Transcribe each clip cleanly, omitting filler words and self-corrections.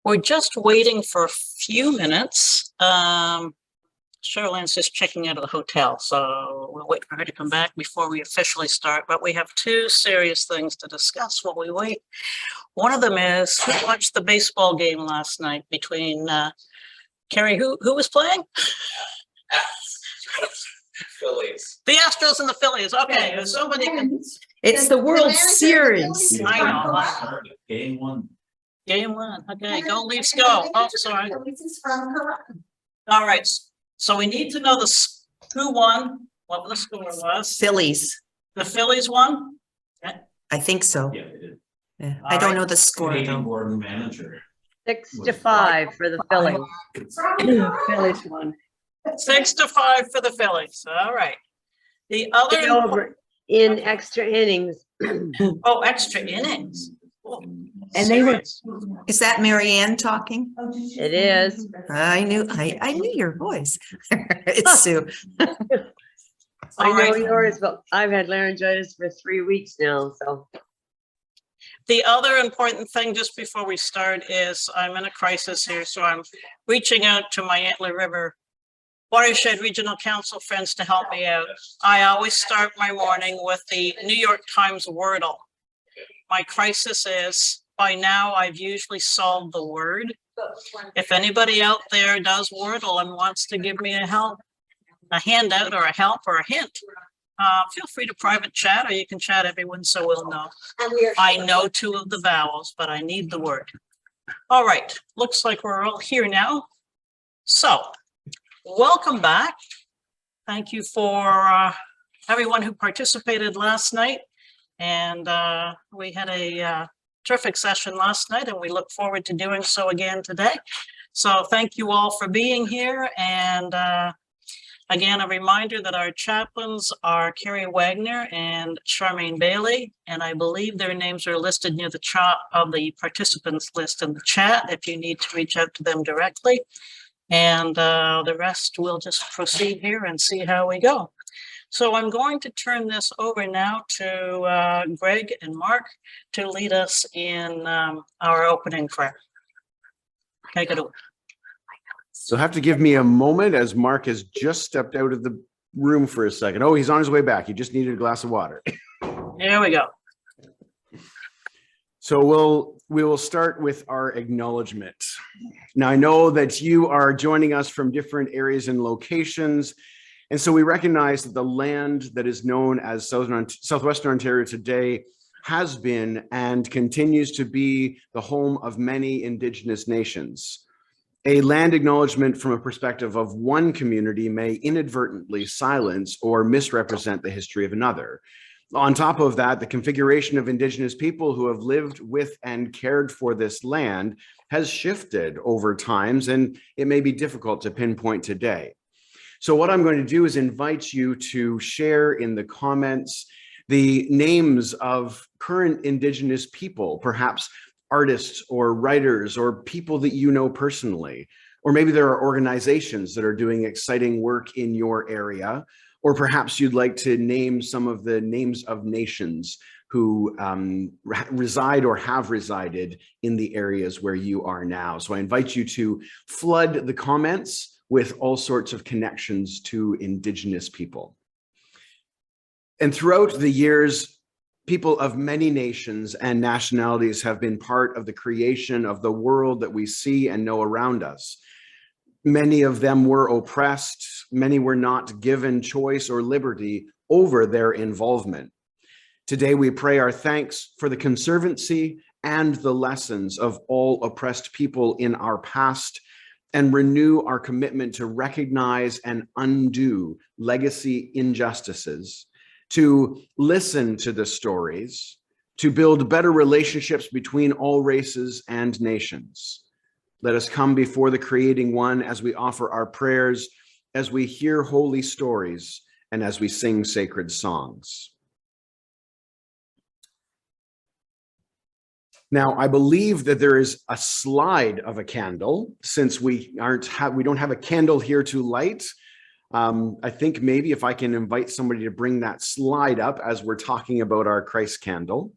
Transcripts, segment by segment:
We're just waiting for a few minutes. Charlene's just checking out of the hotel, so we'll wait for her to come back before we officially start. But we have two serious things to discuss while we wait. One of them is, who watched the baseball game last night between Carrie, who was playing? Phillies. The Astros and the Phillies. Okay, if somebody can. It's the World Series. I know. Game one. Game one. Okay, go Leafs go. Oh, sorry. All right. So we need to know who won, what the score was. Phillies. The Phillies won? Okay. I think so. Yeah, they did. Yeah. I don't know the score Canadian though. board manager. 6-5 for the Phillies. Phillies won. 6-5 for the Phillies. All right. The other Over in extra innings. oh, extra innings. Oh, And they were- serious. Is that Marianne talking? It is. I knew your voice. It's Sue. I All know right. yours, but I've had laryngitis for 3 weeks now, so. The other important thing just before we start is I'm in a crisis here, so I'm reaching out to my Antler River Watershed Regional Council friends to help me out. I always start my morning with the New York Times Wordle. My crisis is, by now I've usually solved the word. If anybody out there does Wordle and wants to give me a handout or a help or a hint, feel free to private chat, or you can chat everyone so we'll know. I know 2 of the vowels, but I need the word. All right, looks like we're all here now. So, welcome back. Thank you for everyone who participated last night. And we had a terrific session last night, and we look forward to doing so again today. So thank you all for being here. And again, a reminder that our chaplains are Carrie Wagner and Charmaine Bailey, and I believe their names are listed near the top of the participants list in the chat if you need to reach out to them directly. And the rest we'll just proceed here and see how we go. So I'm going to turn this over now to Greg and Mark to lead us in our opening prayer. Take it away. So have to give me a moment as Mark has just stepped out of the room for a second. Oh, he's on his way back. He just needed a glass of water. Here we go. So we will start with our acknowledgement. Now, I know that you are joining us from different areas and locations. And so we recognize that the land that is known as Southwestern Ontario today has been and continues to be the home of many Indigenous nations. A land acknowledgement from a perspective of one community may inadvertently silence or misrepresent the history of another. On top of that, the configuration of Indigenous people who have lived with and cared for this land has shifted over times, and it may be difficult to pinpoint today. So what I'm going to do is invite you to share in the comments the names of current Indigenous people, perhaps artists or writers or people that you know personally. Or maybe there are organizations that are doing exciting work in your area. Or perhaps you'd like to name some of the names of nations who reside or have resided in the areas where you are now. So I invite you to flood the comments with all sorts of connections to Indigenous people. And throughout the years, people of many nations and nationalities have been part of the creation of the world that we see and know around us. Many of them were oppressed. Many were not given choice or liberty over their involvement. Today, we pray our thanks for the conservancy and the lessons of all oppressed people in our past, and renew our commitment to recognize and undo legacy injustices, to listen to the stories, to build better relationships between all races and nations. Let us come before the Creating One as we offer our prayers, as we hear holy stories, and as we sing sacred songs. Now, I believe that there is a slide of a candle, since we don't have a candle here to light. I think maybe if I can invite somebody to bring that slide up as we're talking about our Christ candle.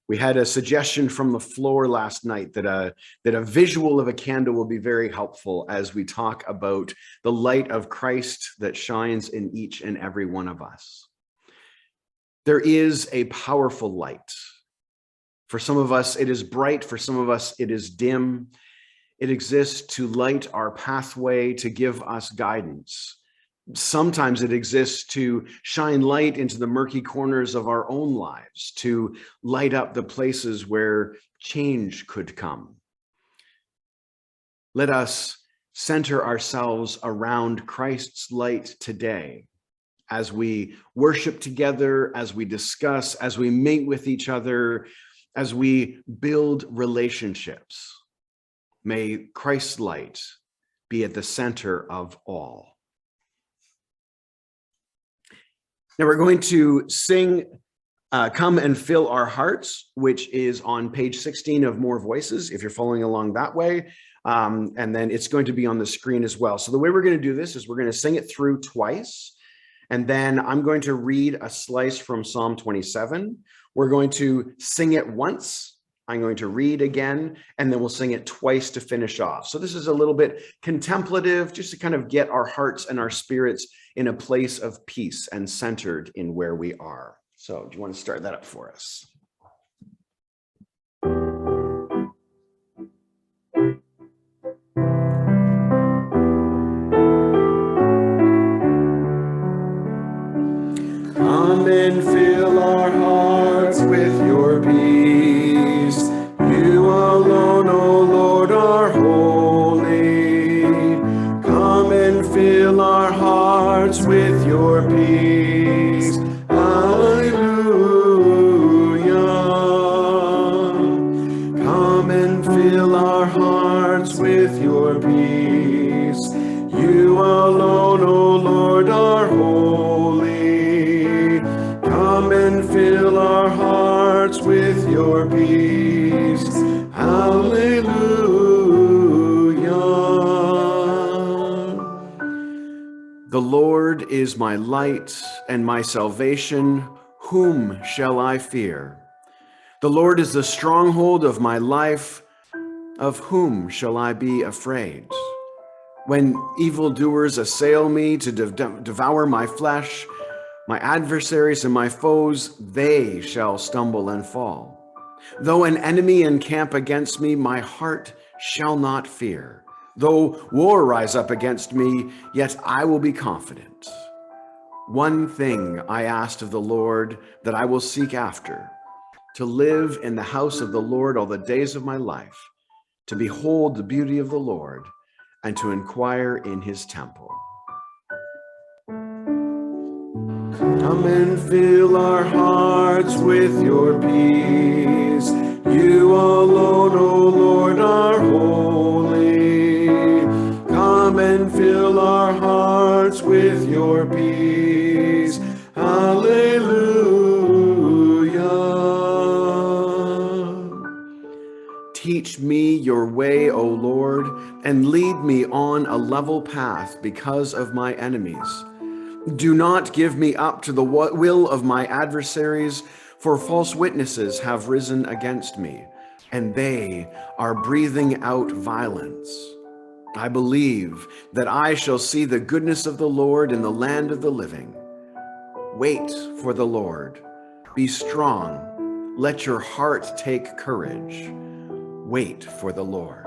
We had a suggestion from the floor last night that a visual of a candle will be very helpful as we talk about the light of Christ that shines in each and every one of us. There is a powerful light. For some of us, it is bright. For some of us, it is dim. It exists to light our pathway, to give us guidance. Sometimes it exists to shine light into the murky corners of our own lives, to light up the places where change could come. Let us center ourselves around Christ's light today as we worship together, as we discuss, as we meet with each other, as we build relationships. May Christ's light be at the center of all. Now we're going to sing Come and Fill Our Hearts, which is on page 16 of More Voices, if you're following along that way. And then it's going to be on the screen as well. So the way we're going to do this is we're going to sing it through twice. And then I'm going to read a slice from Psalm 27. We're going to sing it once. I'm going to read again, and then we'll sing it twice to finish off. So this is a little bit contemplative, just to kind of get our hearts and our spirits in a place of peace and centered in where we are. So do you want to start that up for us? Come and fill our hearts with your peace. You alone, O Lord, are holy. Come and fill our hearts with your peace. Hallelujah. Come and fill our hearts with your peace. You alone, O Lord, are holy. Come and fill our hearts with your peace. Hallelujah. The Lord is my light and my salvation. Whom shall I fear? The Lord is the stronghold of my life. Of whom shall I be afraid? When evildoers assail me to devour my flesh, my adversaries and my foes, they shall stumble and fall. Though an enemy encamp against me, my heart shall not fear. Though war rise up against me, yet I will be confident. One thing I asked of the Lord that I will seek after, to live in the house of the Lord all the days of my life, to behold the beauty of the Lord, and to inquire in his temple. Come and fill our hearts with your peace. You alone, O Lord, are holy. Come and fill our hearts with your peace. Hallelujah. Teach me your way, O Lord, and lead me on a level path because of my enemies. Do not give me up to the will of my adversaries, for false witnesses have risen against me, and they are breathing out violence. I believe that I shall see the goodness of the Lord in the land of the living. Wait for the Lord. Be strong. Let your heart take courage. Wait for the Lord.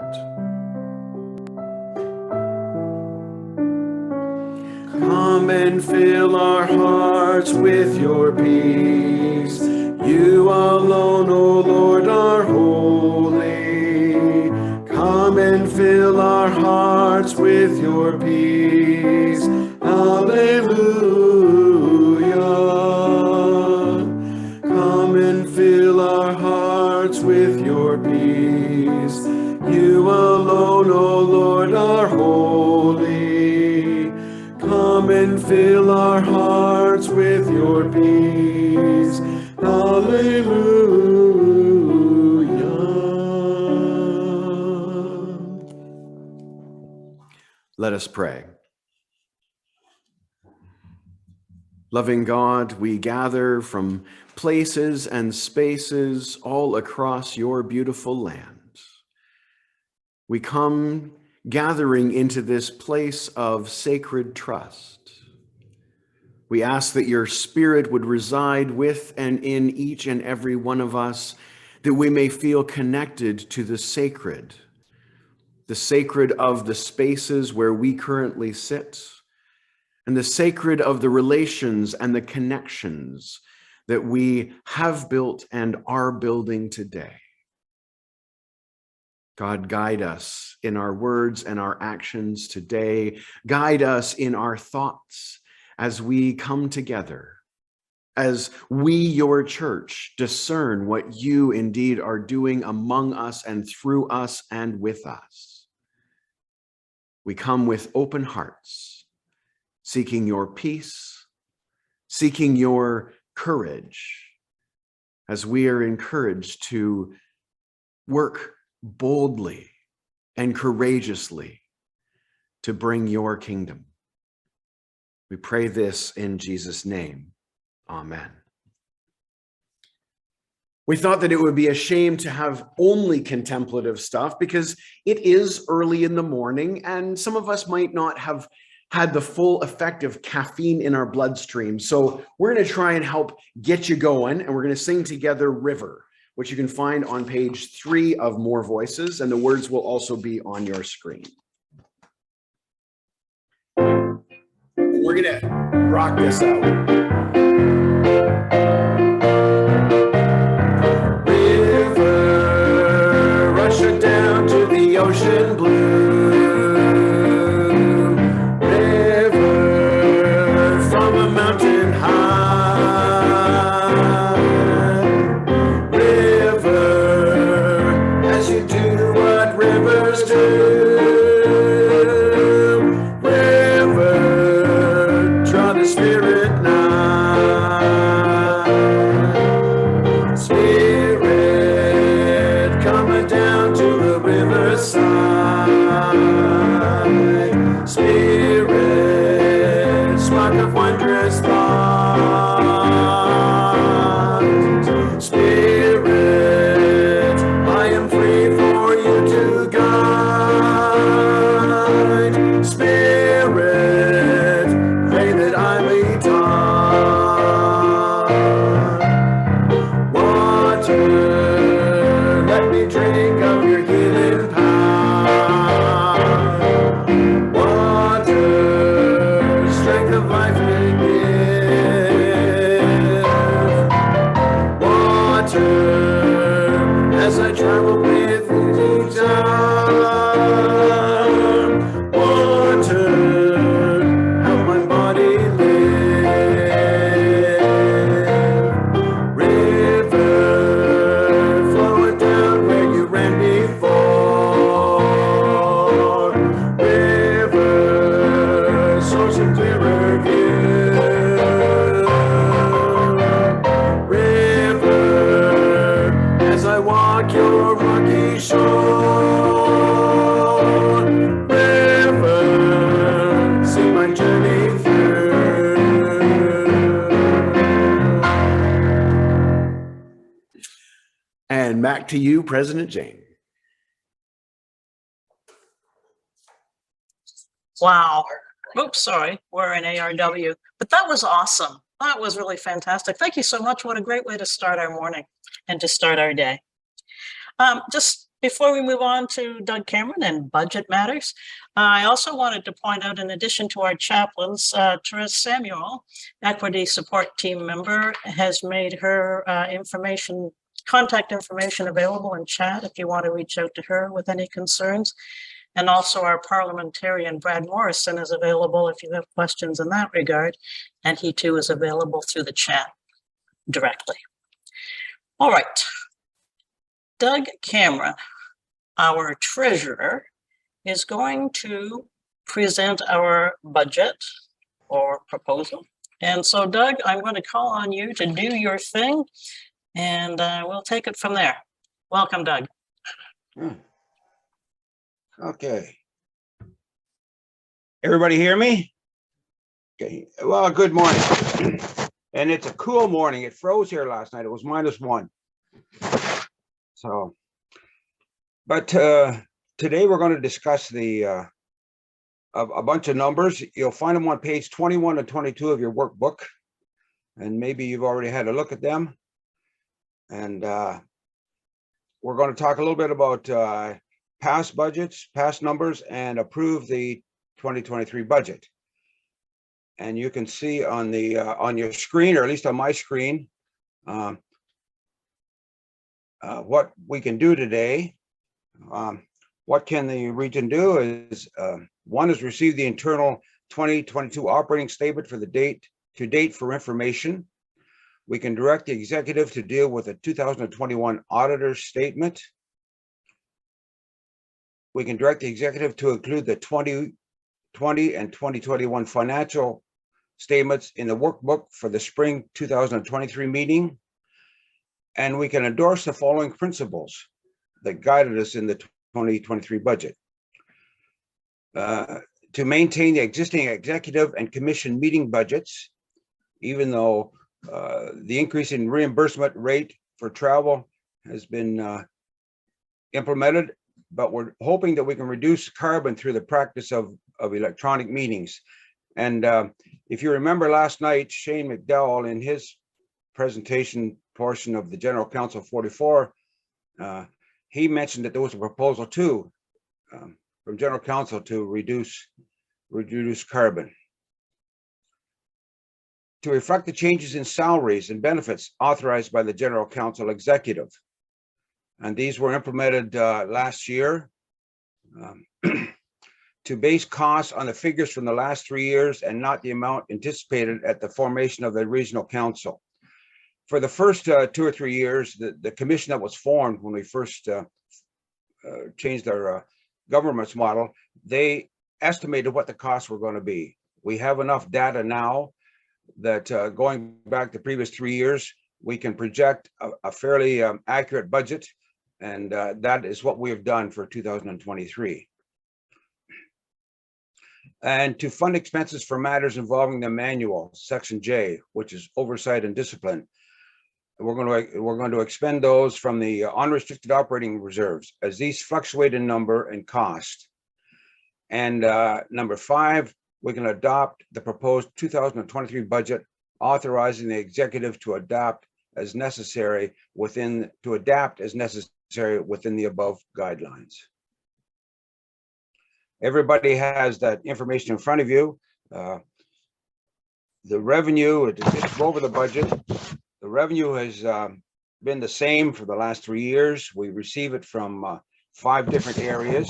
Come and fill our hearts with your peace. You alone, O Lord, are holy. Come and fill our hearts with your peace. Hallelujah. Come and fill our hearts with your peace. You alone, O Lord, are holy. Come and fill our hearts with your peace. Hallelujah. Let us pray. Loving God, we gather from places and spaces all across your beautiful land. We come gathering into this place of sacred trust. We ask that your Spirit would reside with and in each and every one of us, that we may feel connected to the sacred of the spaces where we currently sit, and the sacred of the relations and the connections that we have built and are building today. God, guide us in our words and our actions today. Guide us in our thoughts as we come together, as we, your church, discern what you indeed are doing among us and through us and with us. We come with open hearts, seeking your peace, seeking your courage, as we are encouraged to work boldly and courageously to bring your kingdom. We pray this in Jesus' name. Amen. We thought that it would be a shame to have only contemplative stuff because it is early in the morning and some of us might not have had the full effect of caffeine in our bloodstream. So we're going to try and help get you going, and we're going to sing together River, which you can find on page 3 of More Voices, and the words will also be on your screen. We're going to rock this out. River, rushing down to the ocean blue. River, from a mountain high. River, as you do what rivers do. River, draw the Spirit nigh. Spirit, coming down to the riverside. Spirit, spark of wondrous thought. Spirit, I am free for you to guide. Spirit, pray that I may taught. Water, let me drink of your healing power. Water, strength of life may give. Water, as I travel with you down. Water, help my body live. River, flowing down where you ran before. River, source of clearer view. River, as I walk your rocky shore. River, see my journey through. And back to you, President Jane. Wow. Oops, sorry. We're in ARW, but that was awesome. That was really fantastic. Thank you so much. What a great way to start our morning and to start our day. Just before we move on to Doug Cameron and budget matters, I also wanted to point out, in addition to our chaplains, Therese Samuel, Equity Support Team member, has made her contact information available in chat if you want to reach out to her with any concerns. And also our parliamentarian, Brad Morrison, is available if you have questions in that regard. And he too is available through the chat directly. All right. Doug Cameron, our treasurer, is going to present our budget or proposal. And so, Doug, I'm going to call on you to do your thing, and we'll take it from there. Welcome, Doug. Okay. Everybody hear me? Okay, well, good morning. And it's a cool morning. It froze here last night. It was -1. So, but today we're going to discuss a bunch of numbers. You'll find them on page 21 and 22 of your workbook. And maybe you've already had a look at them. And we're going to talk a little bit about past budgets, past numbers, and approve the 2023 budget. And you can see on the on your screen, or at least on my screen, what we can do today. What can the region do is one is receive the internal 2022 operating statement for the date for information. We can direct the executive to deal with the 2021 auditor's statement. We can direct the executive to include the 2020 and 2021 financial statements in the workbook for the spring 2023 meeting. And we can endorse the following principles that guided us in the 2023 budget. To maintain the existing executive and commission meeting budgets, even though the increase in reimbursement rate for travel has been implemented, but we're hoping that we can reduce carbon through the practice of electronic meetings. And if you remember last night, Shane McDowell, in his presentation portion of the General Council 44, he mentioned that there was a proposal too from General Council to reduce carbon. To reflect the changes in salaries and benefits authorized by the General Council executive. And these were implemented last year. To base costs on the figures from the last 3 years and not the amount anticipated at the formation of the regional council. For the first 2 or 3 years, the commission that was formed when we first changed our governance model, they estimated what the costs were going to be. We have enough data now that going back the previous 3 years, we can project a fairly accurate budget, and that is what we have done for 2023. And to fund expenses for matters involving the manual, section J, which is oversight and discipline. We're going to expend those from the unrestricted operating reserves, as these fluctuate in number and cost. And number 5, we can adopt the proposed 2023 budget, authorizing the executive to adapt as necessary within the above guidelines. Everybody has that information in front of you. The revenue, just go over the budget. The revenue has been the same for the last 3 years. We receive it from 5 different areas.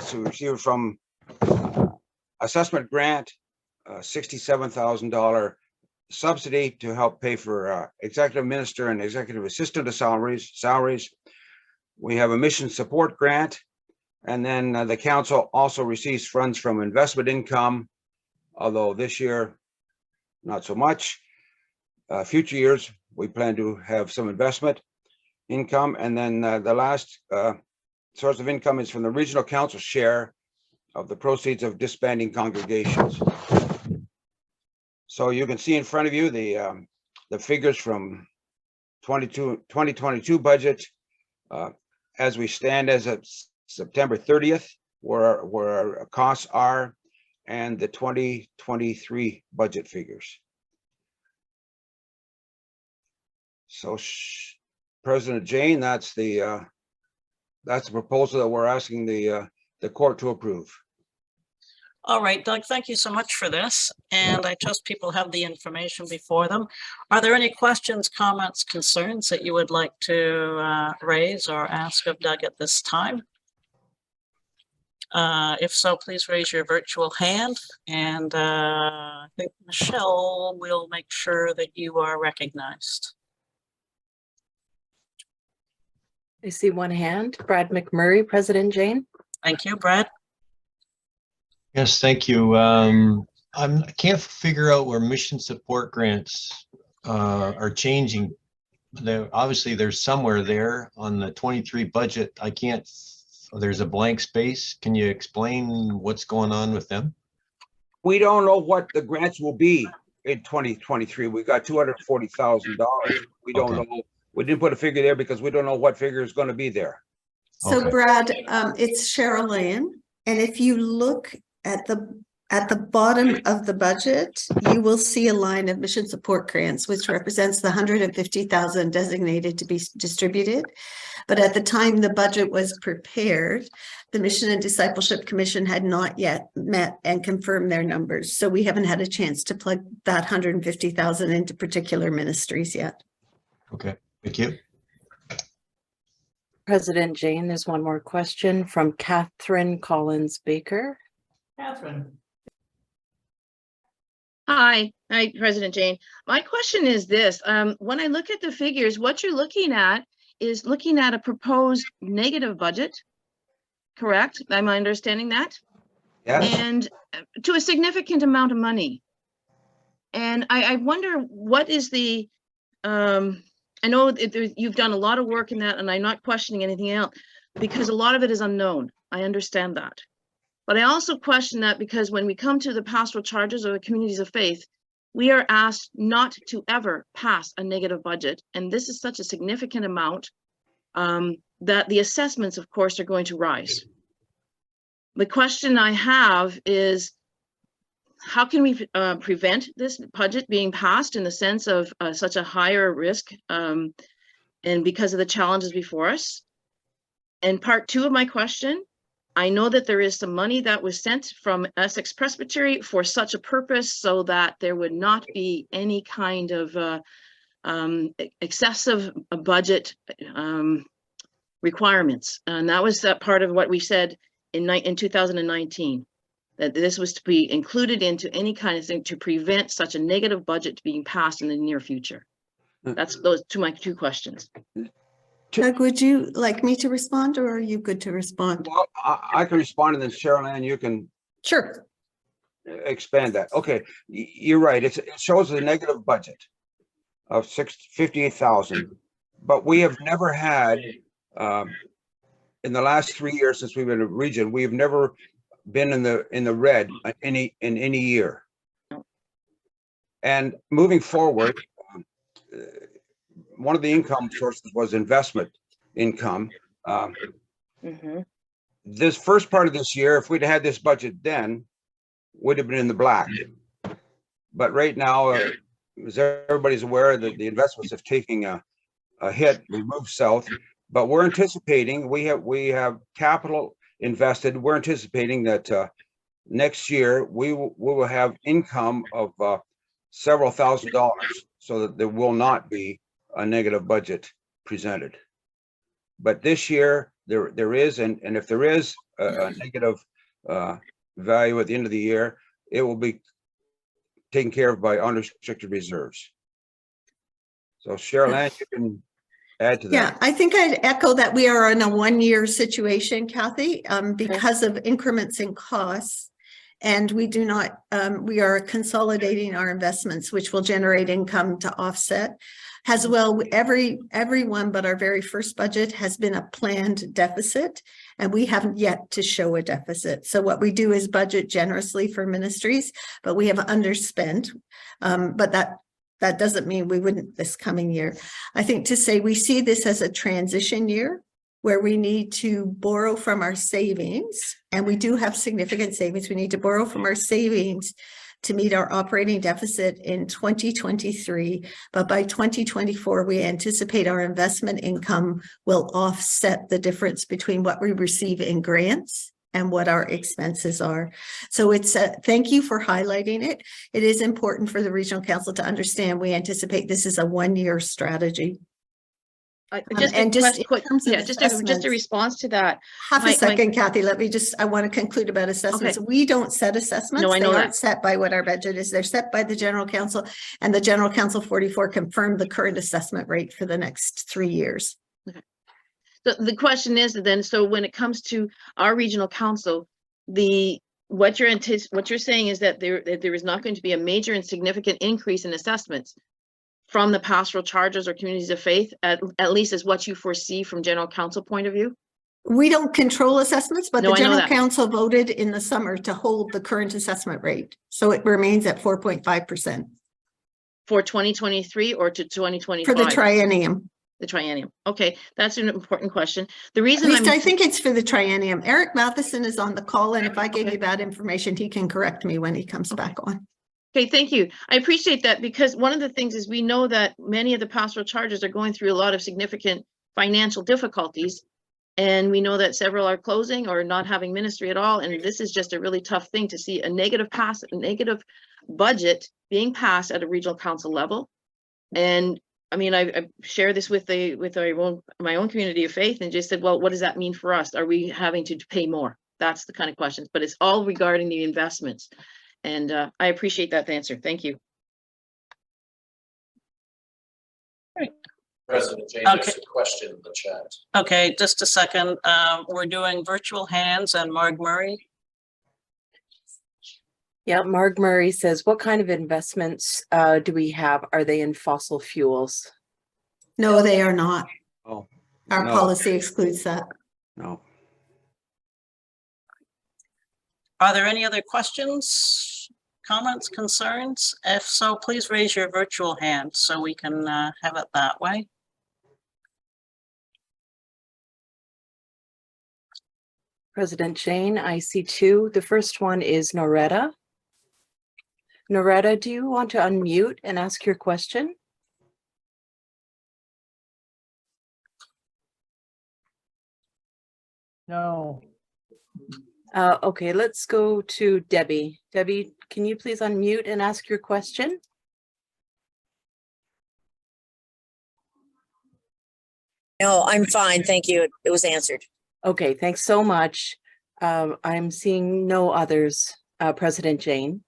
So we receive it from assessment grant, $67,000 subsidy to help pay for executive minister and executive assistant salaries. We have a mission support grant. And then the council also receives funds from investment income, although this year, not so much. Future years, we plan to have some investment income. And then the last source of income is from the regional council share of the proceeds of disbanding congregations. So you can see in front of you the figures from 2022 budget as we stand as of September 30th, where our costs are, and the 2023 budget figures. So, President Jane, that's the proposal that we're asking the court to approve. All right, Doug, thank you so much for this. And I trust people have the information before them. Are there any questions, comments, concerns that you would like to raise or ask of Doug at this time? If so, please raise your virtual hand, and I think Michelle will make sure that you are recognized. I see one hand. Brad McMurray, President Jane. Thank you, Brad. Yes, thank you. I can't figure out where mission support grants are changing. Obviously, there's somewhere there on the 23 budget. I can't. There's a blank space. Can you explain what's going on with them? We don't know what the grants will be in 2023. We got $240,000. We don't Okay. know. We didn't put a figure there because we don't know what figure is going to be there. So Okay. Brad, it's Cheryl Ann, and if you look at the bottom of the budget, you will see a line of mission support grants, which represents the 150,000 designated to be distributed. But at the time the budget was prepared, the Mission and Discipleship Commission had not yet met and confirmed their numbers. So we haven't had a chance to plug that 150,000 into particular ministries yet. Okay, thank you. President Jane, there's one more question from Catherine Collins Baker. Catherine. Hi, President Jane. My question is this, when I look at the figures, what you're looking at is looking at a proposed negative budget, correct? Am I understanding that? Yes. And to a significant amount of money. And I wonder what is the, I know you've done a lot of work in that, and I'm not questioning anything else, because a lot of it is unknown. I understand that. But I also question that because when we come to the pastoral charges or the communities of faith, we are asked not to ever pass a negative budget. And this is such a significant amount that the assessments, of course, are going to rise. The question I have is, how can we prevent this budget being passed in the sense of such a higher risk and because of the challenges before us? And part two of my question, I know that there is some money that was sent from Essex Presbytery for such a purpose so that there would not be any kind of excessive budget requirements. And that was that part of what we said in 2019, that this was to be included into any kind of thing to prevent such a negative budget being passed in the near future. That's those my two questions. Doug, would you like me to respond, or are you good to respond? Well, I can respond, and then Cheryl Ann, you can Sure. expand that. Okay, you're right. It shows a negative budget of 58,000, but we have never had in the last 3 years since we've been in a region, we have never been in the red in any year. And moving forward, one of the income sources was investment income. This first part of this year, if we'd had this budget then, would have been in the black. But right now, as everybody's aware, that the investments have taken a hit. We moved south, but we're anticipating we have capital invested. We're anticipating that next year we will have income of several $1,000s, so that there will not be a negative budget presented. But this year there is, and if there is a negative value at the end of the year, it will be taken care of by unrestricted reserves. So Cheryl Ann, you can add to that. Yeah, I think I'd echo that we are in a one-year situation, Kathy, because of increments in costs. And we do not, we are consolidating our investments, which will generate income to offset. As well, everyone but our very first budget has been a planned deficit, and we haven't yet to show a deficit. So what we do is budget generously for ministries, but we have underspent. But that doesn't mean we wouldn't this coming year. I think to say we see this as a transition year where we need to borrow from our savings, and we do have significant savings. We need to borrow from our savings to meet our operating deficit in 2023. But by 2024, we anticipate our investment income will offset the difference between what we receive in grants and what our expenses are. So it's thank you for highlighting it. It is important for the regional council to understand we anticipate this is a one-year strategy. Just and just in quick, terms of yeah, just a assessments. response to that. Half a My- second, Kathy, I want to conclude about assessments. We don't set assessments. No, I know They aren't that. set by what our budget is. They're set by the general council, and the general council 44 confirmed the current assessment rate for the next 3 years. So the question is then, so when it comes to our regional council, what you're saying is that there is not going to be a major and significant increase in assessments from the pastoral charges or communities of faith, at least as what you foresee from general council point of view? We don't control assessments, but No, the I know general that. council voted in the summer to hold the current assessment rate. So it remains at 4.5% For 2023 or to for 2025? the triennium. The triennium. Okay, that's an important question. The At reason least I'm, I think it's for the triennium. Eric Matheson is on the call, and if I gave Okay. you bad information, he can correct me when he comes back on. okay, thank you. I appreciate that because one of the things is we know that many of the pastoral charges are going through a lot of significant financial difficulties. And we know that several are closing or not having ministry at all. And this is just a really tough thing to see a negative budget being passed at a regional council level. And I mean, I share this with my own community of faith and just said, well, what does that mean for us? Are we having to pay more? That's the kind of questions, but it's all regarding the investments. And I appreciate that answer. Thank you. President Jane, Okay. there's a question in the chat. Okay, just a second. We're doing virtual hands and Marg Murray. Yeah, Marg Murray says, what kind of investments do we have? Are they in fossil fuels? No, they are not. Oh, Our no. policy excludes that. no. Are there any other questions, comments, concerns? If so, please raise your virtual hand so we can have it that way. President Jane, I see two. The first one is Noretta. Noretta, do you want to unmute and ask your question? No. Okay, let's go to Debbie. Debbie, can you please unmute and ask your question? No, I'm fine. Thank you. It was answered. Okay, thanks so much. I'm seeing no others, President Jane.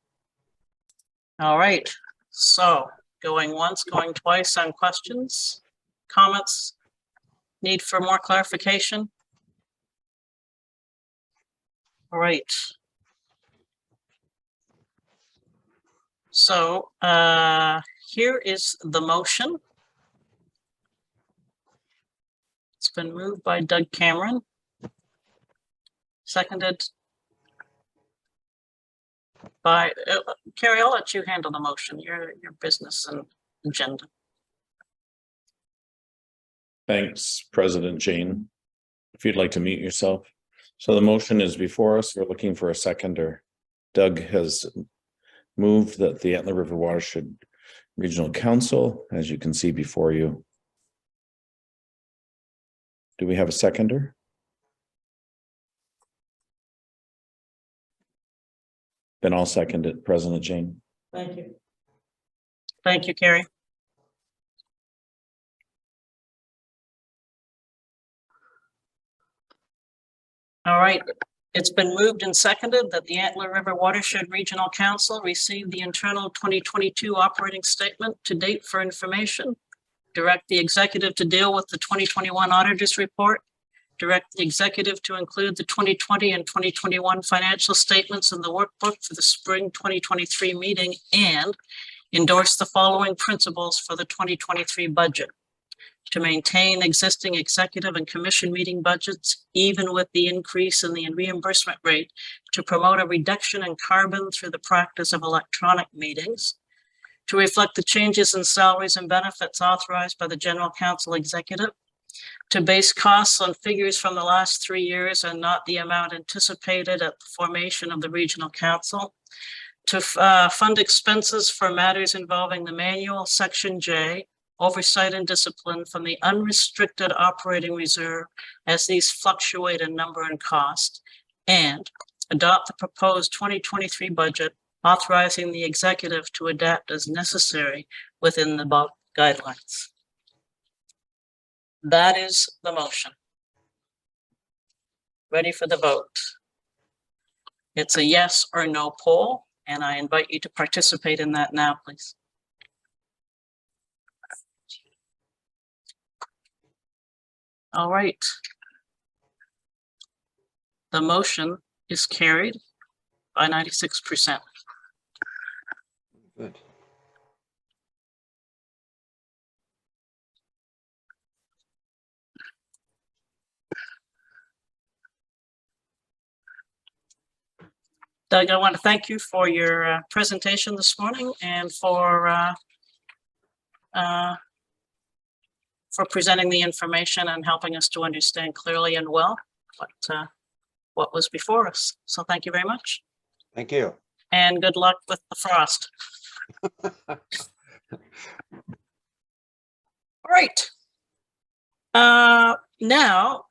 All right, so going once, going twice on questions, comments, need for more clarification? All right. So here is the motion. It's been moved by Doug Cameron. Seconded by Carrie. I'll let you handle the motion, your business and agenda. Thanks, President Jane. If you'd like to mute yourself. So the motion is before us. We're looking for a seconder. Doug has moved that the Antler River Watershed Regional Council, as you can see before you. Do we have a seconder? Then I'll second it, President Jane. Thank you. Thank you, Carrie. All right, it's been moved and seconded that the Antler River Watershed Regional Council receive the internal 2022 operating statement to date for information. Direct the executive to deal with the 2021 auditor's report. Direct the executive to include the 2020 and 2021 financial statements in the workbook for the spring 2023 meeting and endorse the following principles for the 2023 budget. To maintain existing executive and commission meeting budgets, even with the increase in the reimbursement rate, to promote a reduction in carbon through the practice of electronic meetings, to reflect the changes in salaries and benefits authorized by the General Counsel Executive, to base costs on figures from the last 3 years and not the amount anticipated at the formation of the Regional Council, to fund expenses for matters involving the manual, Section J, oversight and discipline from the unrestricted operating reserve as these fluctuate in number and cost, and adopt the proposed 2023 budget, authorizing the executive to adapt as necessary within the above guidelines. That is the motion. Ready for the vote. It's a yes or no poll, and I invite you to participate in that now, please. All right. The motion is carried by 96%. Good. Doug, I want to thank you for your presentation this morning and for presenting the information and helping us to understand clearly and well what was before us. So thank you very much. Thank you. And good luck with the frost. All right. Now,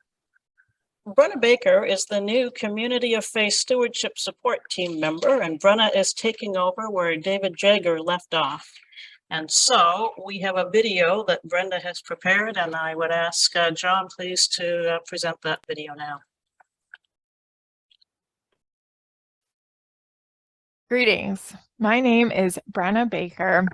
Brenna Baker is the new Community of Faith Stewardship Support Team member, and Brenna is taking over where David Jager left off. And so we have a video that Brenda has prepared, and I would ask John, please, to present that video now. Greetings. My name is Brenna Baker,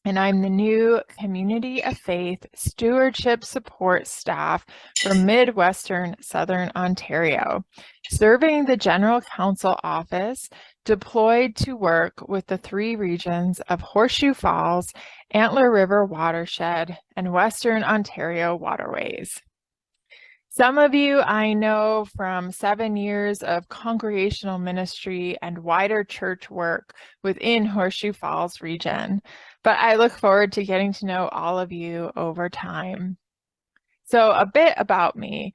and I'm the new Community of Faith Stewardship Support Staff for Midwestern Southern Ontario, serving the General Counsel Office, deployed to work with the 3 regions of Horseshoe Falls, Antler River Watershed, and Western Ontario Waterways. Some of you I know from 7 years of congregational ministry and wider church work within Horseshoe Falls region, but I look forward to getting to know all of you over time. So a bit about me.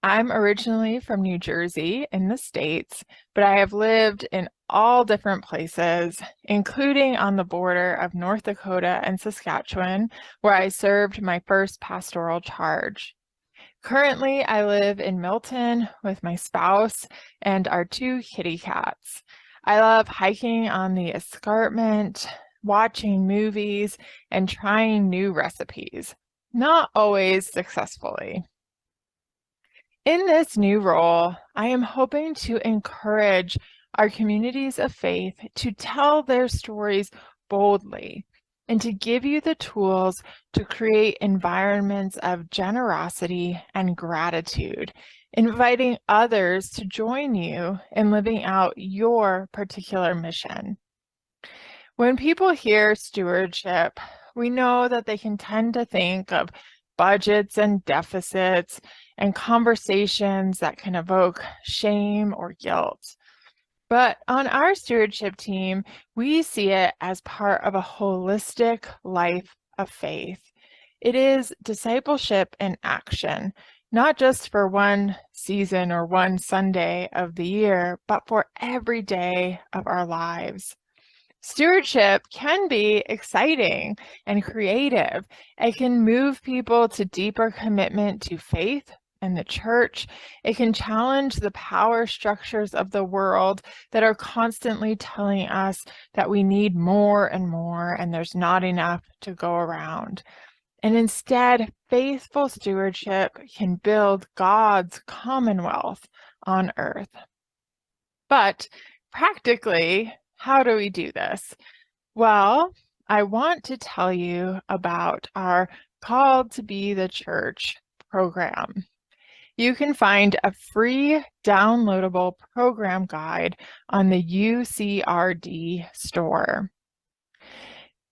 I'm originally from New Jersey in the States, but I have lived in all different places, including on the border of North Dakota and Saskatchewan, where I served my first pastoral charge. Currently, I live in Milton with my spouse and our 2 kitty cats. I love hiking on the escarpment, watching movies, and trying new recipes, not always successfully. In this new role, I am hoping to encourage our communities of faith to tell their stories boldly and to give you the tools to create environments of generosity and gratitude, inviting others to join you in living out your particular mission. When people hear stewardship, we know that they can tend to think of budgets and deficits and conversations that can evoke shame or guilt. But on our stewardship team, we see it as part of a holistic life of faith. It is discipleship in action, not just for one season or one Sunday of the year, but for every day of our lives. Stewardship can be exciting and creative. It can move people to deeper commitment to faith and the church. It can challenge the power structures of the world that are constantly telling us that we need more and more and there's not enough to go around. And instead, faithful stewardship can build God's commonwealth on earth. But practically, how do we do this? Well, I want to tell you about our Called to Be the Church program. You can find a free downloadable program guide on the UCRD store.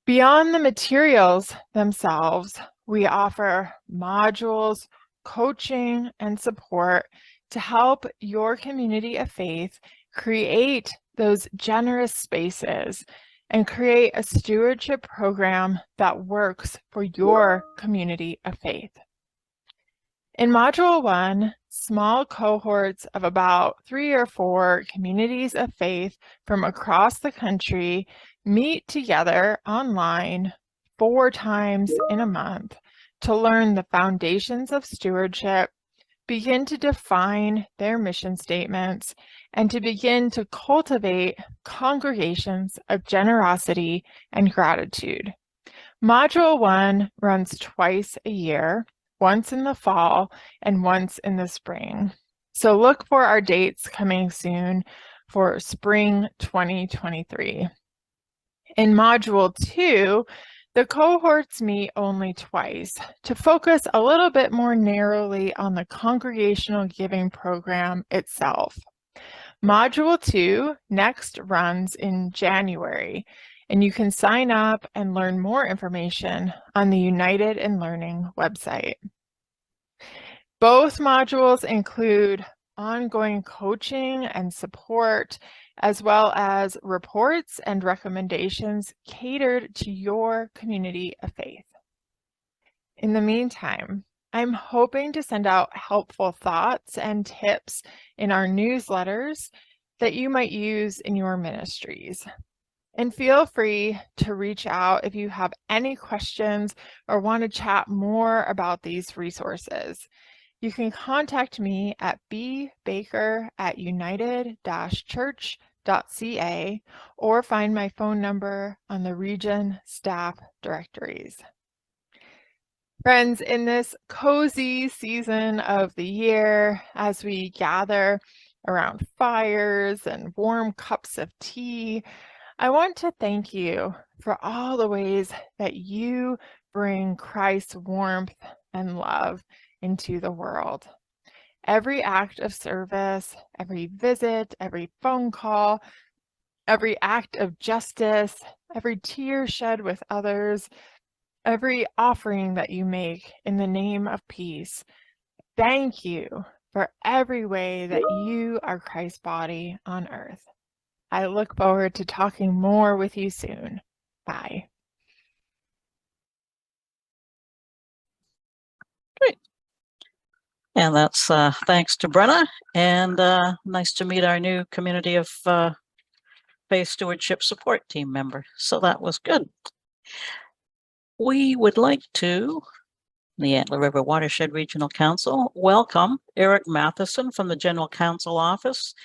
Beyond the materials themselves, we offer modules, coaching, and support to help your community of faith create those generous spaces and create a stewardship program that works for your community of faith. In Module 1, small cohorts of about 3 or 4 communities of faith from across the country meet together online 4 times in a month to learn the foundations of stewardship, begin to define their mission statements, and to begin to cultivate congregations of generosity and gratitude. Module 1 runs twice a year, once in the fall and once in the spring. So look for our dates coming soon for spring 2023. In Module 2, the cohorts meet only twice to focus a little bit more narrowly on the congregational giving program itself. Module 2 next runs in January, and you can sign up and learn more information on the United in Learning website. Both modules include ongoing coaching and support as well as reports and recommendations catered to your community of faith. In the meantime, I'm hoping to send out helpful thoughts and tips in our newsletters that you might use in your ministries. And feel free to reach out if you have any questions or want to chat more about these resources. You can contact me at bbaker@united-church.ca or find my phone number on the region staff directories. Friends, in this cozy season of the year, as we gather around fires and warm cups of tea, I want to thank you for all the ways that you bring Christ's warmth and love into the world. Every act of service, every visit, every phone call, every act of justice, every tear shed with others, every offering that you make in the name of peace. Thank you for every way that you are Christ's body on earth. I look forward to talking more with you soon. Bye. Great. And that's thanks to Brenna, and nice to meet our new community of faith stewardship support team member. So that was good. We would like to, the Antler River Watershed Regional Council, welcome Eric Matheson from the General Counsel Office.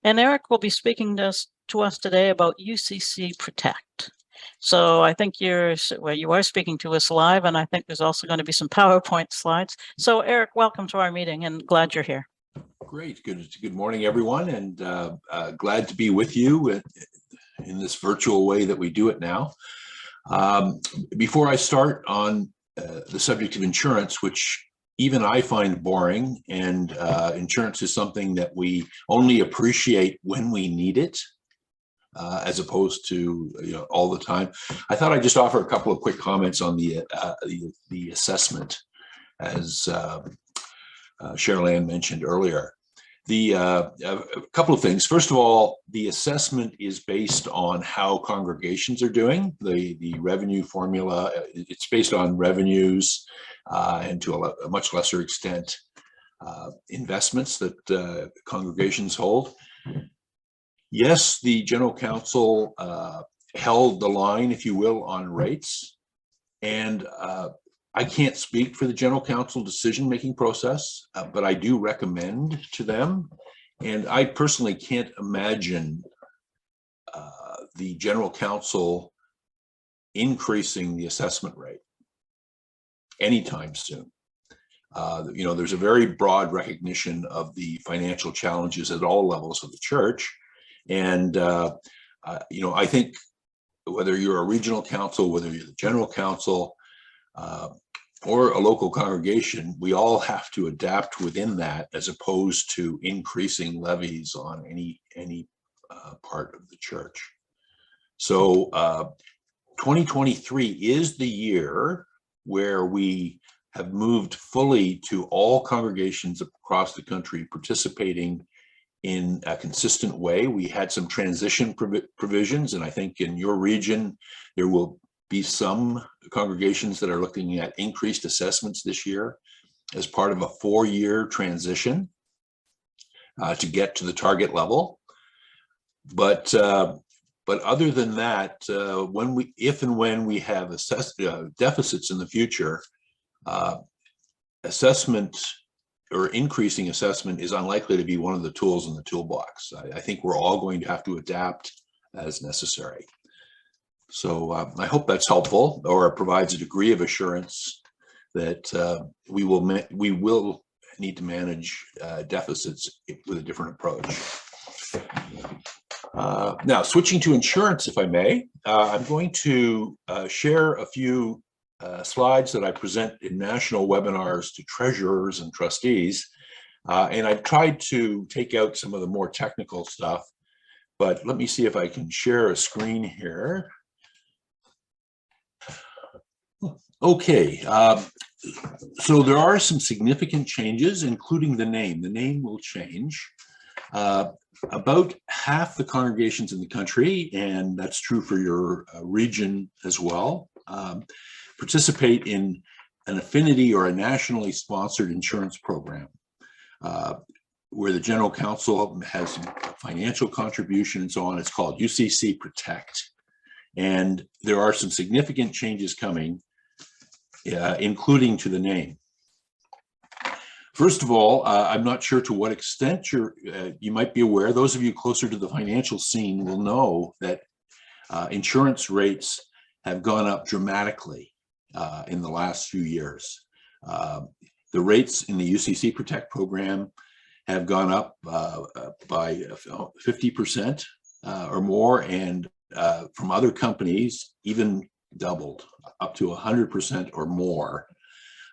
And Eric will be speaking to us today about UCC Protect. So I think you are speaking to us live, and I think there's also going to be some PowerPoint slides. So Eric, welcome to our meeting, and glad you're here. Great. Good morning, everyone, and glad to be with you in this virtual way that we do it now. Before I start on the subject of insurance, which even I find boring, and insurance is something that we only appreciate when we need it, as opposed to all the time. I thought I'd just offer a couple of quick comments on the assessment, as Cheryl Ann mentioned earlier. A couple of things. First of all, the assessment is based on how congregations are doing. The revenue formula, it's based on revenues and to a much lesser extent, investments that congregations hold. Yes, the General Counsel held the line, if you will, on rates. And I can't speak for the General Counsel decision-making process, but I do recommend to them. And I personally can't imagine the General Counsel increasing the assessment rate anytime soon. There's a very broad recognition of the financial challenges at all levels of the church. And, I think whether you're a regional council, whether you're the General Counsel, or a local congregation, we all have to adapt within that, as opposed to increasing levies on any part of the church. So 2023 is the year where we have moved fully to all congregations across the country participating in a consistent way. We had some transition provisions, and I think in your region, there will be some congregations that are looking at increased assessments this year as part of a 4-year transition to get to the target level. But other than that, if and when we have deficits in the future, assessment or increasing assessment is unlikely to be one of the tools in the toolbox. I think we're all going to have to adapt as necessary. So I hope that's helpful, or provides a degree of assurance that we will need to manage deficits with a different approach. Now, switching to insurance, if I may, I'm going to share a few slides that I present in national webinars to treasurers and trustees. And I've tried to take out some of the more technical stuff, but let me see if I can share a screen here. Okay, so there are some significant changes, including the name. The name will change. About half the congregations in the country, and that's true for your region as well, participate in an affinity or a nationally sponsored insurance program, where the general counsel has financial contribution and so on. It's called UCC Protect. And there are some significant changes coming, including to the name. First of all, I'm not sure to what extent you might be aware. Those of you closer to the financial scene will know that insurance rates have gone up dramatically in the last few years. The rates in the UCC Protect program have gone up by 50% or more, and from other companies even doubled up to 100% or more.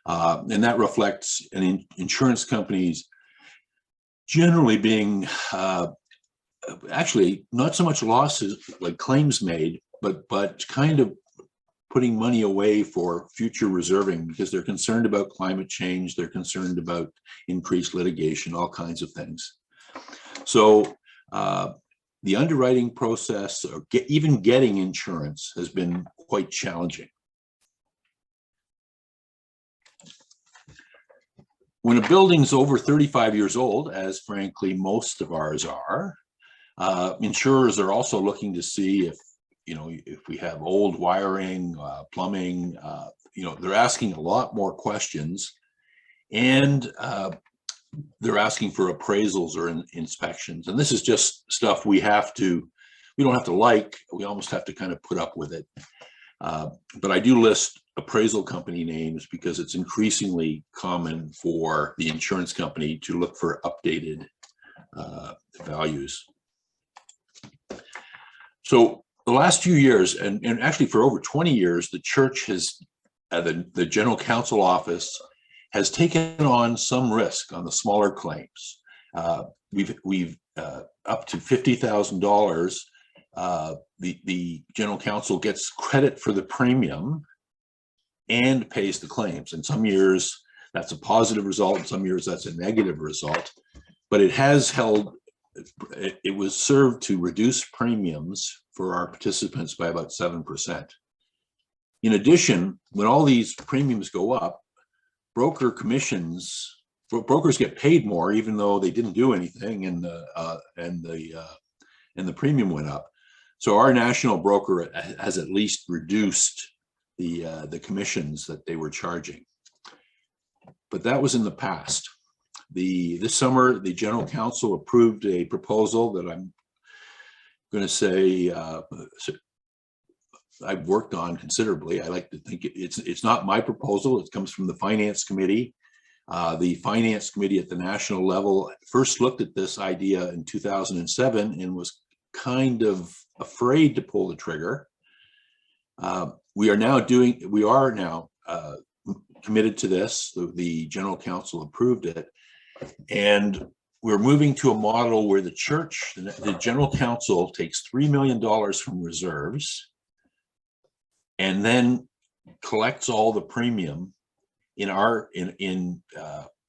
And that reflects an insurance companies generally being actually not so much losses like claims made, but kind of putting money away for future reserving because they're concerned about climate change, they're concerned about increased litigation, all kinds of things. So the underwriting process, or even getting insurance, has been quite challenging. When a building's over 35 years old, as frankly most of ours are, insurers are also looking to see if we have old wiring, plumbing, they're asking a lot more questions, and they're asking for appraisals or inspections. And this is just stuff we don't have to like, we almost have to kind of put up with it. But I do list appraisal company names because it's increasingly common for the insurance company to look for updated values. So the last few years, and actually for over 20 years, the church has, the general counsel office has taken on some risk on the smaller claims. We've up to $50,000. The general counsel gets credit for the premium and pays the claims. In some years, that's a positive result. In some years, that's a negative result. But it has held, it was served to reduce premiums for our participants by about 7%. In addition, when all these premiums go up, broker commissions, brokers get paid more, even though they didn't do anything, and the premium went up. So our national broker has at least reduced the commissions that they were charging. But that was in the past. This summer, the general counsel approved a proposal that I'm going to say I've worked on considerably. I like to think it's not my proposal. It comes from the finance committee. The finance committee at the national level first looked at this idea in 2007 and was kind of afraid to pull the trigger. We are now committed to this. The general counsel approved it, and we're moving to a model where the church, the general counsel, takes $3 million from reserves and then collects all the premium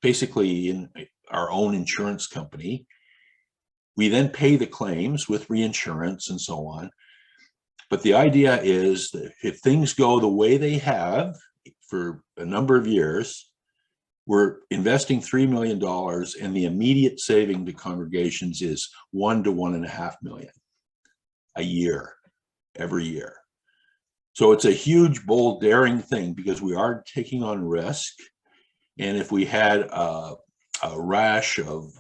basically in our own insurance company. We then pay the claims with reinsurance and so on. But the idea is that if things go the way they have for a number of years, we're investing $3 million, and the immediate saving to congregations is $1 to $1.5 million a year, every year. So it's a huge, bold, daring thing because we are taking on risk. And if we had a rash of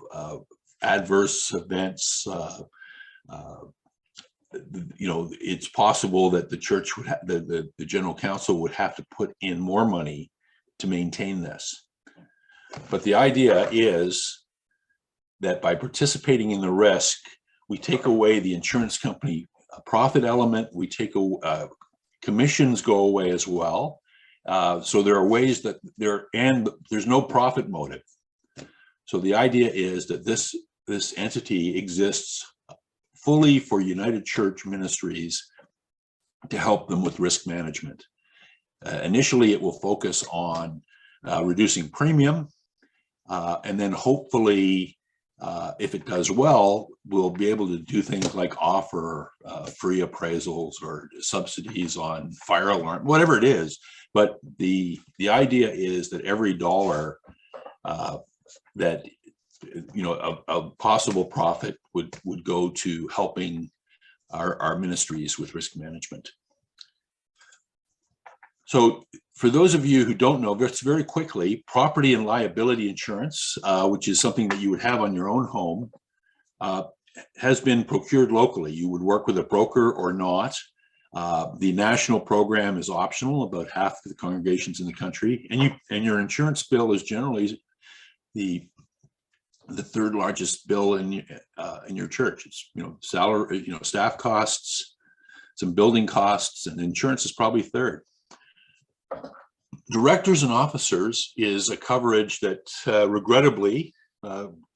adverse events, it's possible that the church would have, the general counsel would have to put in more money to maintain this. But the idea is that by participating in the risk, we take away the insurance company profit element. We take commissions go away as well. So there are ways that there's no profit motive. So the idea is that this entity exists fully for United Church Ministries to help them with risk management. Initially, it will focus on reducing premium, and then hopefully if it does well, we'll be able to do things like offer free appraisals or subsidies on fire alarm, whatever it is. But the idea is that every dollar that a possible profit would go to helping our ministries with risk management. So for those of you who don't know, just very quickly, property and liability insurance, which is something that you would have on your own home, has been procured locally. You would work with a broker or not. The national program is optional. About half of the congregations in the country, and your insurance bill is generally the third largest bill in your church. It's salary, staff costs, some building costs, and insurance is probably third. Directors and officers is a coverage that regrettably,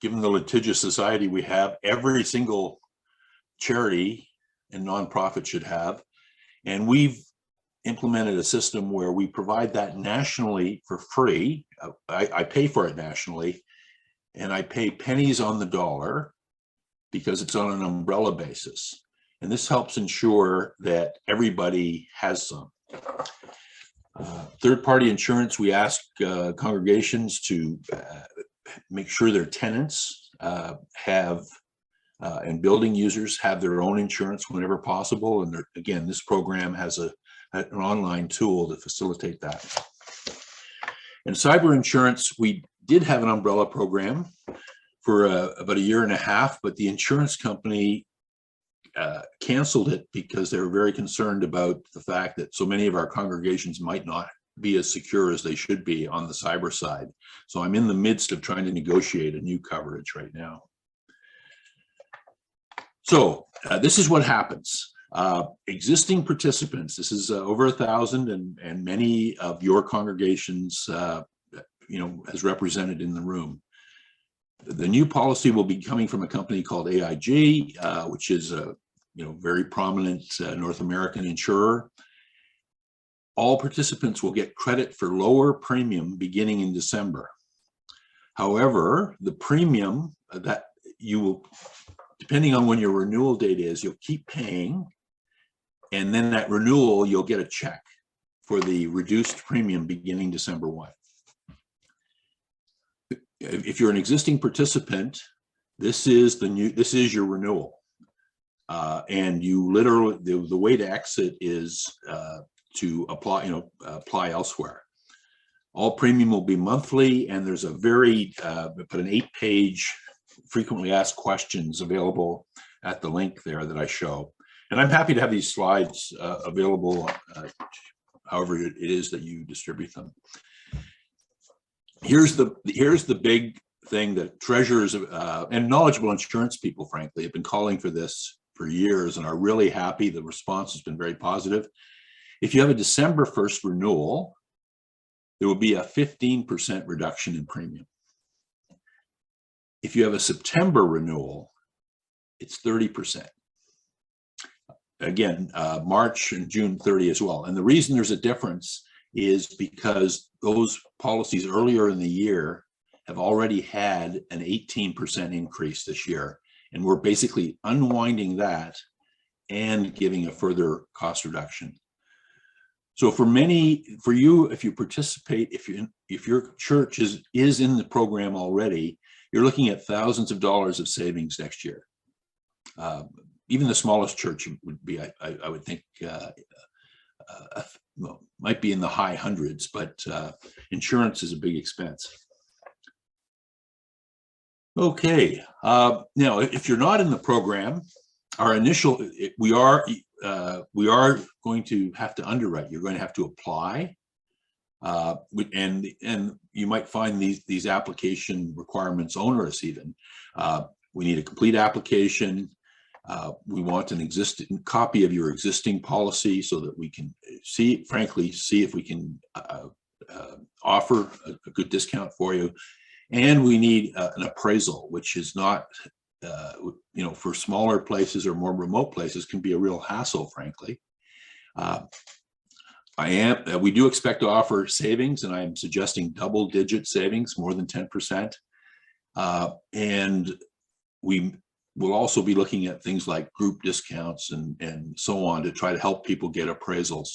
given the litigious society we have, every single charity and nonprofit should have. And we've implemented a system where we provide that nationally for free. I pay for it nationally, and I pay pennies on the dollar because it's on an umbrella basis. And this helps ensure that everybody has some. Third-party insurance, we ask congregations to make sure their tenants and building users have their own insurance whenever possible. And again, this program has an online tool to facilitate that. And cyber insurance, we did have an umbrella program for about a year and a half, but the insurance company canceled it because they were very concerned about the fact that so many of our congregations might not be as secure as they should be on the cyber side. So I'm in the midst of trying to negotiate a new coverage right now. So this is what happens. Existing participants, this is over 1,000, and many of your congregations, as represented in the room. The new policy will be coming from a company called AIG, which is a very prominent North American insurer. All participants will get credit for lower premium beginning in December. However, the premium that you will, depending on when your renewal date is, you'll keep paying, and then that renewal, you'll get a check for the reduced premium beginning December 1. If you're an existing participant, this is your renewal. And you literally, the way to exit is to apply elsewhere. All premium will be monthly, and there's a very, put an 8-page frequently asked questions available at the link there that I show. And I'm happy to have these slides available, however it is that you distribute them. Here's the big thing that treasurers and knowledgeable insurance people, frankly, have been calling for this for years and are really happy. The response has been very positive. If you have a December 1st renewal, there will be a 15% reduction in premium. If you have a September renewal, it's 30%. Again, March and June 30 as well. And the reason there's a difference is because those policies earlier in the year have already had an 18% increase this year. And we're basically unwinding that and giving a further cost reduction. So for you, if you participate, if your church is in the program already, you're looking at thousands of dollars of savings next year. Even the smallest church would be, I would think, well, might be in the high hundreds, but insurance is a big expense. Okay, now if you're not in the program, our initial, we are going to have to underwrite. You're going to have to apply, and you might find these application requirements onerous even. We need a complete application. We want an existing copy of your existing policy so that we can see if we can offer a good discount for you. And we need an appraisal, which is not, for smaller places or more remote places can be a real hassle, frankly. We do expect to offer savings, and I'm suggesting double-digit savings, more than 10%. And we will also be looking at things like group discounts and so on to try to help people get appraisals.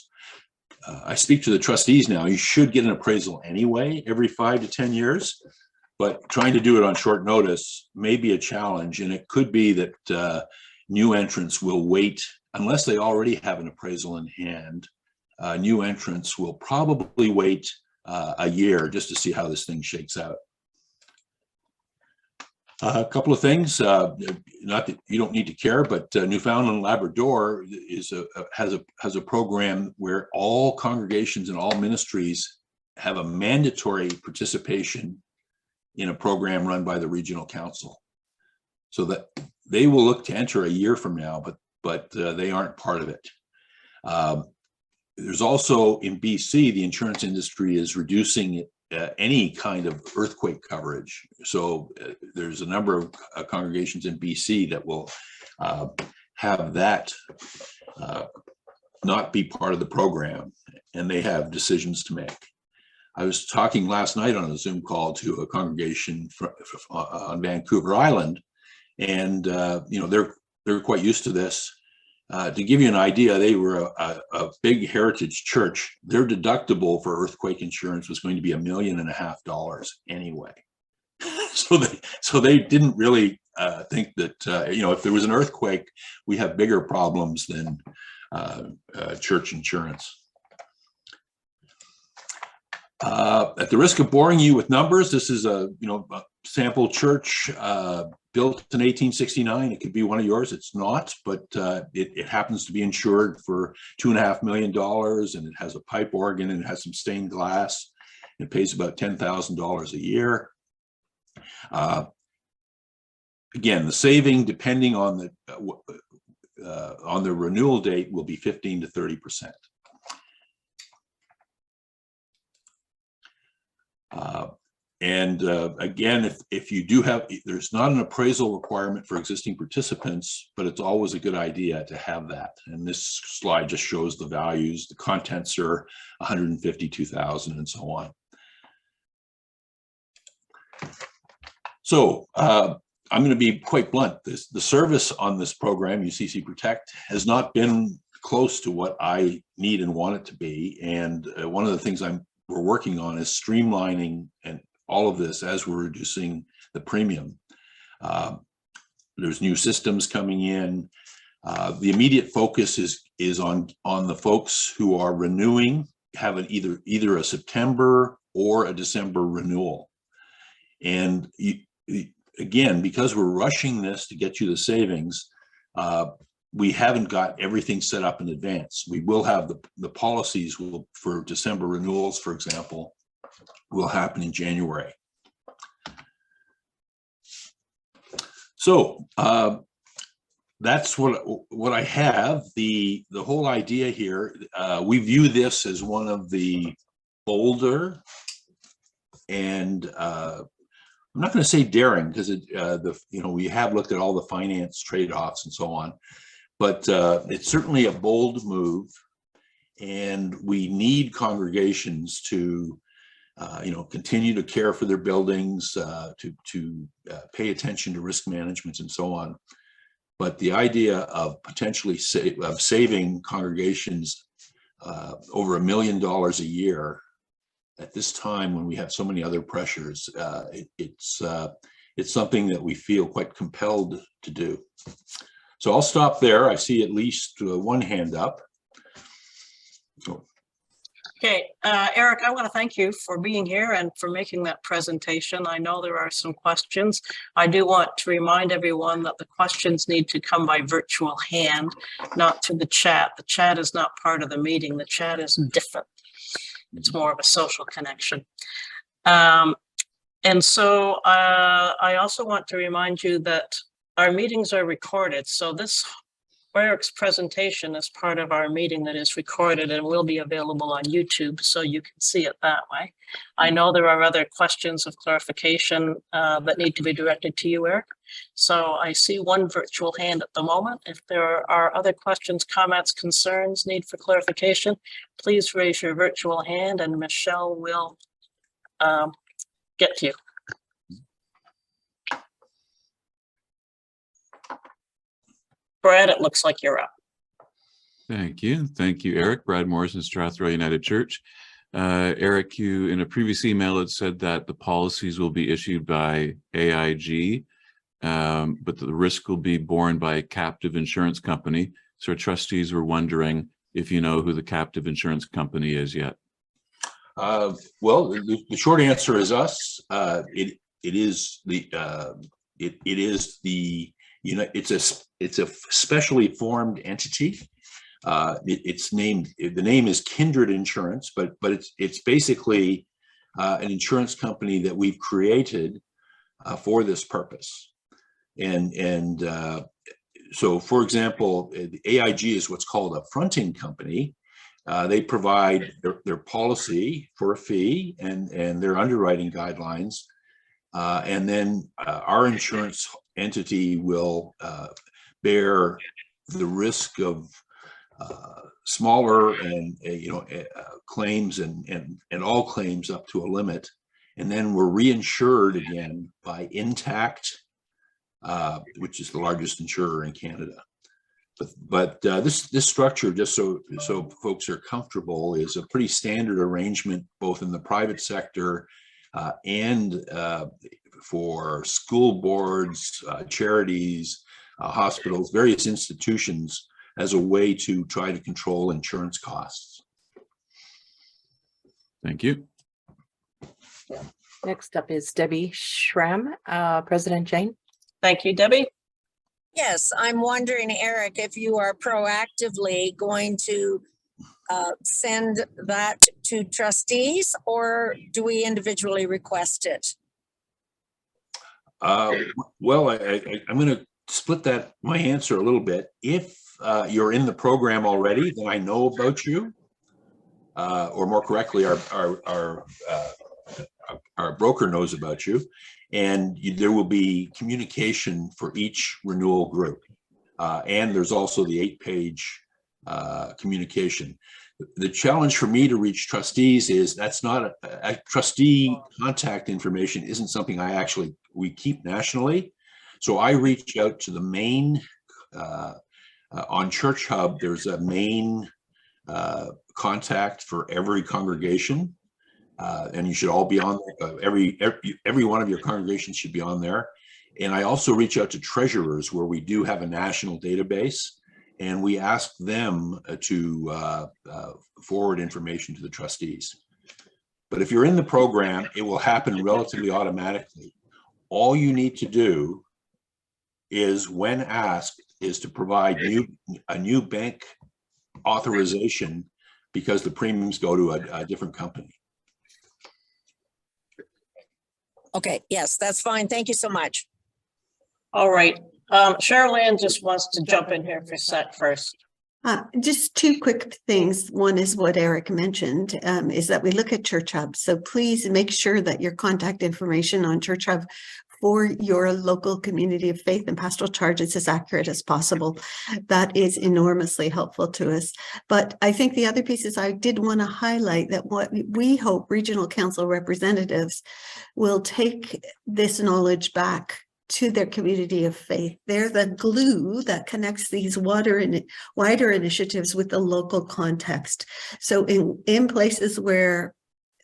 I speak to the trustees now. You should get an appraisal anyway, every 5 to 10 years, but trying to do it on short notice may be a challenge. And it could be that new entrants will wait unless they already have an appraisal in hand. New entrants will probably wait a year just to see how this thing shakes out. A couple of things, not that you don't need to care, but Newfoundland Labrador has a program where all congregations and all ministries have a mandatory participation in a program run by the regional council, so that they will look to enter a year from now, but they aren't part of it. There's also in BC, the insurance industry is reducing any kind of earthquake coverage. So there's a number of congregations in BC that will have that not be part of the program, and they have decisions to make. I was talking last night on a Zoom call to a congregation on Vancouver Island, and you know, they're quite used to this. To give you an idea, they were a big heritage church. Their deductible for earthquake insurance was going to be $1.5 million anyway. So they didn't really think that you know, if there was an earthquake, we have bigger problems than church insurance. At the risk of boring you with numbers, this is a sample church built in 1869. It could be one of yours. It's not, but it happens to be insured for $2.5 million, and it has a pipe organ and it has some stained glass. It pays about $10,000 a year. Again, the saving, depending on the renewal date, will be 15 to 30%. Again, if you do have, there's not an appraisal requirement for existing participants, but it's always a good idea to have that. And this slide just shows the values. The contents are 152,000 and so on. So I'm going to be quite blunt. The service on this program, UCC Protect, has not been close to what I need and want it to be. And one of the things we're working on is streamlining and all of this as we're reducing the premium. There's new systems coming in. The immediate focus is on the folks who are renewing, have either a September or a December renewal. And again, because we're rushing this to get you the savings, we haven't got everything set up in advance. We will have the policies for December renewals, for example, will happen in January. So that's what I have. The whole idea here, we view this as one of the bolder and I'm not going to say daring, because we have looked at all the finance trade-offs and so on, but it's certainly a bold move, and we need congregations to continue to care for their buildings, to pay attention to risk management and so on. But the idea of potentially saving congregations over $1 million a year at this time when we have so many other pressures, it's something that we feel quite compelled to do. So I'll stop there. I see at least one hand up. Okay, Eric, I want to thank you for being here and for making that presentation. I know there are some questions. I do want to remind everyone that the questions need to come by virtual hand, not through the chat. The chat is not part of the meeting. The chat is different. It's more of a social connection. And so I also want to remind you that our meetings are recorded. So this Eric's presentation is part of our meeting that is recorded and will be available on YouTube, so you can see it that way. I know there are other questions of clarification that need to be directed to you, Eric. So I see one virtual hand at the moment. If there are other questions, comments, concerns, need for clarification, please raise your virtual hand and Michelle will get to you. Brad, it looks like you're up. Thank you. Thank you, Eric. Brad Morrison, Strathroy United Church. Eric, you in a previous email had said that the policies will be issued by AIG, but the risk will be borne by a captive insurance company. So our trustees were wondering if you know who the captive insurance company is yet. Well, the short answer is us. It is the it's a specially formed entity. It's named, the name is Kindred Insurance, but it's basically an insurance company that we've created for this purpose. And so, for example, the AIG is what's called a fronting company. They provide their policy for a fee and their underwriting guidelines. And then our insurance entity will bear the risk of smaller and claims and all claims up to a limit, and then we're reinsured again by Intact, which is the largest insurer in Canada. But this structure, just so folks are comfortable, is a pretty standard arrangement both in the private sector and for school boards, charities, hospitals, various institutions, as a way to try to control insurance costs. Thank you. Next up is Debbie Schramm, President Jane. Thank you, Debbie. Yes, I'm wondering, Eric, if you are proactively going to send that to trustees, or do we individually request it? Well, I'm going to split my answer a little bit. If you're in the program already, then I know about you, or more correctly, our broker knows about you, and there will be communication for each renewal group. And there's also the 8-page communication. The challenge for me to reach trustees is that's not a trustee contact information isn't something we keep nationally. So I reach out to the main, on Church Hub, there's a main contact for every congregation. And you should all be on every one of your congregations should be on there. And I also reach out to treasurers where we do have a national database, and we ask them to forward information to the trustees. But if you're in the program, it will happen relatively automatically. All you need to do is, when asked, is to provide a new bank authorization because the premiums go to a different company. Okay, yes, that's fine. Thank you so much. All right. Cheryl Ann just wants to jump in here for a sec first. Just two quick things. One is what Eric mentioned, is that we look at Church Hub. So please make sure that your contact information on Church Hub for your local community of faith and pastoral charge is as accurate as possible. That is enormously helpful to us. But I think the other piece is I did want to highlight that what we hope regional council representatives will take this knowledge back to their community of faith. They're the glue that connects these wider initiatives with the local context. So in places where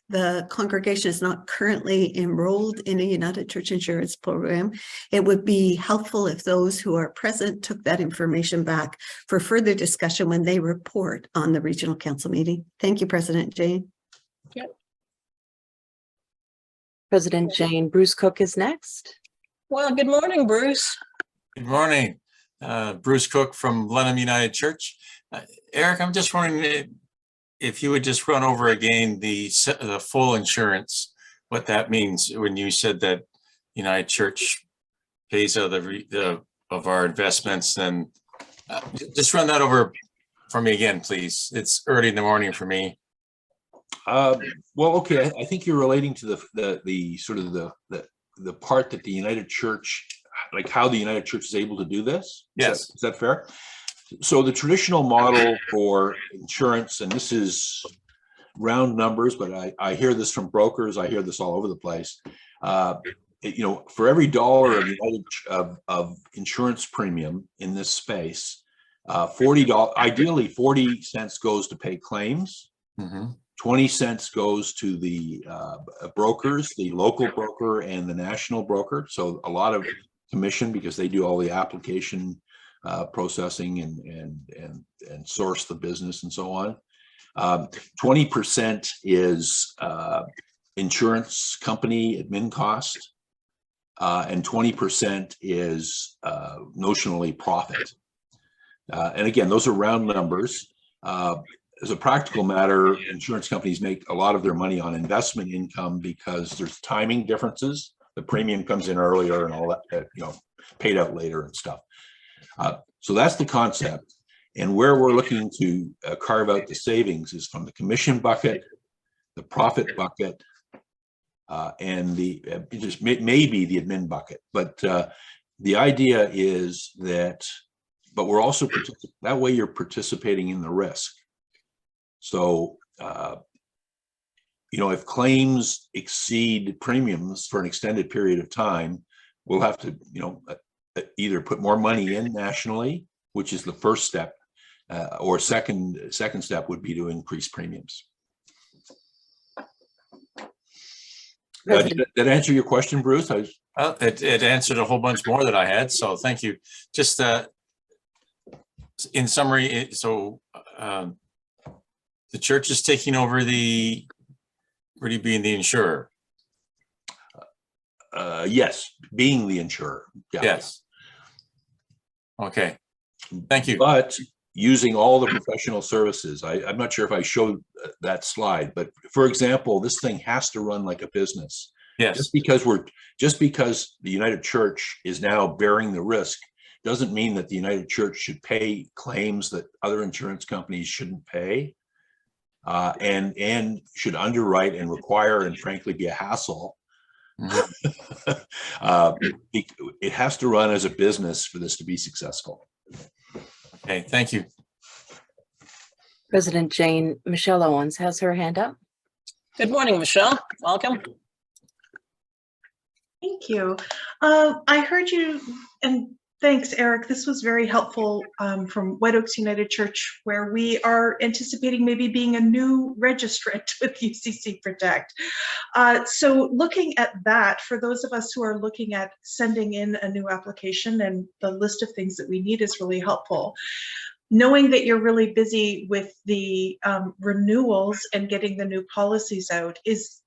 the congregation is not currently enrolled in a United Church Insurance program, it would be helpful if those who are present took that information back for further discussion when they report on the regional council meeting. Thank you, President Jane. Yep. President Jane, Bruce Cook is next. Well, good morning, Bruce. Good morning. Bruce Cook from Blenheim United Church. Eric, I'm just wondering if you would just run over again the full insurance, what that means when you said that United Church pays out of our investments, and just run that over for me again, please. It's early in the morning for me. Well, okay. I think you're relating to the sort of the part that the United Church, like how the United Church is able to do this. Yes. Is that fair? So the traditional model for insurance, and this is round numbers, but I hear this from brokers, I hear this all over the place. for every dollar of insurance premium in this space, $40, ideally 40 cents goes to pay claims. 20 cents goes to the brokers, the local broker and the national broker. So a lot of commission because they do all the application processing and source the business and so on. 20% is insurance company admin cost, and 20% is notionally profit. And again, those are round numbers. As a practical matter, insurance companies make a lot of their money on investment income because there's timing differences. The premium comes in earlier and all that, paid out later and stuff. So that's the concept. And where we're looking to carve out the savings is from the commission bucket, the profit bucket, and just maybe the admin bucket. But the idea is that, but we're also, that way you're participating in the risk. So, if claims exceed premiums for an extended period of time, we'll have to, either put more money in nationally, which is the first step, or second step would be to increase premiums. Did that answer your question, Bruce? Well, it answered a whole bunch more that I had, so thank you. Just in summary, so the church is taking over really being the insurer. Yes, being the insurer. Yeah. Yes. Okay. Thank you. But using all the professional services, I'm not sure if I showed that slide, but for example, this thing has to run like a business. Yes. Just because the United Church is now bearing the risk doesn't mean that the United Church should pay claims that other insurance companies shouldn't pay, and should underwrite and require and frankly be a hassle. It has to run as a business for this to be successful. Okay, thank you. President Jane, Michelle Owens has her hand up. Good morning, Michelle. Welcome. Thank you. I heard you, and thanks, Eric. This was very helpful from White Oaks United Church, where we are anticipating maybe being a new registrant with UCC Protect. So looking at that, for those of us who are looking at sending in a new application, and the list of things that we need is really helpful. Knowing that you're really busy with the renewals and getting the new policies out,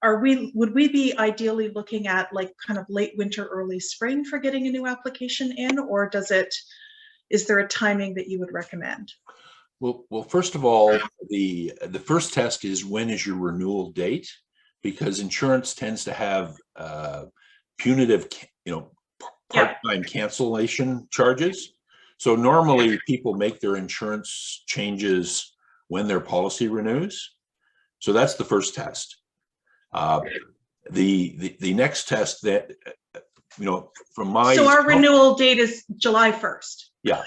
would we be ideally looking at like kind of late winter, early spring for getting a new application in, or is there a timing that you would recommend? Well, first of all, the first test is when is your renewal date, because insurance tends to have punitive, part-time cancellation charges. So normally people make their insurance changes when their policy renews. So that's the first test. The next test that, from my— So our renewal date is July 1st. Yeah.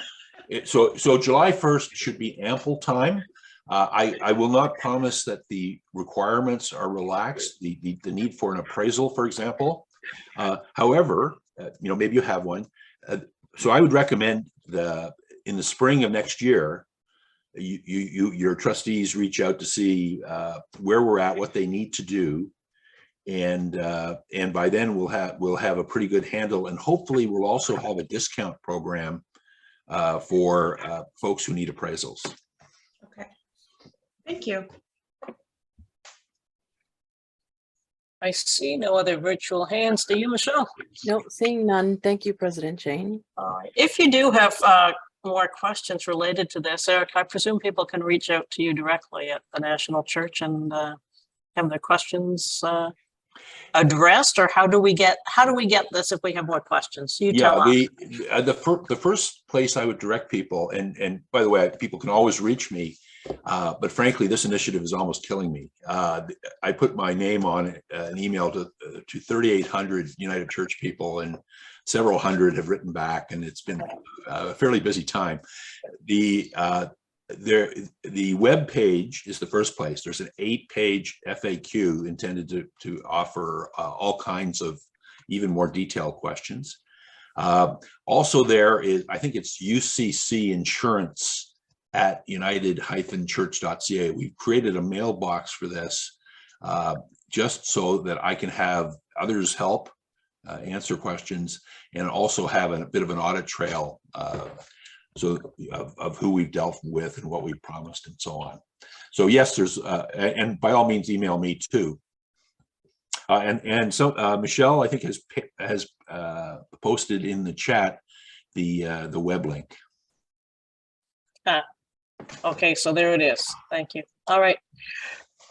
So July 1st should be ample time. I will not promise that the requirements are relaxed, the need for an appraisal, for example. However, maybe you have one. So I would recommend in the spring of next year, your trustees reach out to see where we're at, what they need to do, and by then we'll have a pretty good handle, and hopefully we'll also have a discount program for folks who need appraisals. Okay, thank you. I see no other virtual hands. Do you, Michelle? No, seeing none. Thank you, President Jane. All right. If you do have more questions related to this, Eric, I presume people can reach out to you directly at the National Church and have their questions addressed, or how do we get this if we have more questions? You tell us. The first place I would direct people, and by the way, people can always reach me. But frankly, this initiative is almost killing me. I put my name on an email to 3,800 United Church people, and several hundred have written back, and it's been a fairly busy time. The web page is the first place. There's an 8-page FAQ intended to offer all kinds of even more detailed questions. Also there is, I think it's UCC Insurance at united-church.ca. We've created a mailbox for this just so that I can have others help answer questions and also have a bit of an audit trail of who we've dealt with and what we've promised and so on. So yes, there's and by all means email me too. So Michelle, I think has posted in the chat the web link. Okay, so there it is. Thank you. All right.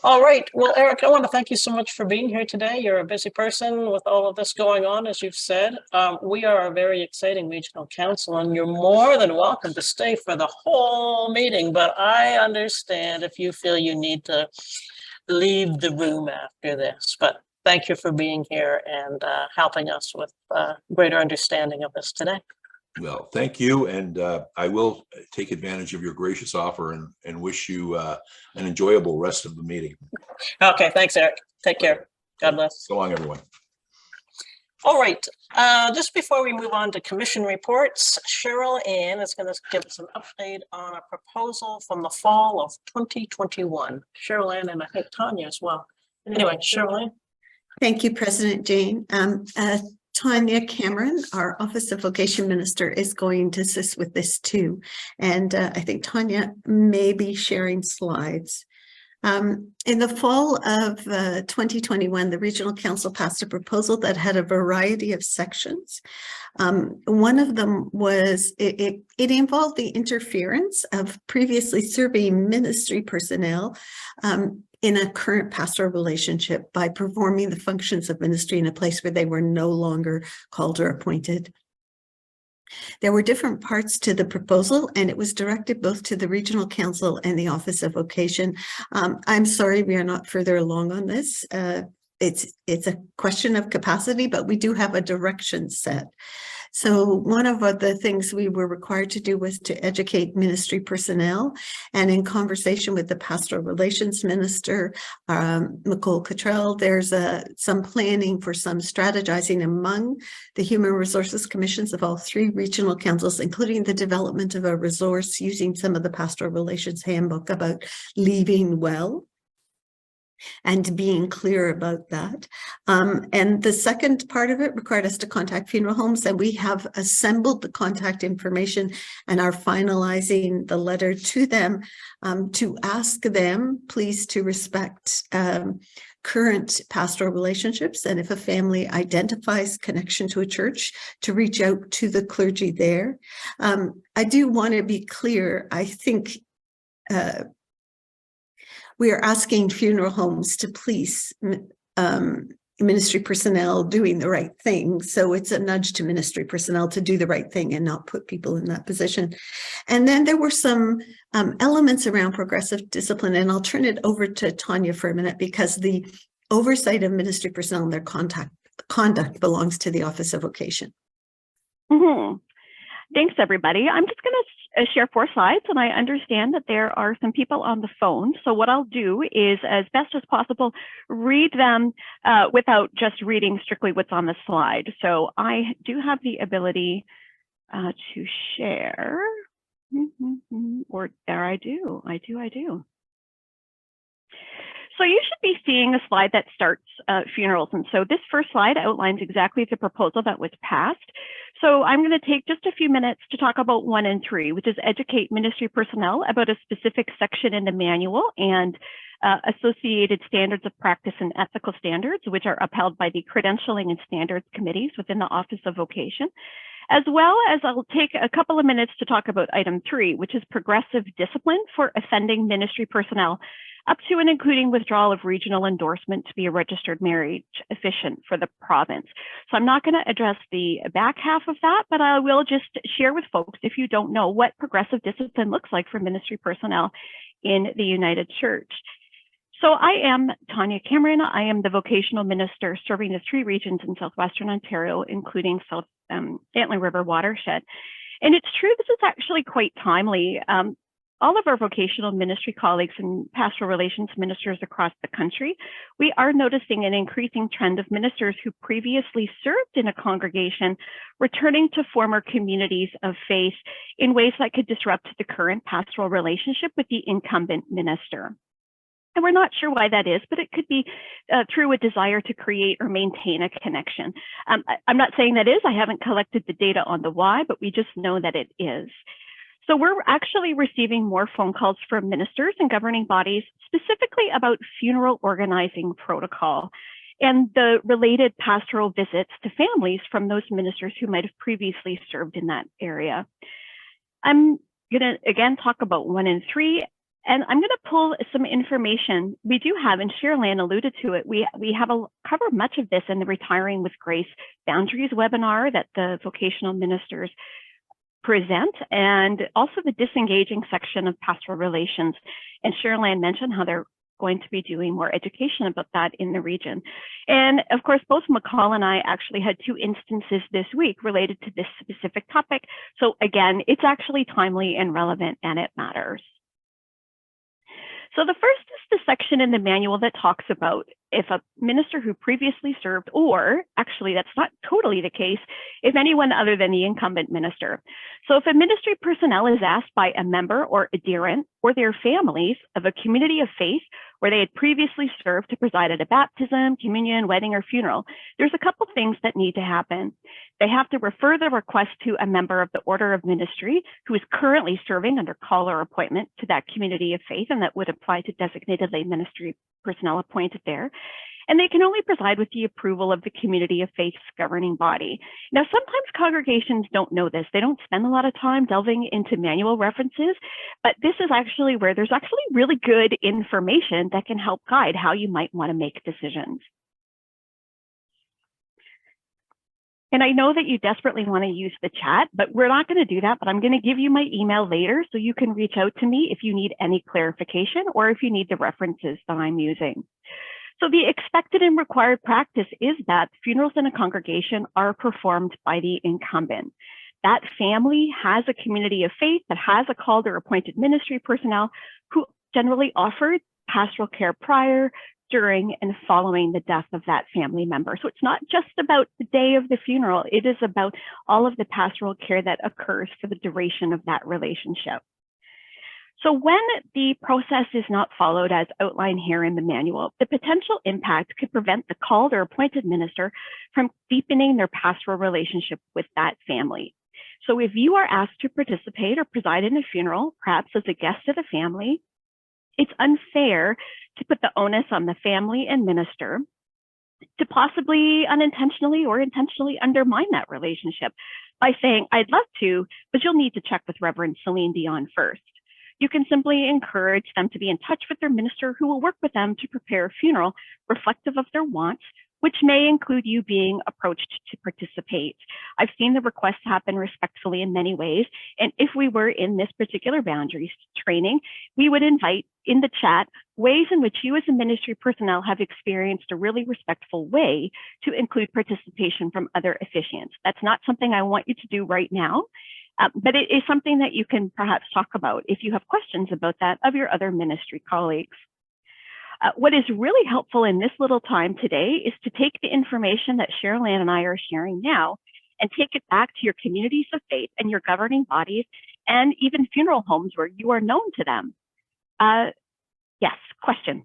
All right. Well, Eric, I want to thank you so much for being here today. You're a busy person with all of this going on, as you've said. We are a very exciting regional council, and you're more than welcome to stay for the whole meeting. But I understand if you feel you need to leave the room after this. But thank you for being here and helping us with greater understanding of this today. Well, thank you. And I will take advantage of your gracious offer and wish you an enjoyable rest of the meeting. Okay, thanks, Eric. Take care. God bless. So long, everyone. All right. Just before we move on to commission reports, Cheryl Ann is going to give us an update on a proposal from the fall of 2021. Cheryl Ann, and I think Tanya as well. Anyway, Cheryl Ann. Thank you, President Jane. Tanya Cameron, our Office of Vocation Minister, is going to assist with this too. And I think Tanya may be sharing slides. In the fall of 2021, the Regional Council passed a proposal that had a variety of sections. One of them was, it involved the interference of previously serving ministry personnel in a current pastoral relationship by performing the functions of ministry in a place where they were no longer called or appointed. There were different parts to the proposal, and it was directed both to the Regional Council and the Office of Vocation. I'm sorry we are not further along on this. It's a question of capacity, but we do have a direction set. So one of the things we were required to do was to educate ministry personnel, and in conversation with the Pastoral Relations Minister, Nicole Cottrell, there's some planning for some strategizing among the Human Resources Commissions of all 3 regional councils, including the development of a resource using some of the Pastoral Relations Handbook about leaving well, and being clear about that. And the second part of it required us to contact funeral homes, and we have assembled the contact information and are finalizing the letter to them to ask them, please, to respect current pastoral relationships, and if a family identifies connection to a church, to reach out to the clergy there. I do want to be clear, I think we are asking funeral homes to police ministry personnel doing the right thing. So it's a nudge to ministry personnel to do the right thing and not put people in that position. And then there were some elements around progressive discipline, and I'll turn it over to Tanya for a minute, because the oversight of ministry personnel and their conduct belongs to the Office of Vocation. Thanks, everybody. I'm just going to share 4 slides, and I understand that there are some people on the phone. So what I'll do is, as best as possible, read them without just reading strictly what's on the slide. So I do have the ability to share, or there I do. So you should be seeing a slide that starts funerals. And so this first slide outlines exactly the proposal that was passed. So I'm going to take just a few minutes to talk about 1 and 3, which is educate ministry personnel about a specific section in the manual and associated standards of practice and ethical standards, which are upheld by the credentialing and standards committees within the Office of Vocation. As well as I'll take a couple of minutes to talk about item 3, which is progressive discipline for offending ministry personnel, up to and including withdrawal of regional endorsement to be a registered marriage officiant for the province. So I'm not going to address the back half of that, but I will just share with folks, if you don't know, what progressive discipline looks like for ministry personnel in the United Church. So I am Tanya Cameron. I am the vocational minister serving the 3 regions in southwestern Ontario, including Antler River Watershed. And it's true, this is actually quite timely. all of our vocational ministry colleagues and pastoral relations ministers across the country, we are noticing an increasing trend of ministers who previously served in a congregation returning to former communities of faith in ways that could disrupt the current pastoral relationship with the incumbent minister. And we're not sure why that is, but it could be through a desire to create or maintain a connection. I'm not saying that is, I haven't collected the data on the why, but we just know that it is. So we're actually receiving more phone calls from ministers and governing bodies, specifically about funeral organizing protocol and the related pastoral visits to families from those ministers who might have previously served in that area. I'm going to again talk about 1 in 3, and I'm going to pull some information we do have, and Sherilyn alluded to it. We have cover much of this in the Retiring with Grace Boundaries webinar that the vocational ministers present, and also the disengaging section of pastoral relations. And Sherilyn mentioned how they're going to be doing more education about that in the region. And of course, both McCall and I actually had 2 instances this week related to this specific topic. So again, it's actually timely and relevant, and it matters. So the first is the section in the manual that talks about if a minister who previously served, or actually that's not totally the case, if anyone other than the incumbent minister. So if a ministry personnel is asked by a member or adherent or their families of a community of faith where they had previously served to preside at a baptism, communion, wedding, or funeral, there's a couple things that need to happen. They have to refer the request to a member of the order of ministry who is currently serving under call or appointment to that community of faith, and that would apply to designated lay ministry personnel appointed there. And they can only preside with the approval of the community of faith's governing body. Now, sometimes congregations don't know this. They don't spend a lot of time delving into manual references, but this is actually where there's actually really good information that can help guide how you might want to make decisions. And I know that you desperately want to use the chat, but we're not going to do that, but I'm going to give you my email later so you can reach out to me if you need any clarification or if you need the references that I'm using. So the expected and required practice is that funerals in a congregation are performed by the incumbent. That family has a community of faith that has a called or appointed ministry personnel who generally offered pastoral care prior, during, and following the death of that family member. So it's not just about the day of the funeral, it is about all of the pastoral care that occurs for the duration of that relationship. So when the process is not followed as outlined here in the manual, the potential impact could prevent the called or appointed minister from deepening their pastoral relationship with that family. So if you are asked to participate or preside in a funeral, perhaps as a guest of the family, it's unfair to put the onus on the family and minister to possibly unintentionally or intentionally undermine that relationship by saying, I'd love to, but you'll need to check with Reverend Celine Dion first. You can simply encourage them to be in touch with their minister who will work with them to prepare a funeral reflective of their wants, which may include you being approached to participate. I've seen the request happen respectfully in many ways. And if we were in this particular boundaries training, we would invite in the chat ways in which you as a ministry personnel have experienced a really respectful way to include participation from other officiants. That's not something I want you to do right now, but it is something that you can perhaps talk about if you have questions about that of your other ministry colleagues. What is really helpful in this little time today is to take the information that Sherilyn and I are sharing now and take it back to your communities of faith and your governing bodies and even funeral homes where you are known to them. Yes, question,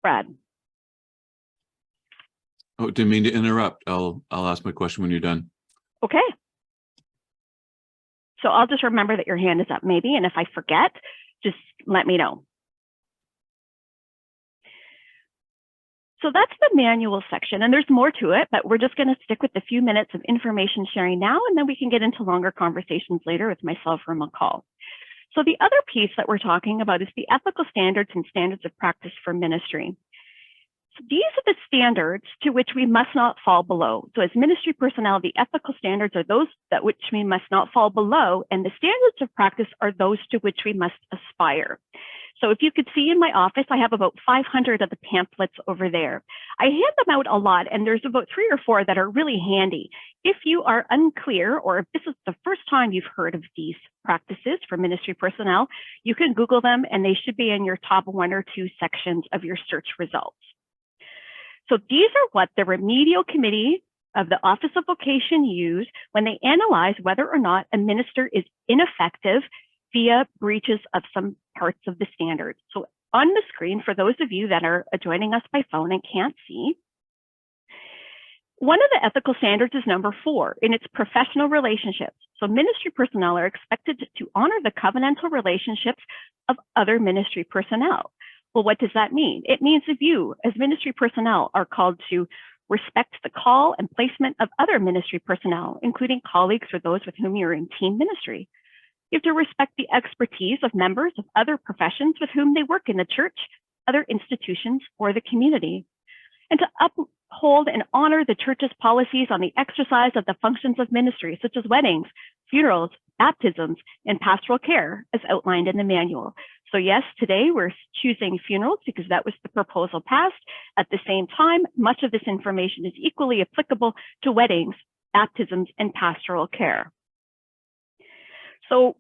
Brad. Oh, didn't mean to interrupt. I'll ask my question when you're done. Okay. So I'll just remember that your hand is up maybe, and if I forget, just let me know. So that's the manual section, and there's more to it, but we're just going to stick with the few minutes of information sharing now, and then we can get into longer conversations later with myself or McCall. So the other piece that we're talking about is the ethical standards and standards of practice for ministry. So these are the standards to which we must not fall below. So as ministry personnel, the ethical standards are those that which we must not fall below, and the standards of practice are those to which we must aspire. So if you could see in my office, I have about 500 of the pamphlets over there. I hand them out a lot, and there's about 3 or 4 that are really handy. If you are unclear, or if this is the first time you've heard of these practices for ministry personnel, you can Google them, and they should be in your top 1 or 2 sections of your search results. So these are what the remedial committee of the Office of Vocation use when they analyze whether or not a minister is ineffective via breaches of some parts of the standard. So on the screen, for those of you that are joining us by phone and can't see, one of the ethical standards is number 4, and it's professional relationships. So ministry personnel are expected to honor the covenantal relationships of other ministry personnel. Well, what does that mean? It means if you, as ministry personnel, are called to respect the call and placement of other ministry personnel, including colleagues or those with whom you're in team ministry. You have to respect the expertise of members of other professions with whom they work in the church, other institutions, or the community, and to uphold and honor the church's policies on the exercise of the functions of ministry, such as weddings, funerals, baptisms, and pastoral care, as outlined in the manual. So yes, today we're choosing funerals because that was the proposal passed. At the same time, much of this information is equally applicable to weddings, baptisms, and pastoral care. So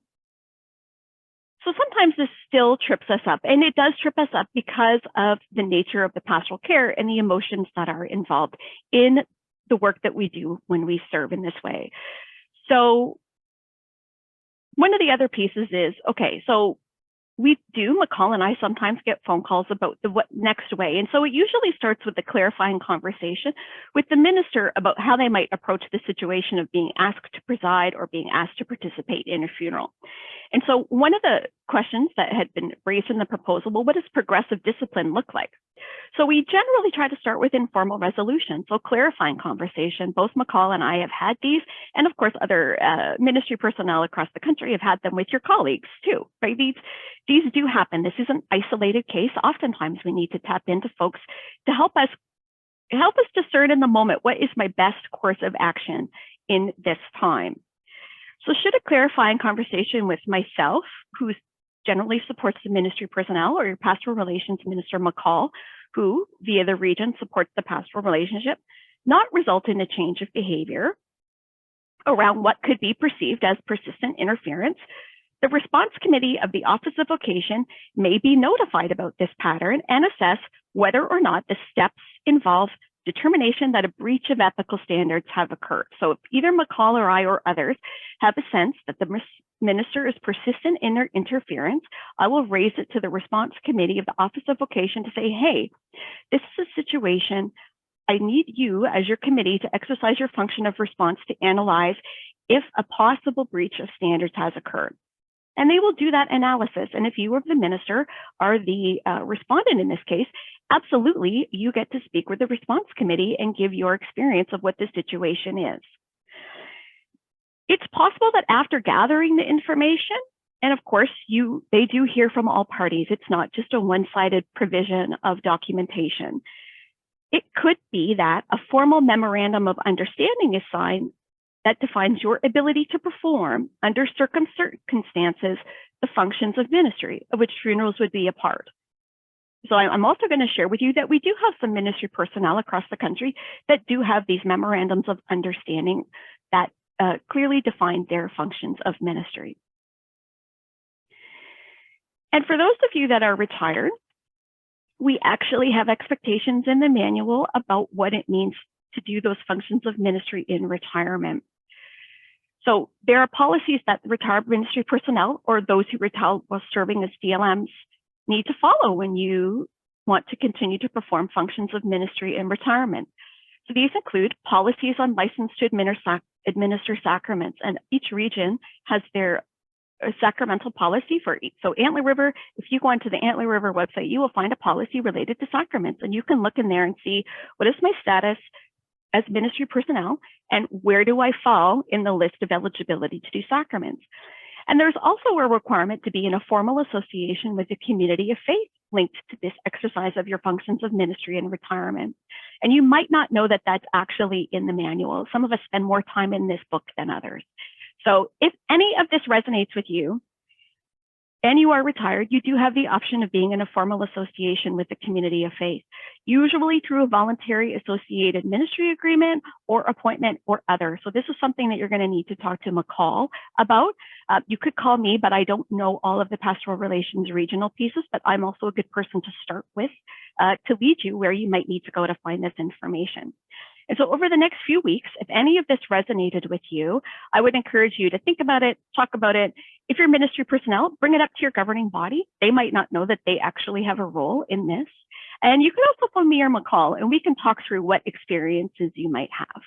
sometimes this still trips us up, and it does trip us up because of the nature of the pastoral care and the emotions that are involved in the work that we do when we serve in this way. So one of the other pieces is, okay, so McCall and I sometimes get phone calls about the what next way. And so it usually starts with a clarifying conversation with the minister about how they might approach the situation of being asked to preside or being asked to participate in a funeral. And so one of the questions that had been raised in the proposal, well, what does progressive discipline look like? So we generally try to start with informal resolution, so clarifying conversation. Both McCall and I have had these, and of course other ministry personnel across the country have had them with your colleagues too, right? These do happen. This is an isolated case. Oftentimes we need to tap into folks to help us discern in the moment, what is my best course of action in this time? So should a clarifying conversation with myself, who generally supports the ministry personnel, or your pastoral relations minister McCall, who via the region supports the pastoral relationship, not result in a change of behavior around what could be perceived as persistent interference, the response committee of the Office of Vocation may be notified about this pattern and assess whether or not the steps involve determination that a breach of ethical standards have occurred. So if either McCall or I or others have a sense that the minister is persistent in their interference, I will raise it to the response committee of the Office of Vocation to say, hey, this is a situation. I need you as your committee to exercise your function of response to analyze if a possible breach of standards has occurred. And they will do that analysis. And if you or the minister are the respondent in this case, absolutely, you get to speak with the response committee and give your experience of what the situation is. It's possible that after gathering the information, and of course, they do hear from all parties. It's not just a one-sided provision of documentation. It could be that a formal memorandum of understanding is signed that defines your ability to perform under circumstances the functions of ministry, of which funerals would be a part. So I'm also going to share with you that we do have some ministry personnel across the country that do have these memorandums of understanding that clearly define their functions of ministry. And for those of you that are retired, we actually have expectations in the manual about what it means to do those functions of ministry in retirement. So there are policies that retired ministry personnel or those who retire while serving as DLMs need to follow when you want to continue to perform functions of ministry in retirement. So these include policies on license to administer sacraments, and each region has their sacramental policy for each. So Antler River, if you go onto the Antler River website, you will find a policy related to sacraments, and you can look in there and see what is my status as ministry personnel and where do I fall in the list of eligibility to do sacraments. And there's also a requirement to be in a formal association with the community of faith linked to this exercise of your functions of ministry and retirement. And you might not know that that's actually in the manual. Some of us spend more time in this book than others. So if any of this resonates with you, and you are retired, you do have the option of being in a formal association with the community of faith, usually through a voluntary associated ministry agreement or appointment or other. So this is something that you're going to need to talk to McCall about. You could call me, but I don't know all of the pastoral relations regional pieces, but I'm also a good person to start with to lead you where you might need to go to find this information. And so over the next few weeks, if any of this resonated with you, I would encourage you to think about it, talk about it. If you're ministry personnel, bring it up to your governing body. They might not know that they actually have a role in this. And you can also phone me or McCall, and we can talk through what experiences you might have.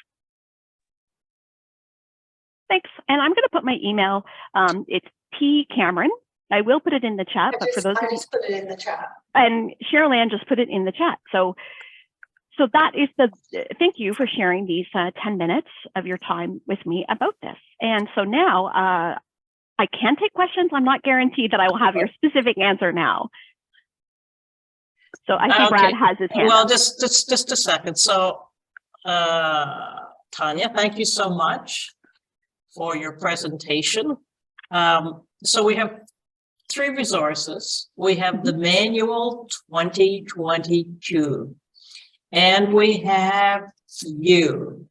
Thanks. And I'm going to put my email. It's P. Cameron. I will put it in the chat, but for those of you, put it in the chat. And Cheryl Ann just put it in the chat. So that is thank you for sharing these 10 minutes of your time with me about this. And so now I can take questions. I'm not guaranteed that I will have your specific answer now. So I see Brad has his hand Well, up. just a second. So, Tanya, thank you so much for your presentation. So we have 3 resources. We have the manual 2022. And we have you,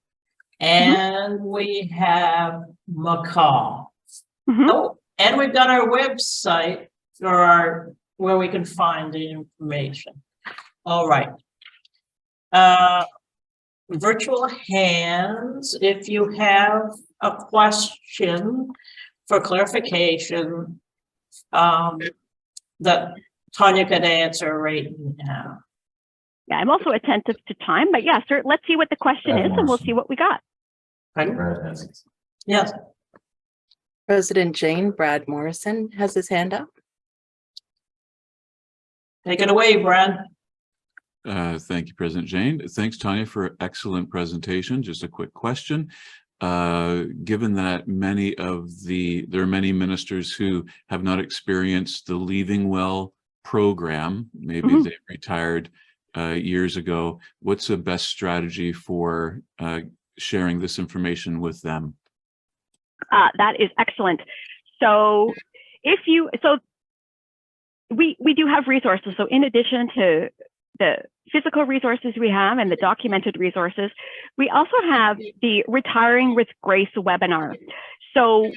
and we have McCall. Oh, and we've got our website for where we can find the information. All right. Virtual hands, if you have a question for clarification that Tanya could answer right now. Yeah, I'm also attentive to time, but yeah, sir, let's see what the question is and we'll see what we got. Yes. President Jane, Brad Morrison has his hand up. Take it away, Brad. Thank you, President Jane. Thanks, Tanya, for an excellent presentation. Just a quick question. Given that there are many ministers who have not experienced the Leaving Well program, maybe they retired years ago, what's the best strategy for sharing this information with them? That is excellent. So we do have resources. So in addition to the physical resources we have and the documented resources, we also have the Retiring with Grace webinar. So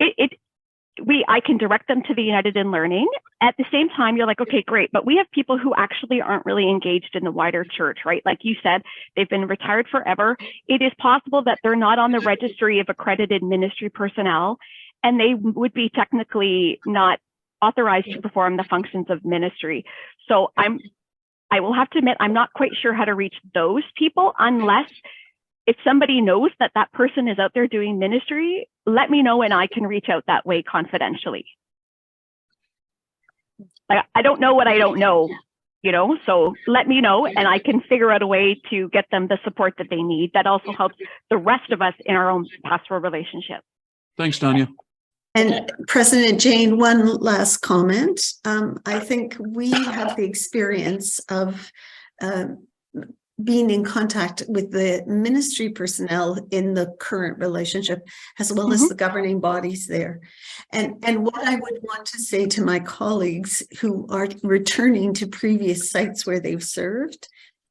I can direct them to the United in Learning. At the same time, you're like, okay, great, but we have people who actually aren't really engaged in the wider church, right? Like you said, they've been retired forever. It is possible that they're not on the registry of accredited ministry personnel, and they would be technically not authorized to perform the functions of ministry. So I will have to admit, I'm not quite sure how to reach those people unless if somebody knows that that person is out there doing ministry, let me know and I can reach out that way confidentially. Like, I don't know what I don't know, so let me know and I can figure out a way to get them the support that they need. That also helps the rest of us in our own pastoral relationship. Thanks, Tanya. And President Jane, one last comment. I think we have the experience of being in contact with the ministry personnel in the current relationship, as well as the governing bodies there. And what I would want to say to my colleagues who are returning to previous sites where they've served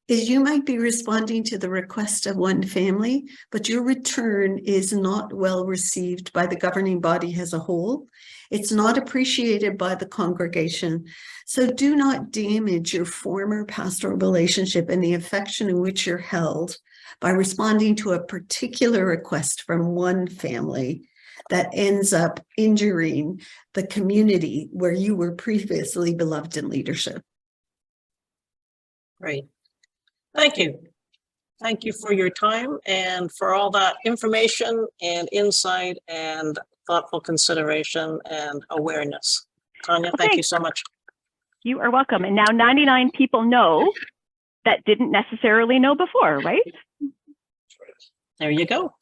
is you might be responding to the request of one family, but your return is not well received by the governing body as a whole. It's not appreciated by the congregation. So do not damage your former pastoral relationship and the affection in which you're held by responding to a particular request from one family that ends up injuring the community where you were previously beloved in leadership. Great. Thank you. Thank you for your time and for all that information and insight and thoughtful consideration and awareness. Tanya, thank you so much. You are welcome. And now 99 people know that didn't necessarily know before, right? There you go.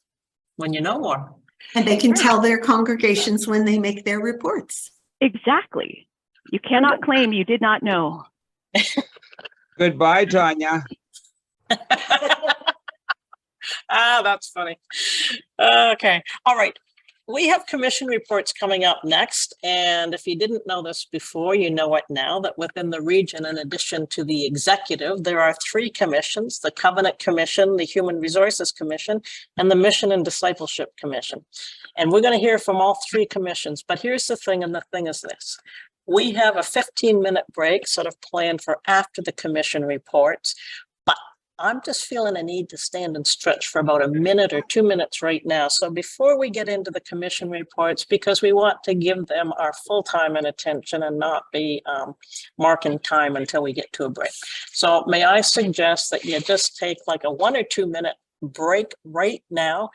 When you know more. And they can tell their congregations when they make their reports. Exactly. You cannot claim you did not know. Goodbye, Tanya. That's funny. Okay. All right. we have commission reports coming up next. And if you didn't know this before, you know it now, that within the region, in addition to the executive, there are 3 commissions: the Covenant Commission, the Human Resources Commission, and the Mission and Discipleship Commission. And we're going to hear from all 3 commissions. But here's the thing, and the thing is this. We have a 15-minute break sort of planned for after the commission reports. But I'm just feeling a need to stand and stretch for about a minute or 2 minutes right now. So before we get into the commission reports, because we want to give them our full time and attention and not be marking time until we get to a break. So may I suggest that you just take like a 1 or 2 minute break right now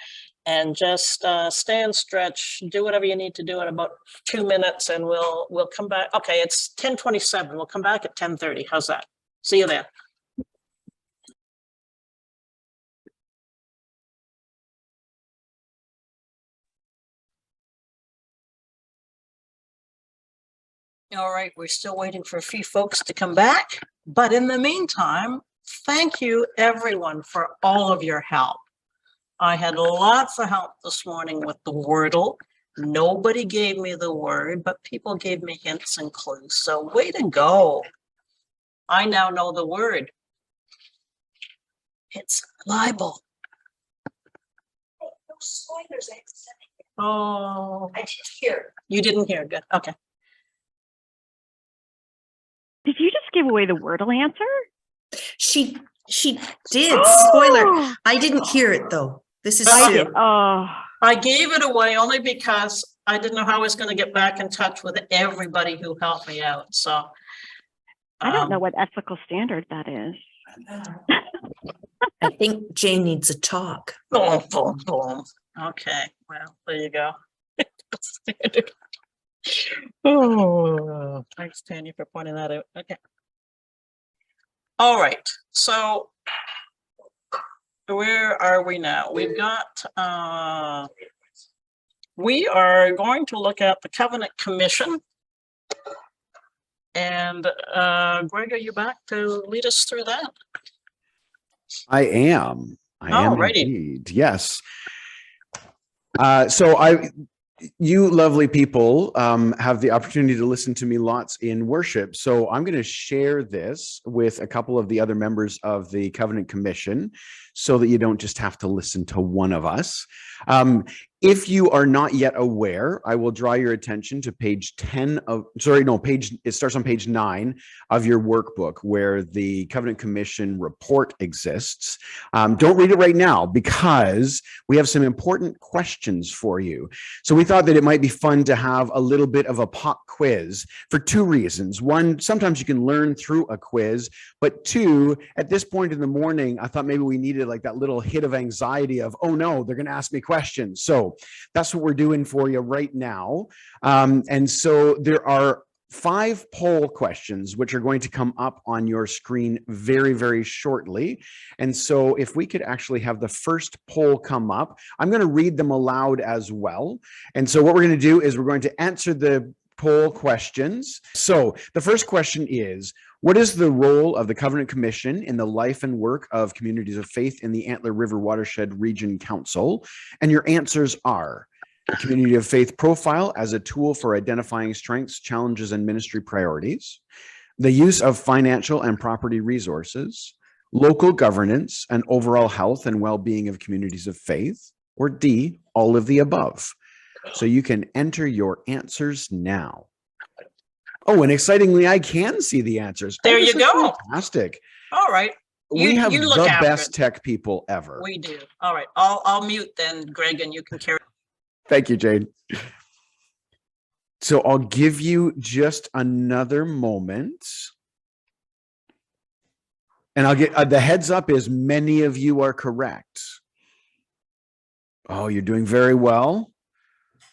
and just stand, stretch, do whatever you need to do in about 2 minutes, and we'll come back. Okay, it's 10:27. We'll come back at 10:30. How's that? See you there. All right, we're still waiting for a few folks to come back. But in the meantime, thank you everyone for all of your help. I had lots of help this morning with the Wordle. Nobody gave me the word, but people gave me hints and clues. So way to go. I now know the word. It's libel. No spoilers. Oh, I didn't hear. You didn't hear. Good. Okay. Did you just give away the Wordle answer? She did. Spoiler. I didn't hear it though. This is Sue. I gave it away only because I didn't know how I was going to get back in touch with everybody who helped me out. So I don't know what ethical standard that is. I think Jane needs a talk. Boom, boom, boom. Okay, well, there you go. Oh, thanks, Tanya, for pointing that out. Okay. All right, so where are we now? We've got, we are going to look at the Covenant Commission. And Greg, are you back to lead us through that? I am. I am Alrighty. indeed. Yes. You lovely people have the opportunity to listen to me lots in worship. So I'm going to share this with a couple of the other members of the Covenant Commission so that you don't just have to listen to one of us. If you are not yet aware, I will draw your attention to page 10 of, it starts on page 9 of your workbook where the Covenant Commission report exists. Don't read it right now because we have some important questions for you. So we thought that it might be fun to have a little bit of a pop quiz for 2 reasons. One, sometimes you can learn through a quiz, but 2, at this point in the morning, I thought maybe we needed like that little hit of anxiety of, oh no, they're going to ask me questions. So that's what we're doing for you right now. And so there are 5 poll questions, which are going to come up on your screen very, very shortly. And so if we could actually have the first poll come up, I'm going to read them aloud as well. And so what we're going to do is we're going to answer the poll questions. So the first question is, what is the role of the Covenant Commission in the life and work of communities of faith in the Antler River Watershed Region Council? And your answers are: community of faith profile as a tool for identifying strengths, challenges, and ministry priorities, the use of financial and property resources, local governance, and overall health and well-being of communities of faith, or D, all of the above. So you can enter your answers now. Oh, and excitingly, I can see the answers. There you go. Fantastic. All right. We have you look the after best it. tech people ever. We do. All right. I'll mute then, Greg, and you can carry. Thank you, Jade. So I'll give you just another moment. And I'll get the heads up is many of you are correct. Oh, you're doing very well.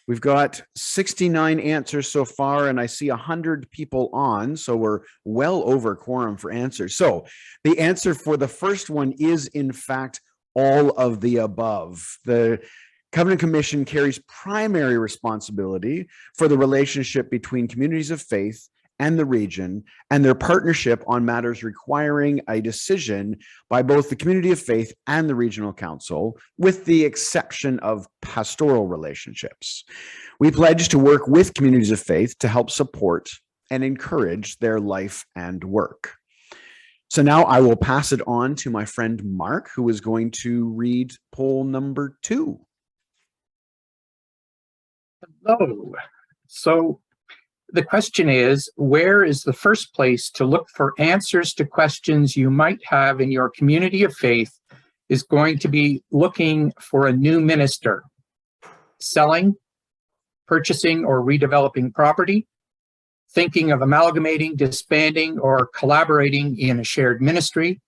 We've got 69 answers so far, and I see 100 people on, so we're well over quorum for answers. So the answer for the first one is, in fact, all of the above. The Covenant Commission carries primary responsibility for the relationship between communities of faith and the region, and their partnership on matters requiring a decision by both the community of faith and the regional council, with the exception of pastoral relationships. We pledge to work with communities of faith to help support and encourage their life and work. So now I will pass it on to my friend Mark, who is going to read poll number 2. Hello. So the question is, where is the first place to look for answers to questions you might have in your community of faith is going to be looking for a new minister? Selling, purchasing or redeveloping property, thinking of amalgamating, disbanding, or collaborating in a shared ministry,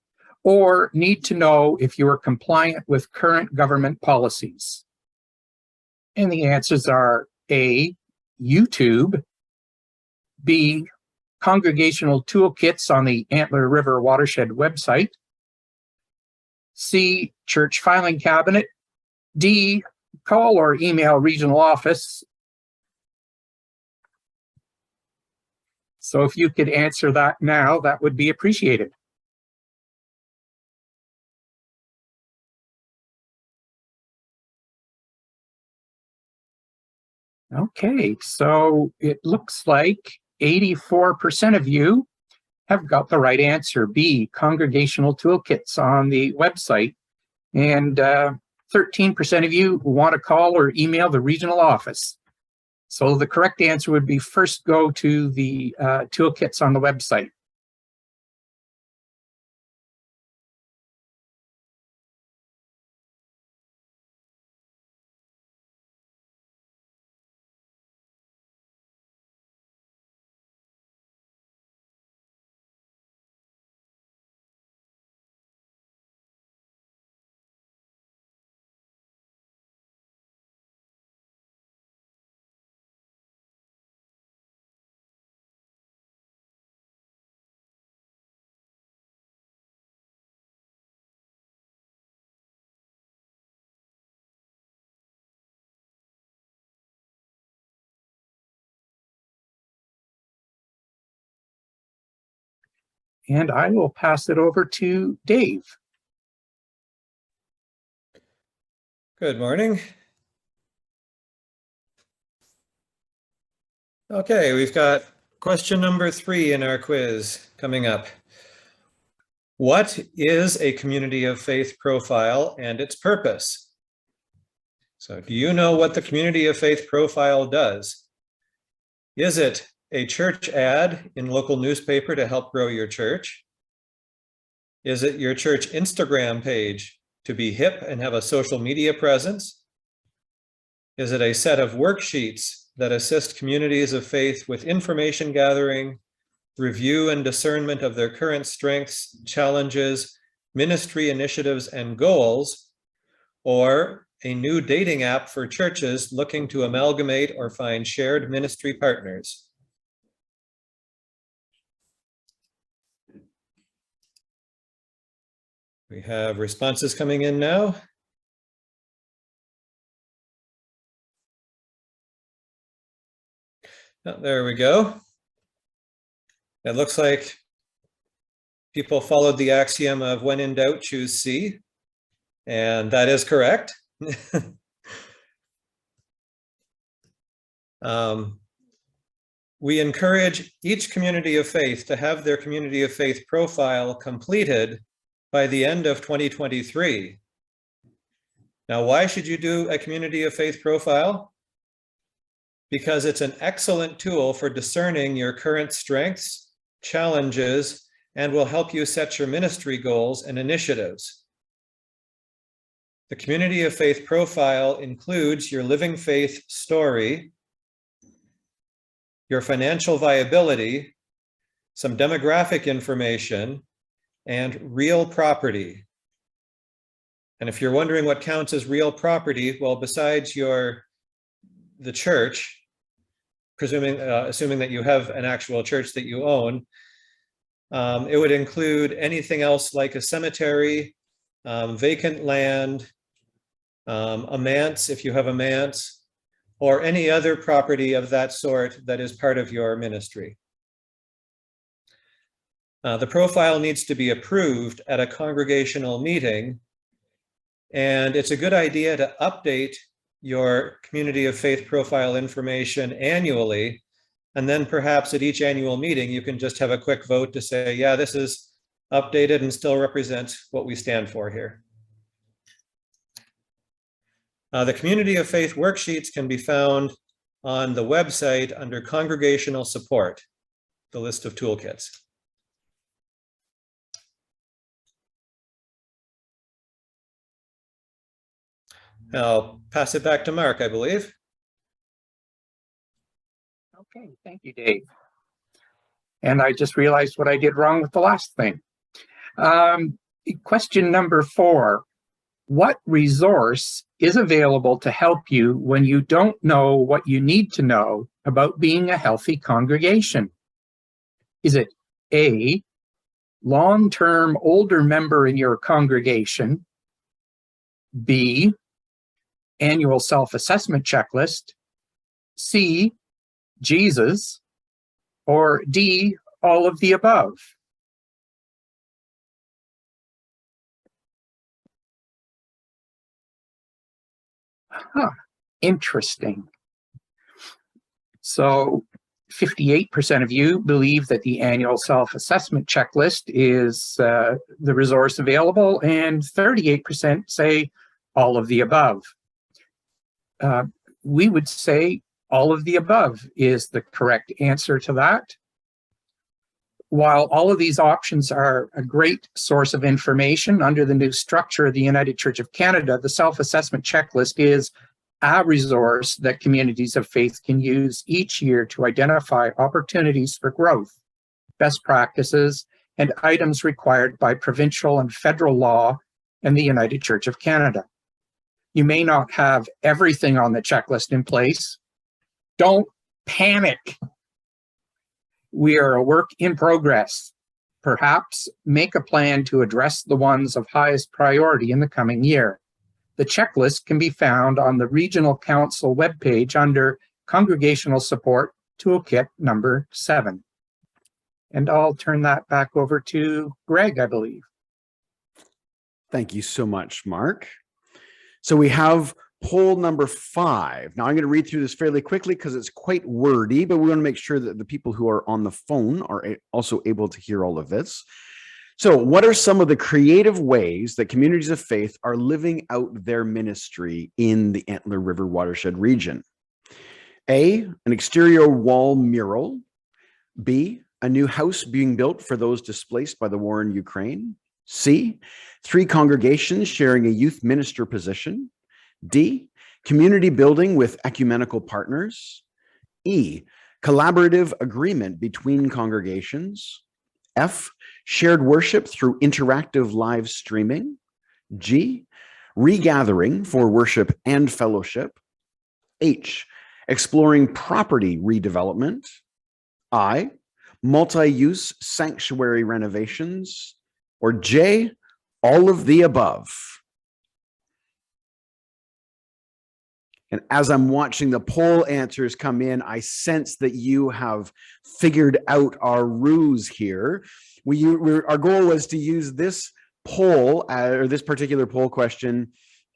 or need to know if you are compliant with current government policies? And the answers are A, YouTube, B, congregational toolkits on the Antler River Watershed website, C, church filing cabinet, D, call or email regional office. So if you could answer that now, that would be appreciated. Okay, so it looks like 84% of you have got the right answer, B, congregational toolkits on the website, and 13% of you want to call or email the regional office. So the correct answer would be first go to the toolkits on the website. And I will pass it over to Dave. Good morning. Okay, we've got question number 3 in our quiz coming up. What is a community of faith profile and its purpose? So do you know what the community of faith profile does? Is it a church ad in local newspaper to help grow your church? Is it your church Instagram page to be hip and have a social media presence? Is it a set of worksheets that assist communities of faith with information gathering, review and discernment of their current strengths, challenges, ministry initiatives, and goals? Or a new dating app for churches looking to amalgamate or find shared ministry partners? We have responses coming in now. Oh, there we go. It looks like people followed the axiom of when in doubt, choose C. And that is correct. We encourage each community of faith to have their community of faith profile completed by the end of 2023. Now, why should you do a community of faith profile? Because it's an excellent tool for discerning your current strengths, challenges, and will help you set your ministry goals and initiatives. The community of faith profile includes your living faith story, your financial viability, some demographic information, and real property. And if you're wondering what counts as real property, well, besides the church, assuming that you have an actual church that you own, it would include anything else like a cemetery, vacant land, a manse if you have a manse, or any other property of that sort that is part of your ministry. The profile needs to be approved at a congregational meeting. And it's a good idea to update your community of faith profile information annually. And then perhaps at each annual meeting, you can just have a quick vote to say, yeah, this is updated and still represents what we stand for here. The community of faith worksheets can be found on the website under congregational support, the list of toolkits. I'll pass it back to Mark, I believe. Okay, thank you, Dave. And I just realized what I did wrong with the last thing. Question number 4. What resource is available to help you when you don't know what you need to know about being a healthy congregation? Is it A, long-term older member in your congregation, B, annual self-assessment checklist, C, Jesus, or D, all of the above? Huh, interesting. So 58% of you believe that the annual self-assessment checklist is the resource available, and 38% say all of the above. We would say all of the above is the correct answer to that. While all of these options are a great source of information under the new structure of the United Church of Canada, the self-assessment checklist is a resource that communities of faith can use each year to identify opportunities for growth, best practices, and items required by provincial and federal law and the United Church of Canada. You may not have everything on the checklist in place. Don't panic. We are a work in progress. Perhaps make a plan to address the ones of highest priority in the coming year. The checklist can be found on the Regional Council webpage under Congregational Support Toolkit number 7. And I'll turn that back over to Greg, I believe. Thank you so much, Mark. So we have poll number 5. Now I'm going to read through this fairly quickly because it's quite wordy, but we want to make sure that the people who are on the phone are also able to hear all of this. So what are some of the creative ways that communities of faith are living out their ministry in the Antler River Watershed region? A, an exterior wall mural. B, a new house being built for those displaced by the war in Ukraine. C, 3 congregations sharing a youth minister position. D, community building with ecumenical partners. E, collaborative agreement between congregations. F, shared worship through interactive live streaming. G, regathering for worship and fellowship. H, exploring property redevelopment. I, multi-use sanctuary renovations. Or J, all of the above. And as I'm watching the poll answers come in, I sense that you have figured out our ruse here. Our goal was to use this poll, or this particular poll question,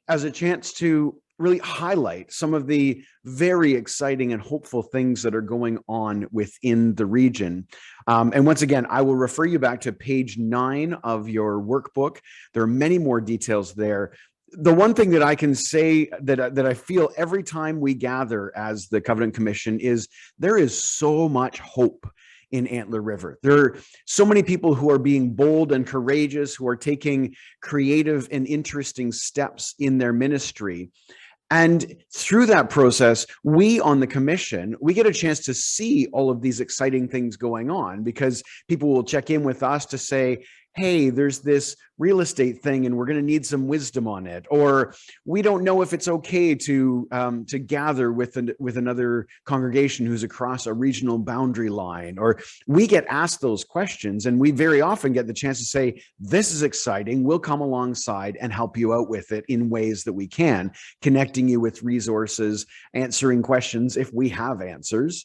as a chance to really highlight some of the very exciting and hopeful things that are going on within the region. And once again, I will refer you back to page 9 of your workbook. There are many more details there. The one thing that I can say that I feel every time we gather as the Covenant Commission is there is so much hope in Antler River. There are so many people who are being bold and courageous, who are taking creative and interesting steps in their ministry. And through that process, we on the commission, we get a chance to see all of these exciting things going on because people will check in with us to say, hey, there's this real estate thing and we're going to need some wisdom on it. Or we don't know if it's okay to gather with another congregation who's across a regional boundary line. Or we get asked those questions and we very often get the chance to say, this is exciting. We'll come alongside and help you out with it in ways that we can, connecting you with resources, answering questions if we have answers.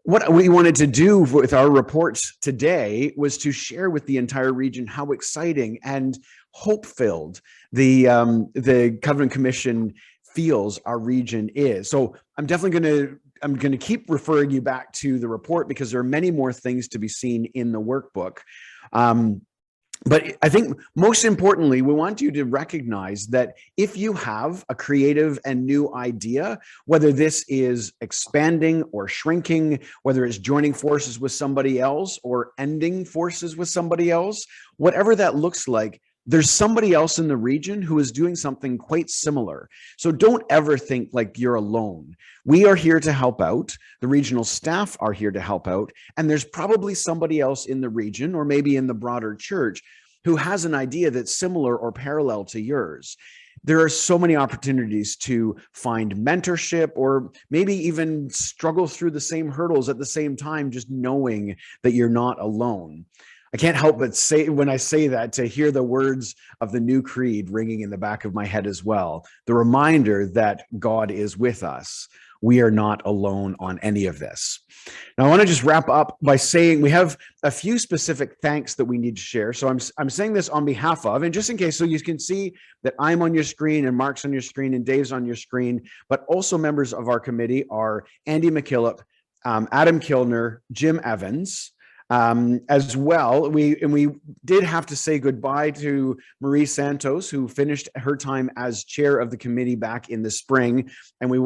what we wanted to do with our report today was to share with the entire region how exciting and hope-filled the Covenant Commission feels our region is. So I'm definitely going to keep referring you back to the report because there are many more things to be seen in the workbook. But I think most importantly, we want you to recognize that if you have a creative and new idea, whether this is expanding or shrinking, whether it's joining forces with somebody else or ending forces with somebody else, whatever that looks like, there's somebody else in the region who is doing something quite similar. So don't ever think like you're alone. We are here to help out. The regional staff are here to help out. And there's probably somebody else in the region or maybe in the broader church who has an idea that's similar or parallel to yours. There are so many opportunities to find mentorship or maybe even struggle through the same hurdles at the same time, just knowing that you're not alone. I can't help but say, when I say that, to hear the words of the new creed ringing in the back of my head as well. The reminder that God is with us. We are not alone on any of this. Now, I want to just wrap up by saying we have a few specific thanks that we need to share. So I'm saying this on behalf of, and just in case, so you can see that I'm on your screen and Mark's on your screen and Dave's on your screen, but also members of our committee are Andy McKillop, Adam Kilner, Jim Evans, as well. We did have to say goodbye to Marie Santos, who finished her time as chair of the committee back in the spring. And we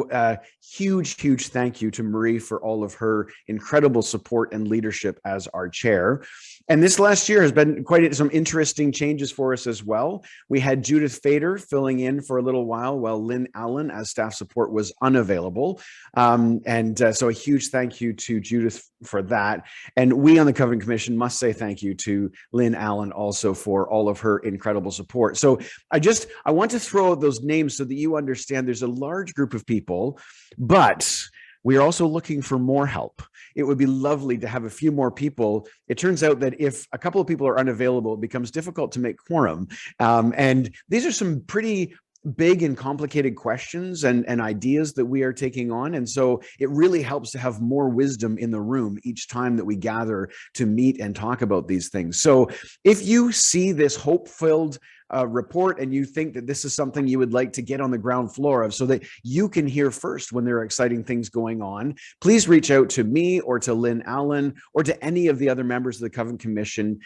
huge thank you to Marie for all of her incredible support and leadership as our chair. And this last year has been quite some interesting changes for us as well. We had Judith Fader filling in for a little while Lynn Allen as staff support was unavailable. So a huge thank you to Judith for that. And we on the Covenant Commission must say thank you to Lynn Allen also for all of her incredible support. So I want to throw out those names so that you understand there's a large group of people, but we are also looking for more help. It would be lovely to have a few more people. It turns out that if a couple of people are unavailable, it becomes difficult to make quorum. And these are some pretty big and complicated questions and ideas that we are taking on. And so it really helps to have more wisdom in the room each time that we gather to meet and talk about these things. So if you see this hope-filled report and you think that this is something you would like to get on the ground floor of so that you can hear first when there are exciting things going on, please reach out to me or to Lynn Allen or to any of the other members of the Covenant Commission.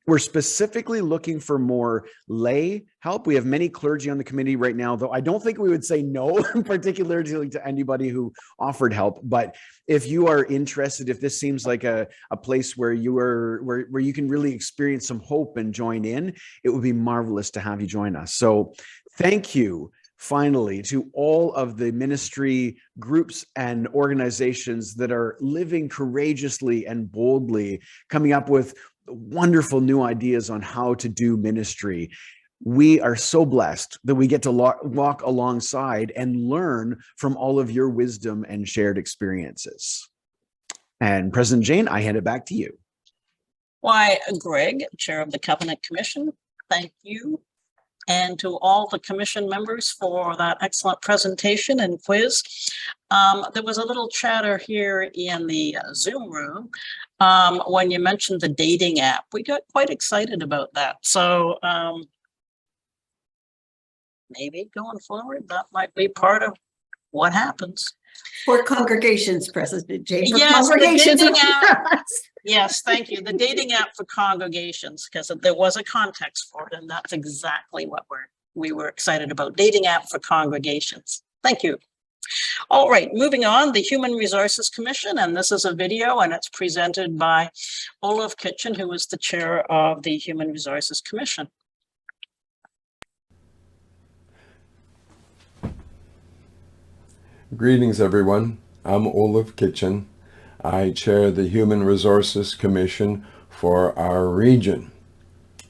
We're specifically looking for more lay help. We have many clergy on the committee right now, though I don't think we would say no, particularly to anybody who offered help. But if you are interested, if this seems like a place where where you can really experience some hope and join in, it would be marvelous to have you join us. So thank you finally to all of the ministry groups and organizations that are living courageously and boldly, coming up with wonderful new ideas on how to do ministry. We are so blessed that we get to walk alongside and learn from all of your wisdom and shared experiences. And President Jane, I hand it back to you. Why, Greg, Chair of the Covenant Commission, thank you. And to all the commission members for that excellent presentation and quiz. There was a little chatter here in the Zoom room when you mentioned the dating app. We got quite excited about that. So maybe going forward, that might be part of what happens. For congregations, President Jane. For Yes, congregations. the dating app. Yes, thank you. The dating app for congregations, because there was a context for it, and that's exactly what we were excited about. Dating app for congregations. Thank you. All right, moving on, the Human Resources Commission, and this is a video, and it's presented by Olaf Kitchen, who is the chair of the Human Resources Commission. Greetings, everyone. I'm Olaf Kitchen. I chair the Human Resources Commission for our region.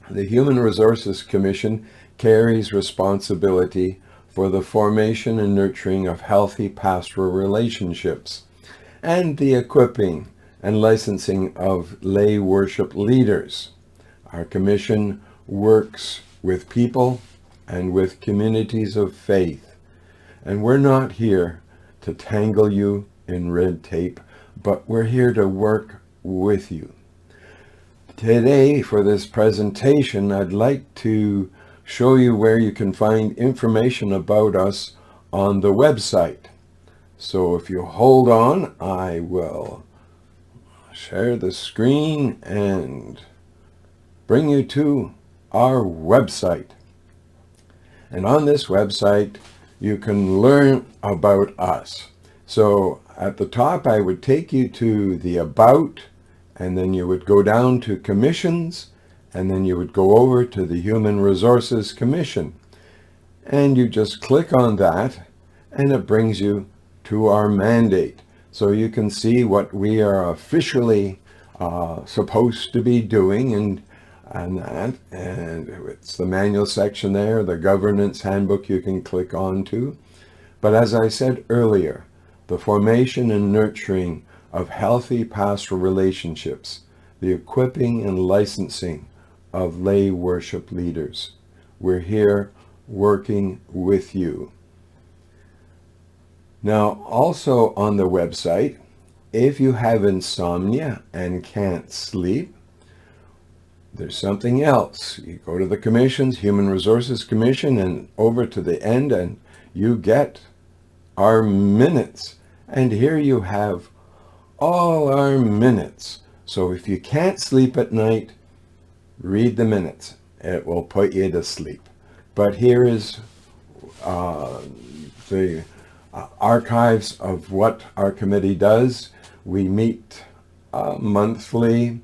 The Human Resources Commission carries responsibility for the formation and nurturing of healthy pastoral relationships and the equipping and licensing of lay worship leaders. Our commission works with people and with communities of faith, and we're not here to tangle you in red tape, but we're here to work with you. Today, for this presentation, I'd like to show you where you can find information about us on the website. So if you hold on, I will share the screen and bring you to our website. And on this website, you can learn about us. So at the top, I would take you to the About, and then you would go down to Commissions, and then you would go over to the Human Resources Commission. And you just click on that, and it brings you to our mandate. So you can see what we are officially supposed to be doing, and it's the manual section there, the governance handbook you can click on to. But as I said earlier, the formation and nurturing of healthy pastoral relationships, the equipping and licensing of lay worship leaders. We're here working with you. Now, also on the website, if you have insomnia and can't sleep, there's something else. You go to the commissions, Human Resources Commission, and over to the end, and you get our minutes. And here you have all our minutes. So if you can't sleep at night, read the minutes. It will put you to sleep. But here is the archives of what our committee does. We meet monthly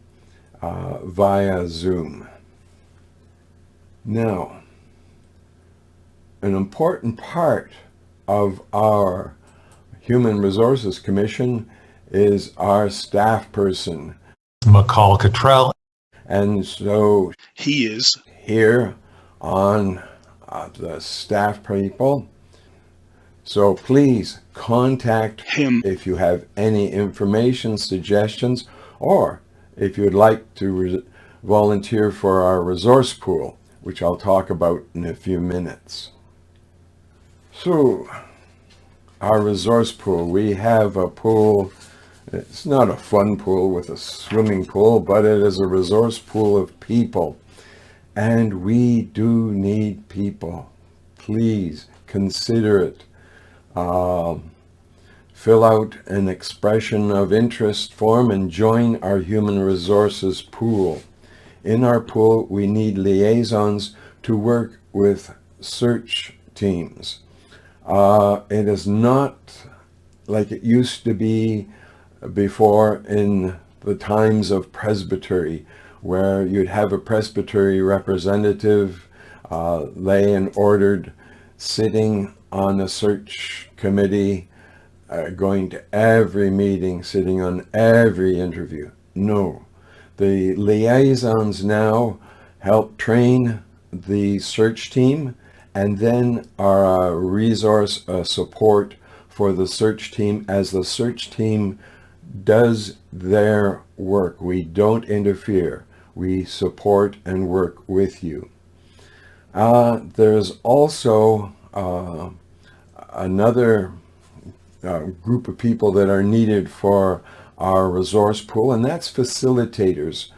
via Zoom. Now, an important part of our Human Resources Commission is our staff person, McCall Cottrell. And so he is here on the staff people. So please contact him if you have any information, suggestions, or if you'd like to volunteer for our resource pool, which I'll talk about in a few minutes. So, our resource pool, we have a pool. It's not a fun pool with a swimming pool, but it is a resource pool of people. And we do need people. Please consider it. Fill out an expression of interest form and join our human resources pool. In our pool, we need liaisons to work with search teams. It is not like it used to be before in the times of presbytery, where you'd have a presbytery representative, lay and ordered, sitting on a search committee, going to every meeting, sitting on every interview. No, the liaisons now help train the search team and then are a resource support for the search team as the search team does their work. We don't interfere. We support and work with you. There's also another group of people that are needed for our resource pool, and that's facilitators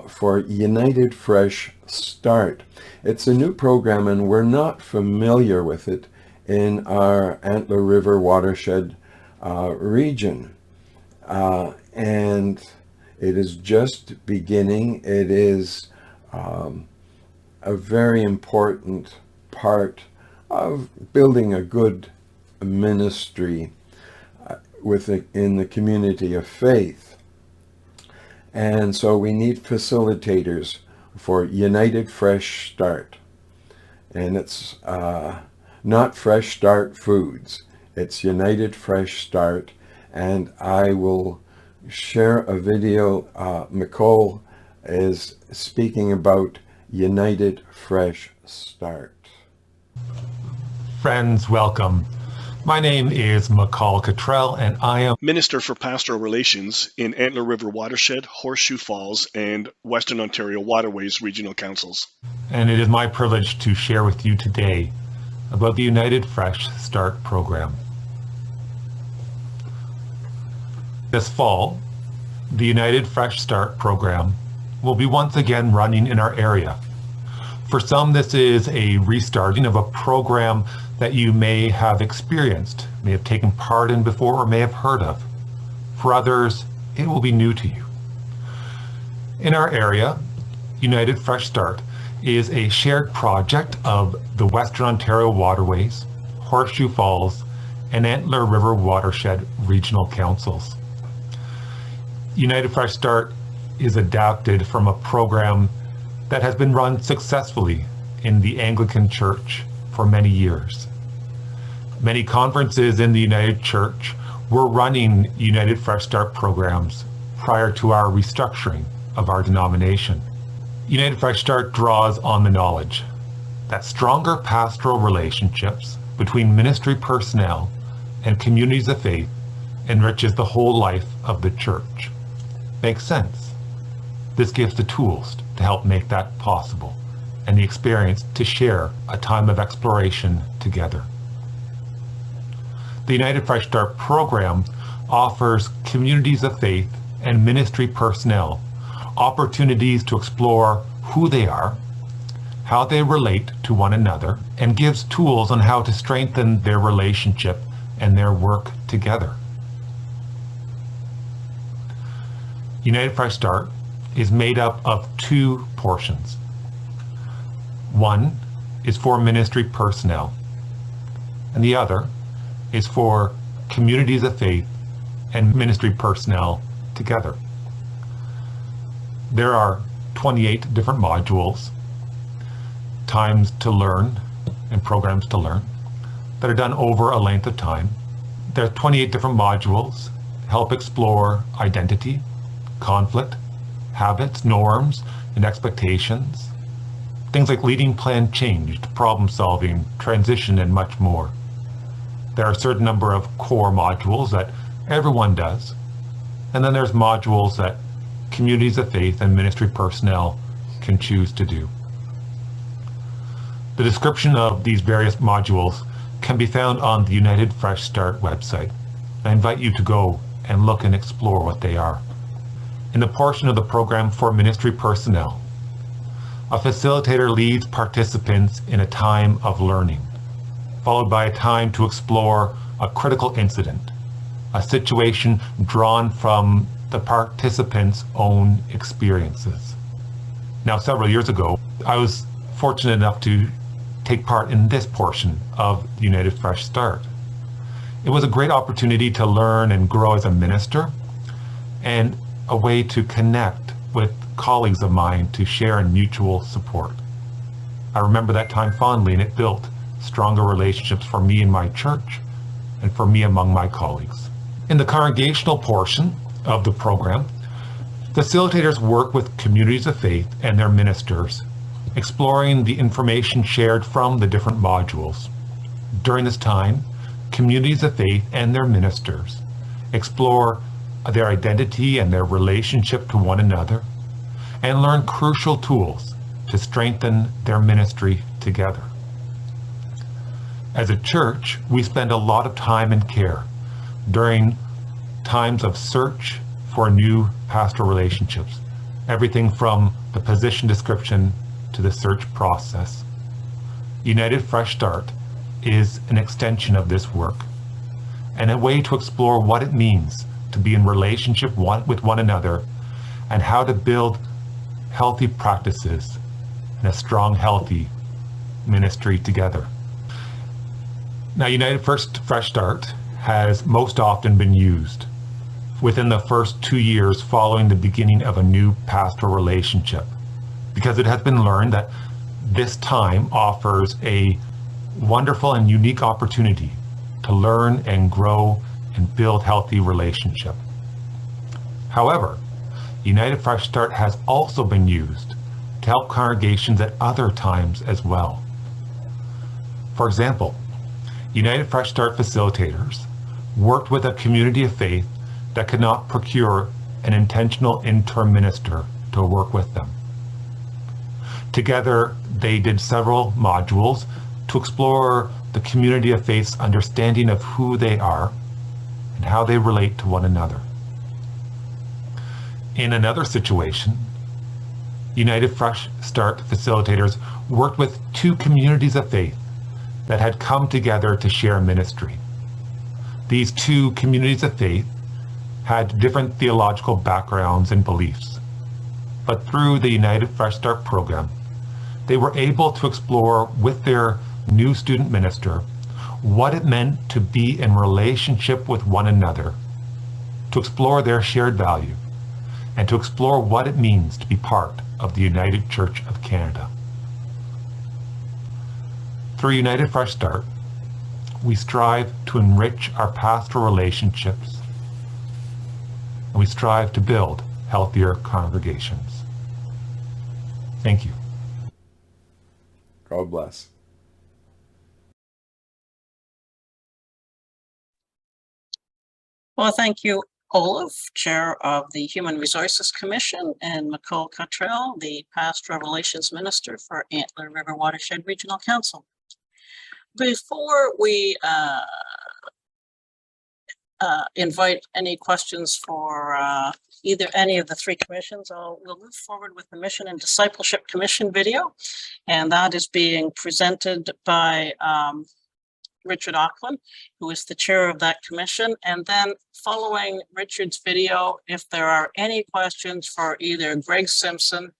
for United Fresh Start. It's a new program, and we're not familiar with it in our Antler River Watershed region. And it is just beginning. It is a very important part of building a good ministry in the community of faith. And so we need facilitators for United Fresh Start. And it's not Fresh Start Foods. It's United Fresh Start. And I will share a video. Nicole is speaking about United Fresh Start. Friends, welcome. My name is McCall Cottrell, and I am Minister for Pastoral Relations in Antler River Watershed, Horseshoe Falls, and Western Ontario Waterways Regional Councils. And it is my privilege to share with you today about the United Fresh Start program. This fall, the United Fresh Start program will be once again running in our area. For some, this is a restarting of a program that you may have experienced, may have taken part in before, or may have heard of. For others, it will be new to you. In our area, United Fresh Start is a shared project of the Western Ontario Waterways, Horseshoe Falls, and Antler River Watershed Regional Councils. United Fresh Start is adapted from a program that has been run successfully in the Anglican Church for many years. Many conferences in the United Church were running United Fresh Start programs prior to our restructuring of our denomination. United Fresh Start draws on the knowledge that stronger pastoral relationships between ministry personnel and communities of faith enriches the whole life of the church. Makes sense. This gives the tools to help make that possible and the experience to share a time of exploration together. The United Fresh Start program offers communities of faith and ministry personnel opportunities to explore who they are, how they relate to one another, and gives tools on how to strengthen their relationship and their work together. United Fresh Start is made up of two portions. One is for ministry personnel, and the other is for communities of faith and ministry personnel together. There are 28 different modules, times to learn, and programs to learn that are done over a length of time. There are 28 different modules to help explore identity, conflict, habits, norms, and expectations. Things like leading plan change, problem solving, transition, and much more. There are a certain number of core modules that everyone does, and then there's modules that communities of faith and ministry personnel can choose to do. The description of these various modules can be found on the United Fresh Start website. I invite you to go and look and explore what they are. In the portion of the program for ministry personnel, a facilitator leads participants in a time of learning, followed by a time to explore a critical incident, a situation drawn from the participants' own experiences. Now, several years ago, I was fortunate enough to take part in this portion of United Fresh Start. It was a great opportunity to learn and grow as a minister, and a way to connect with colleagues of mine to share in mutual support. I remember that time fondly, and it built stronger relationships for me in my church and for me among my colleagues. In the congregational portion of the program, facilitators work with communities of faith and their ministers, exploring the information shared from the different modules. During this time, communities of faith and their ministers explore their identity and their relationship to one another, and learn crucial tools to strengthen their ministry together. As a church, we spend a lot of time and care during times of search for new pastoral relationships, everything from the position description to the search process. United Fresh Start is an extension of this work and a way to explore what it means to be in relationship with one another and how to build healthy practices and a strong, healthy ministry together. Now, United Fresh Start has most often been used within the first 2 years following the beginning of a new pastoral relationship, because it has been learned that this time offers a wonderful and unique opportunity to learn and grow and build healthy relationship. However, United Fresh Start has also been used to help congregations at other times as well. For example, United Fresh Start facilitators worked with a community of faith that could not procure an intentional interim minister to work with them. Together, they did several modules to explore the community of faith's understanding of who they are and how they relate to one another. In another situation, United Fresh Start facilitators worked with two communities of faith that had come together to share ministry. These two communities of faith had different theological backgrounds and beliefs, but through the United Fresh Start program, they were able to explore with their new student minister what it meant to be in relationship with one another, to explore their shared value, and to explore what it means to be part of the United Church of Canada. Through United Fresh Start, we strive to enrich our pastoral relationships, and we strive to build healthier congregations. Thank you. God bless. Well, thank you, Olaf, Chair of the Human Resources Commission, and Nicole Cottrell, the Pastoral Relations Minister for Antler River Watershed Regional Council. Before we invite any questions for either any of the three commissions, we'll move forward with the Mission and Discipleship Commission video, and that is being presented by Richard Auckland, who is the chair of that commission. And then following Richard's video, if there are any questions for either Greg Simpson,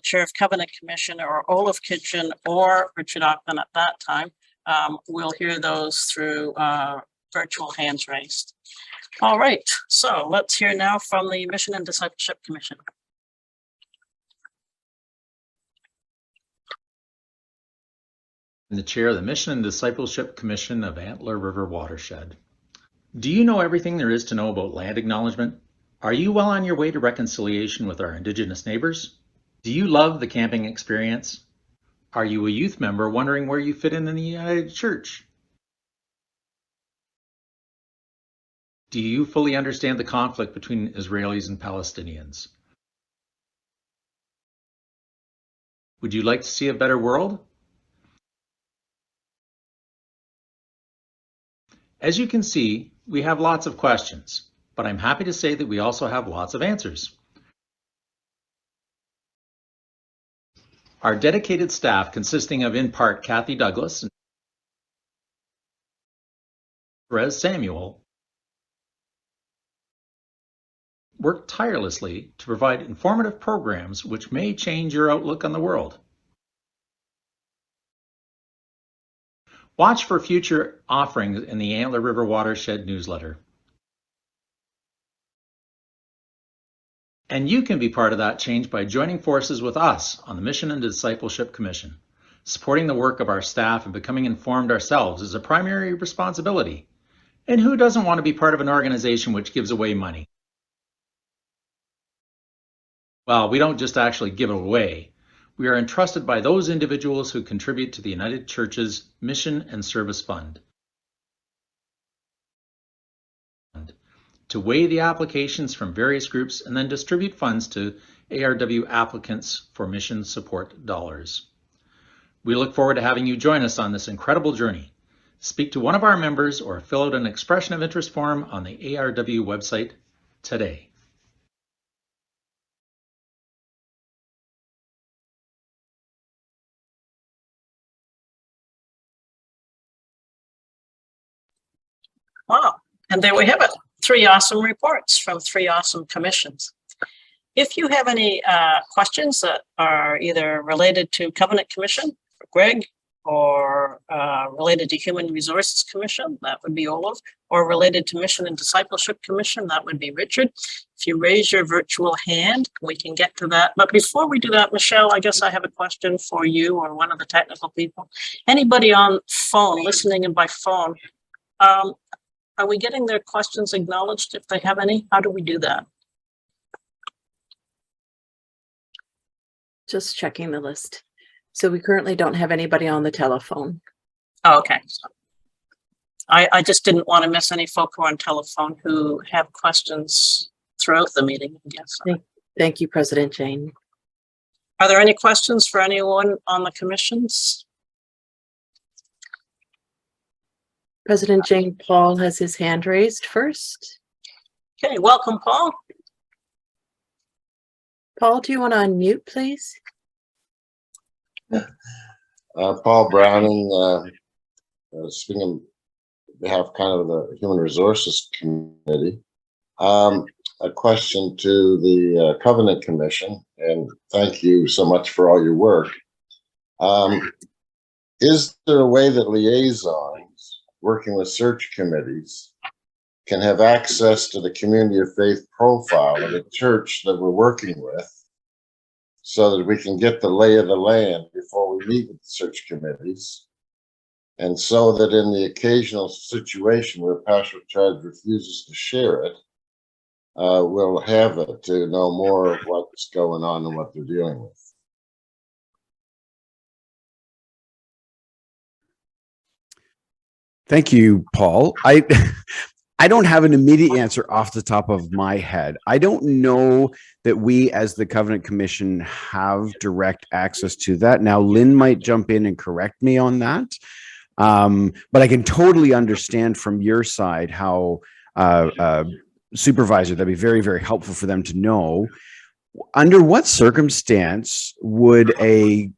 Chair of Covenant Commission, or Olaf Kitchen or Richard Auckland at that time, we'll hear those through virtual hands raised. All right, so let's hear now from the Mission and Discipleship Commission. I'm the chair of the Mission and Discipleship Commission of Antler River Watershed. Do you know everything there is to know about land acknowledgement? Are you well on your way to reconciliation with our Indigenous neighbors? Do you love the camping experience? Are you a youth member wondering where you fit in the United Church? Do you fully understand the conflict between Israelis and Palestinians? Would you like to see a better world? As you can see, we have lots of questions, but I'm happy to say that we also have lots of answers. Our dedicated staff, consisting of in part Kathy Douglas and Therese Samuel, work tirelessly to provide informative programs which may change your outlook on the world. Watch for future offerings in the Antler River Watershed newsletter. And you can be part of that change by joining forces with us on the Mission and Discipleship Commission. Supporting the work of our staff and becoming informed ourselves is a primary responsibility. And who doesn't want to be part of an organization which gives away money? Well, we don't just actually give it away. We are entrusted by those individuals who contribute to the United Church's Mission and Service Fund to weigh the applications from various groups and then distribute funds to ARW applicants for mission support dollars. We look forward to having you join us on this incredible journey. Speak to one of our members or fill out an expression of interest form on the ARW website today. Wow, and there we have it. 3 awesome reports from 3 awesome commissions. If you have any questions that are either related to Covenant Commission, for Greg, or related to Human Resources Commission, that would be Olaf, or related to Mission and Discipleship Commission, that would be Richard. If you raise your virtual hand, we can get to that. But before we do that, Michelle, I guess I have a question for you or one of the technical people. Anybody on phone, listening in by phone, are we getting their questions acknowledged if they have any? How do we do that? Just checking the list. So we currently don't have anybody on the telephone. Oh, okay. So I just didn't want to miss any folk who are on telephone who have questions throughout the meeting, I guess. Thank you, President Jane. Are there any questions for anyone on the commissions? President Jane, Paul has his hand raised first. Okay, welcome, Paul. Paul, do you want to unmute, please? Paul Browning, speaking on behalf kind of the Human Resources Committee. A question to the Covenant Commission, and thank you so much for all your work. Is there a way that liaisons working with search committees can have access to the community of faith profile of the church that we're working with, so that we can get the lay of the land before we meet with the search committees, and so that in the occasional situation where pastoral charge refuses to share it, we'll have it to know more of what's going on and what they're dealing with? Thank you, Paul. I don't have an immediate answer off the top of my head. I don't know that we as the Covenant Commission have direct access to that. Now, Lynn might jump in and correct me on that. But I can totally understand from your side how supervisor, that'd be very, very helpful for them to know. Under what circumstance would a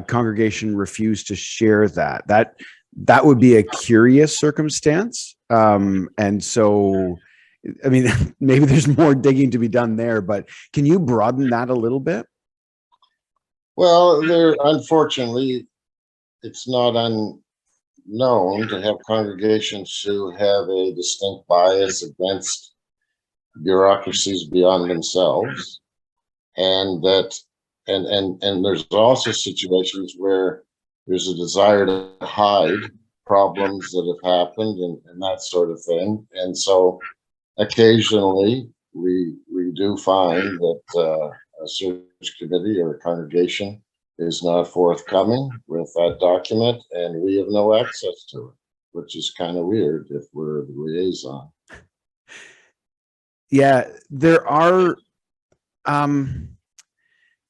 congregation refuse to share that? That would be a curious circumstance. And so, I mean, maybe there's more digging to be done there, but can you broaden that a little bit? Well, unfortunately, it's not unknown to have congregations who have a distinct bias against bureaucracies beyond themselves. And there's also situations where there's a desire to hide problems that have happened and that sort of thing. And so occasionally we do find that a search committee or a congregation is not forthcoming with that document, and we have no access to it, which is kind of weird if we're the liaison. Yeah, there are,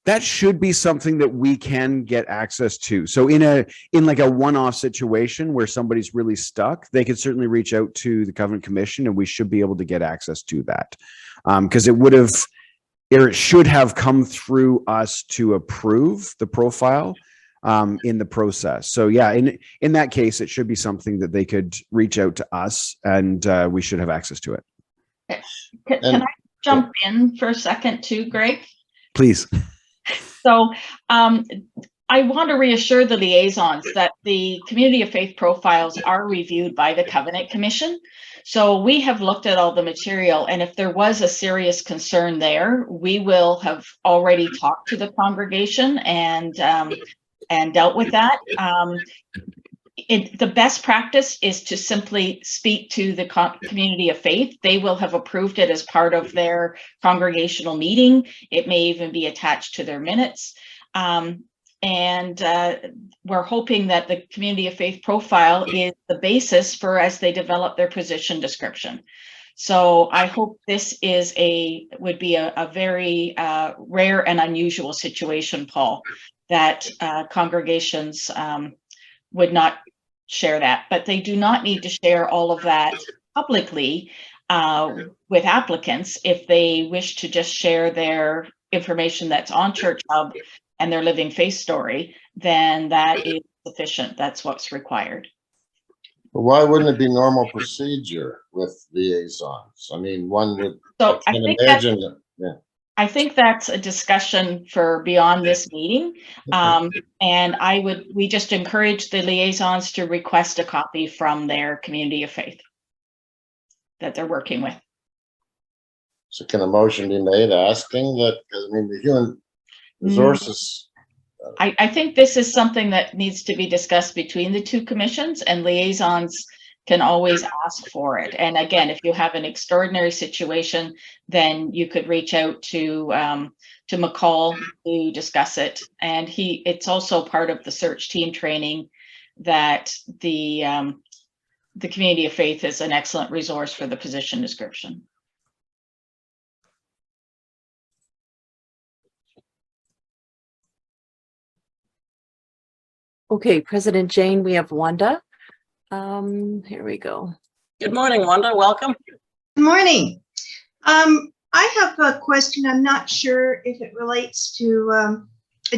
that should be something that we can get access to. So in like a one-off situation where somebody's really stuck, they could certainly reach out to the Covenant Commission, and we should be able to get access to that. Because it should have come through us to approve the profile in the process. So yeah, in that case, it should be something that they could reach out to us, and we should have access to it. Can I jump in for a second too, Greg? Please. So I want to reassure the liaisons that the community of faith profiles are reviewed by the Covenant Commission. So we have looked at all the material, and if there was a serious concern there, we will have already talked to the congregation and dealt with that. The best practice is to simply speak to the community of faith. They will have approved it as part of their congregational meeting. It may even be attached to their minutes. We're hoping that the community of faith profile is the basis for as they develop their position description. So I hope this would be a very rare and unusual situation, Paul, that congregations would not share that, but they do not need to share all of that publicly with applicants. If they wish to just share their information that's on Church Hub and their living faith story, then that is sufficient. That's what's required. But why wouldn't it be normal procedure with liaisons? I mean, one would imagine that, yeah. I think that's a discussion for beyond this meeting. And we just encourage the liaisons to request a copy from their community of faith that they're working with. So can a motion be made asking that? Because I mean, the human resources. I think this is something that needs to be discussed between the two commissions, and liaisons can always ask for it. And again, if you have an extraordinary situation, then you could reach out to McCall to discuss it. And it's also part of the search team training that the community of faith is an excellent resource for the position description. Okay, President Jane, we have Wanda. Here we go. Good morning, Wanda. Welcome. Good morning. I have a question. I'm not sure if it relates to,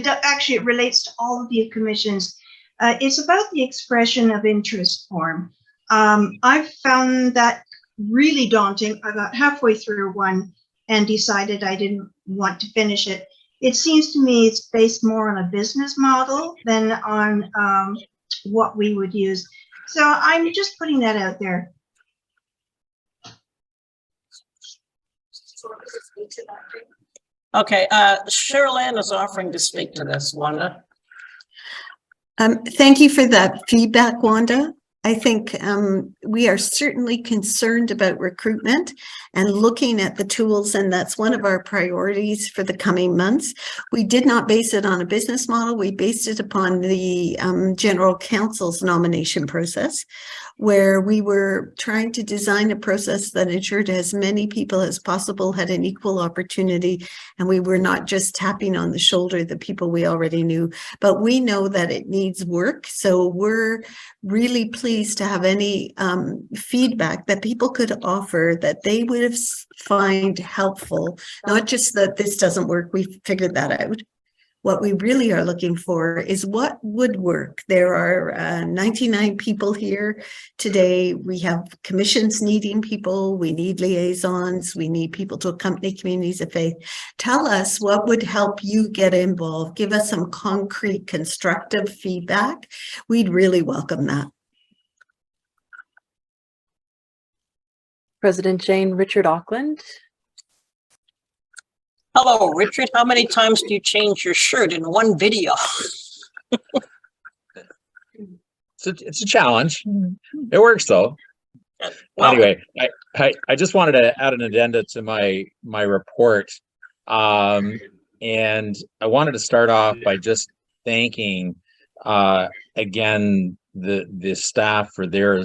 actually it relates to all of the commissions. It's about the expression of interest form. I've found that really daunting. I got halfway through one and decided I didn't want to finish it. It seems to me it's based more on a business model than on what we would use. So I'm just putting that out there. Okay, Cheryl Ann is offering to speak to this, Wanda. Thank you for that feedback, Wanda. I think we are certainly concerned about recruitment and looking at the tools, and that's one of our priorities for the coming months. We did not base it on a business model. We based it upon the General Counsel's nomination process, where we were trying to design a process that ensured as many people as possible had an equal opportunity, and we were not just tapping on the shoulder the people we already knew. But we know that it needs work, so we're really pleased to have any feedback that people could offer that they would find helpful, not just that this doesn't work, we figured that out. What we really are looking for is what would work. There are 99 people here today. We have commissions needing people. We need liaisons. We need people to accompany communities of faith. Tell us what would help you get involved. Give us some concrete, constructive feedback. We'd really welcome that. President Jane, Richard Auckland. Hello, Richard. How many times do you change your shirt in one video? It's a challenge. It works though. Well, anyway, I just wanted to add an addenda to my report, and I wanted to start off by just thanking again the staff for their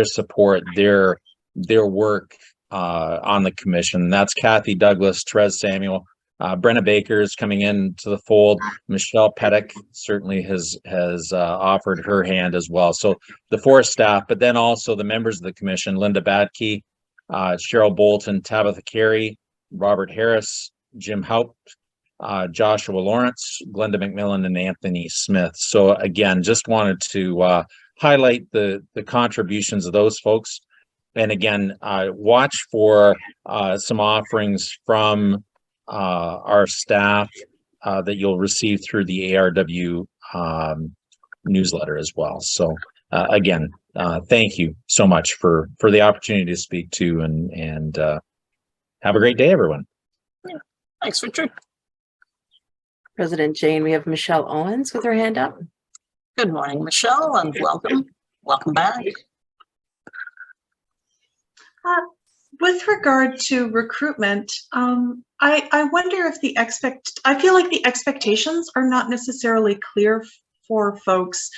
support, their work on the commission. That's Kathy Douglas, Therese Samuel, Brenna Baker is coming into the fold. Michelle Pettick certainly has offered her hand as well. So the 4 staff, but then also the members of the commission: Linda Badke, Cheryl Bolton, Tabitha Carey, Robert Harris, Jim Haupt, Joshua Lawrence, Glenda McMillan, and Anthony Smith. So again, just wanted to highlight the contributions of those folks. And again, watch for some offerings from our staff that you'll receive through the ARW newsletter as well. So again, thank you so much for the opportunity to speak to, and have a great day, everyone. Yeah. Thanks, Richard. President Jane, we have Michelle Owens with her hand up. Good morning, Michelle, and welcome. Welcome back. With regard to recruitment, I wonder if I feel like the expectations are not necessarily clear for folks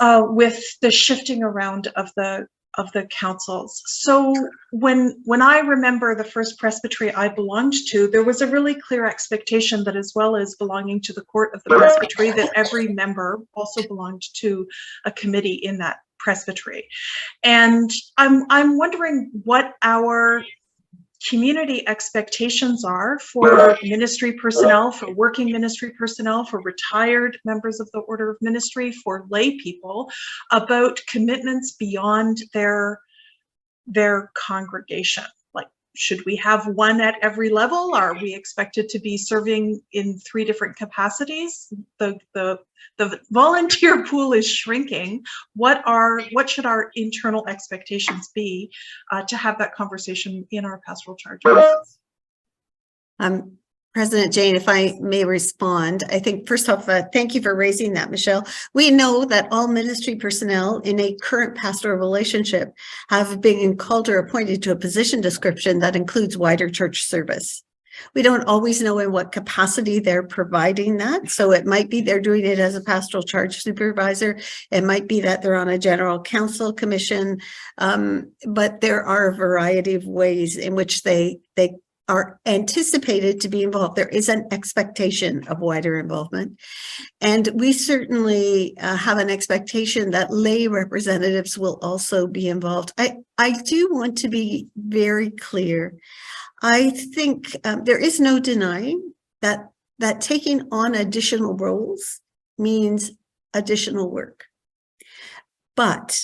with the shifting around of the councils. So when I remember the first presbytery I belonged to, there was a really clear expectation that, as well as belonging to the court of the presbytery, that every member also belonged to a committee in that presbytery. And I'm wondering what our community expectations are for ministry personnel, for working ministry personnel, for retired members of the order of ministry, for lay people, about commitments beyond their congregation. Like, should we have one at every level? Are we expected to be serving in 3 different capacities? The volunteer pool is shrinking. What should our internal expectations be to have that conversation in our pastoral charges? President Jane, if I may respond, I think first off, thank you for raising that, Michelle. We know that all ministry personnel in a current pastoral relationship have been called or appointed to a position description that includes wider church service. We don't always know in what capacity they're providing that. So it might be they're doing it as a pastoral charge supervisor. It might be that they're on a general council commission. But there are a variety of ways in which they are anticipated to be involved. There is an expectation of wider involvement. And we certainly have an expectation that lay representatives will also be involved. I do want to be very clear. I think there is no denying that taking on additional roles means additional work. But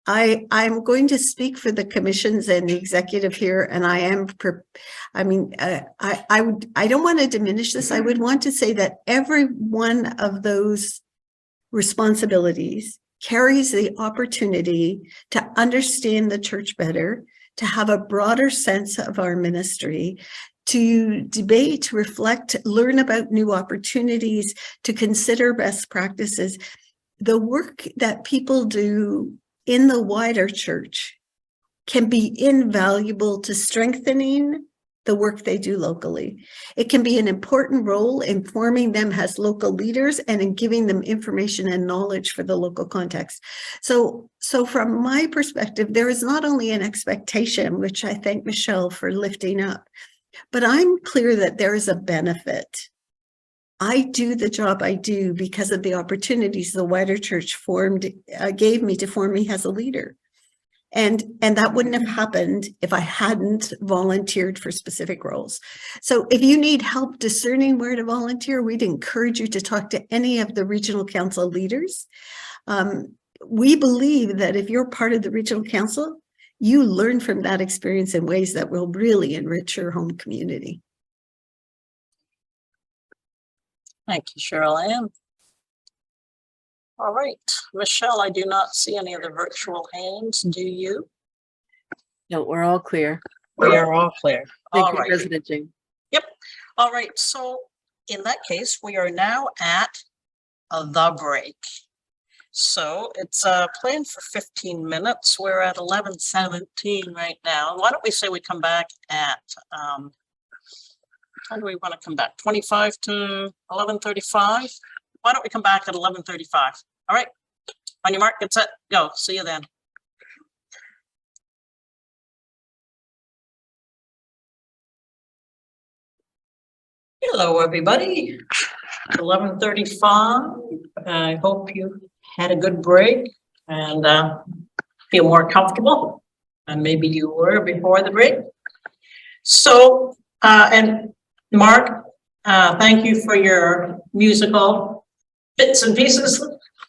I'm going to speak for the commissions and the executive here, and I don't want to diminish this. I would want to say that every one of those responsibilities carries the opportunity to understand the church better, to have a broader sense of our ministry, to debate, reflect, learn about new opportunities, to consider best practices. The work that people do in the wider church can be invaluable to strengthening the work they do locally. It can be an important role in forming them as local leaders and in giving them information and knowledge for the local context. So from my perspective, there is not only an expectation, which I thank Michelle for lifting up, but I'm clear that there is a benefit. I do the job I do because of the opportunities the wider church gave me to form me as a leader. And that wouldn't have happened if I hadn't volunteered for specific roles. So if you need help discerning where to volunteer, we'd encourage you to talk to any of the regional council leaders. We believe that if you're part of the regional council, you learn from that experience in ways that will really enrich your home community. Thank you, Cheryl Ann. All right, Michelle, I do not see any of the virtual hands. Do you? No, we're all clear. We are all clear. Thank All you, right. President Jane. Yep. All right. So in that case, we are now at the break. So it's planned for 15 minutes. We're at 11:17 right now. Why don't we say we come back at how do we want to come back? 25 to 11:35? Why don't we come back at 11:35? All right. On your mark, get set, go. See you then. Hello, everybody. 11:35. I hope you had a good break and feel more comfortable than maybe you were before the break. So, and Mark, thank you for your musical bits and pieces.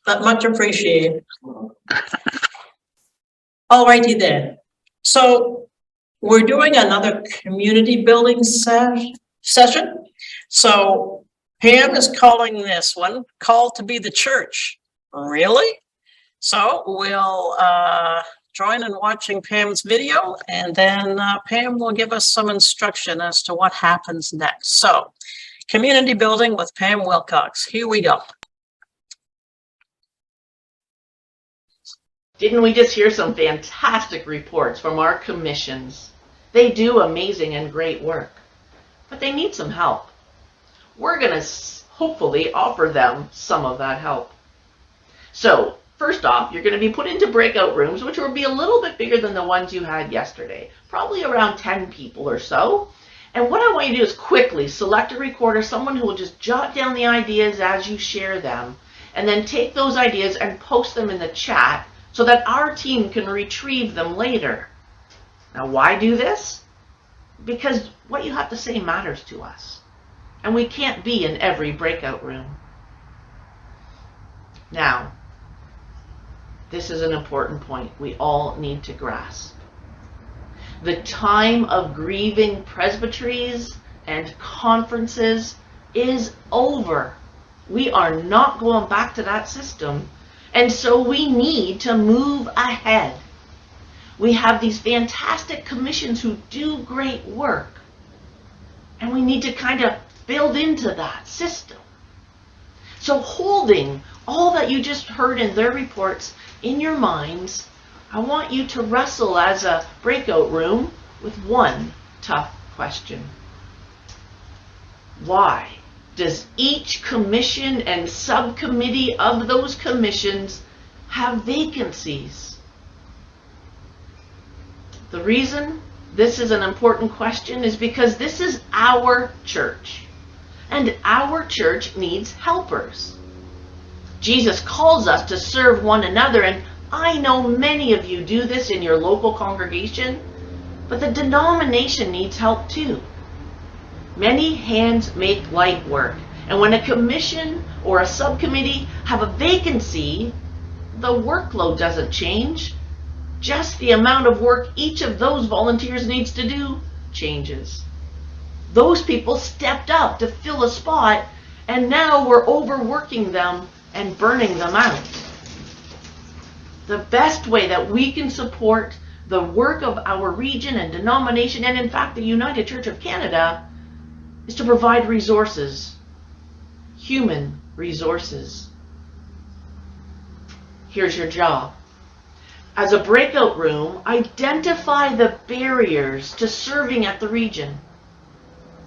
That much appreciated. All righty then. So we're doing another community building session. So Pam is calling this one Call to Be the Church. Really? So we'll join in watching Pam's video, and then Pam will give us some instruction as to what happens next. So community building with Pam Wilcox. Here we go. Didn't we just hear some fantastic reports from our commissions? They do amazing and great work, but they need some help. We're going to hopefully offer them some of that help. So first off, you're going to be put into breakout rooms, which will be a little bit bigger than the ones you had yesterday, probably around 10 people or so. And what I want you to do is quickly select a recorder, someone who will just jot down the ideas as you share them, and then take those ideas and post them in the chat so that our team can retrieve them later. Now, why do this? Because what you have to say matters to us, and we can't be in every breakout room. Now, this is an important point we all need to grasp. The time of grieving presbyteries and conferences is over. We are not going back to that system, and so we need to move ahead. We have these fantastic commissions who do great work, and we need to kind of build into that system. So holding all that you just heard in their reports in your minds, I want you to wrestle as a breakout room with one tough question. Why does each commission and subcommittee of those commissions have vacancies? The reason this is an important question is because this is our church, and our church needs helpers. Jesus calls us to serve one another, and I know many of you do this in your local congregation, But the denomination needs help too. Many hands make light work, and when a commission or a subcommittee have a vacancy, the workload doesn't change. Just the amount of work each of those volunteers needs to do changes. Those people stepped up to fill a spot, and now we're overworking them and burning them out. The best way that we can support the work of our region and denomination, and in fact the United Church of Canada, is to provide resources, human resources. Here's your job. As a breakout room, identify the barriers to serving at the region.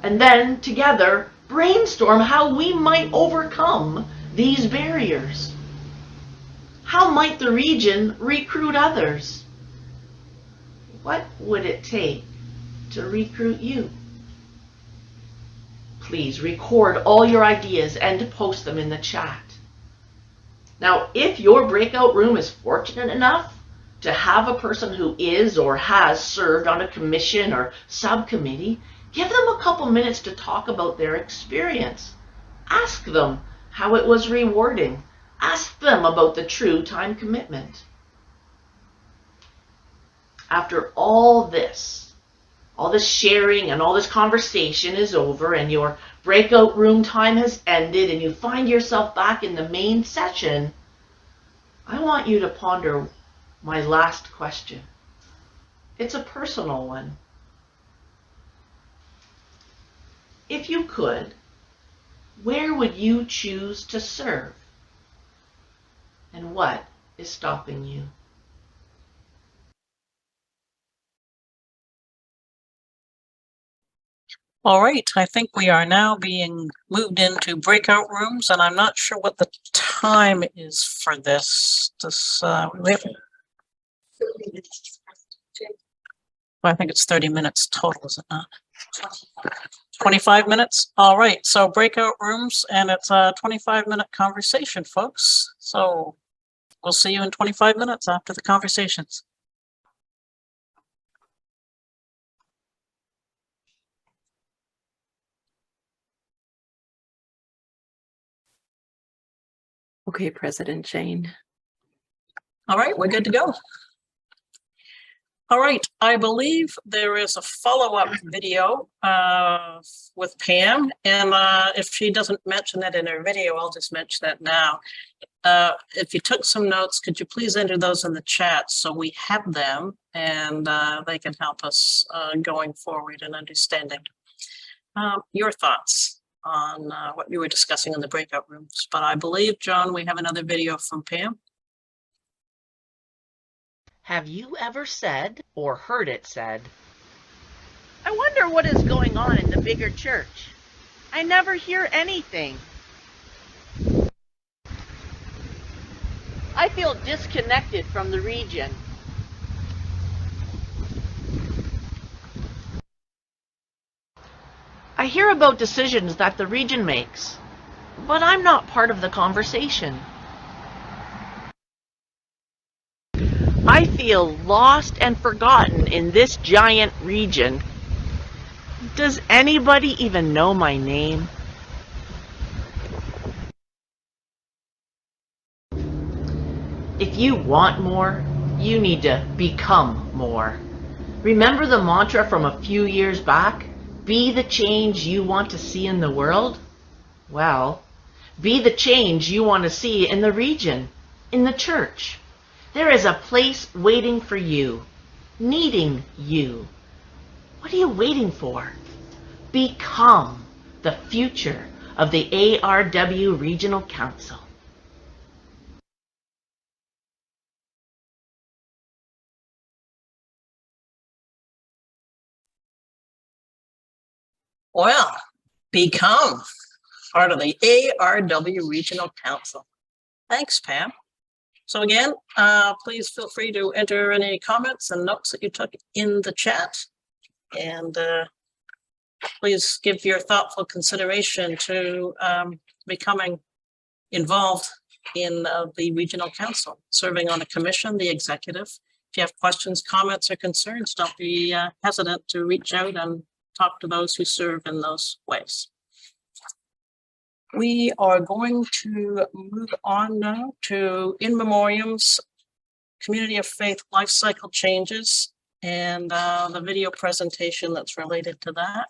And then, together, brainstorm how we might overcome these barriers. How might the region recruit others? What would it take to recruit you? Please record all your ideas and post them in the chat. Now, if your breakout room is fortunate enough to have a person who is or has served on a commission or subcommittee, give them a couple minutes to talk about their experience. Ask them how it was rewarding. Ask them about the true time commitment. After all this sharing and all this conversation is over and your breakout room time has ended and you find yourself back in the main session, I want you to ponder my last question. It's a personal one. If you could, where would you choose to serve? And what is stopping you? All right, I think we are now being moved into breakout rooms, and I'm not sure what the time is for this. I think it's 30 minutes total, is it not? 25 minutes? All right, so breakout rooms, and it's a 25-minute conversation, folks. So we'll see you in 25 minutes after the conversations. Okay, President Jane. All right, we're good to go. All right, I believe there is a follow-up video with Pam, and if she doesn't mention that in her video, I'll just mention that now. If you took some notes, could you please enter those in the chat so we have them and they can help us going forward and understanding your thoughts on what you were discussing in the breakout rooms. But I believe, John, we have another video from Pam. Have you ever said or heard it said, "I wonder what is going on in the bigger church. I never hear anything. I feel disconnected from the region." I hear about decisions that the region makes, but I'm not part of the conversation. I feel lost and forgotten in this giant region. Does anybody even know my name? If you want more, you need to become more. Remember the mantra from a few years back? Be the change you want to see in the world? Well, be the change you want to see in the region, in the church. There is a place waiting for you, needing you. What are you waiting for? Become the future of the ARW Regional Council. Well, become part of the ARW Regional Council. Thanks, Pam. So again, please feel free to enter any comments and notes that you took in the chat. And please give your thoughtful consideration to becoming involved in the Regional Council, serving on a commission, the executive. If you have questions, comments, or concerns, don't be hesitant to reach out and talk to those who serve in those ways. We are going to move on now to In Memoriam's Community of Faith Life Cycle Changes and the video presentation that's related to that.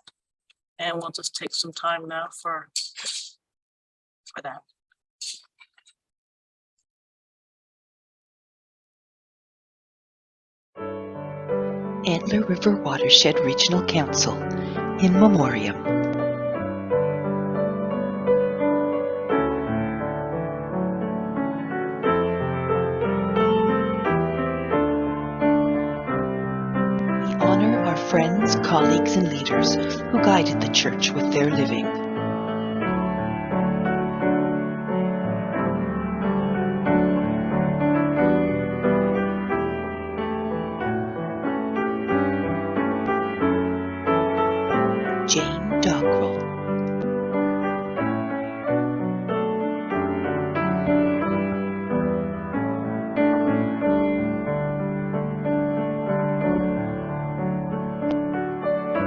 And we'll just take some time now for that. Antler River Watershed Regional Council, In Memoriam. We honor our friends, colleagues, and leaders who guided the church with their living.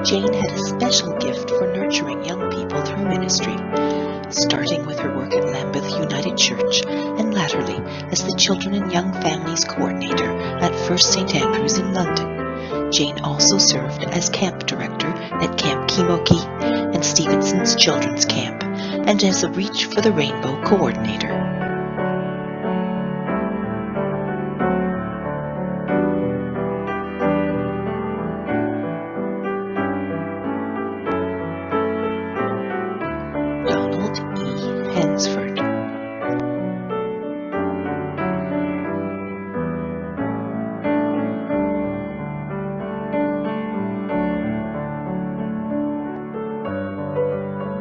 Jane had a special gift for nurturing young people through ministry, starting with her work at Lambeth United Church and latterly as the Children and Young Families Coordinator at First St. Andrews in London. Jane also served as Camp Director at Camp Kimoki and Stevenson's Children's Camp, and as a Reach for the Rainbow Coordinator.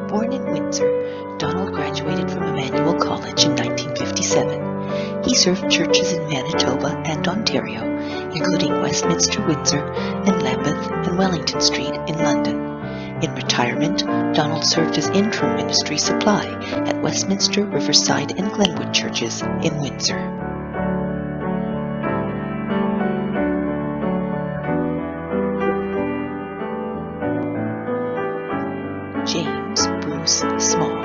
Born in Windsor, Donald graduated from Emmanuel College in 1957. He served churches in Manitoba and Ontario, including Westminster, Windsor, and Lambeth and Wellington Street in London. In retirement, Donald served as interim ministry supply at Westminster, Riverside, and Glenwood churches in Windsor. James Bruce Small.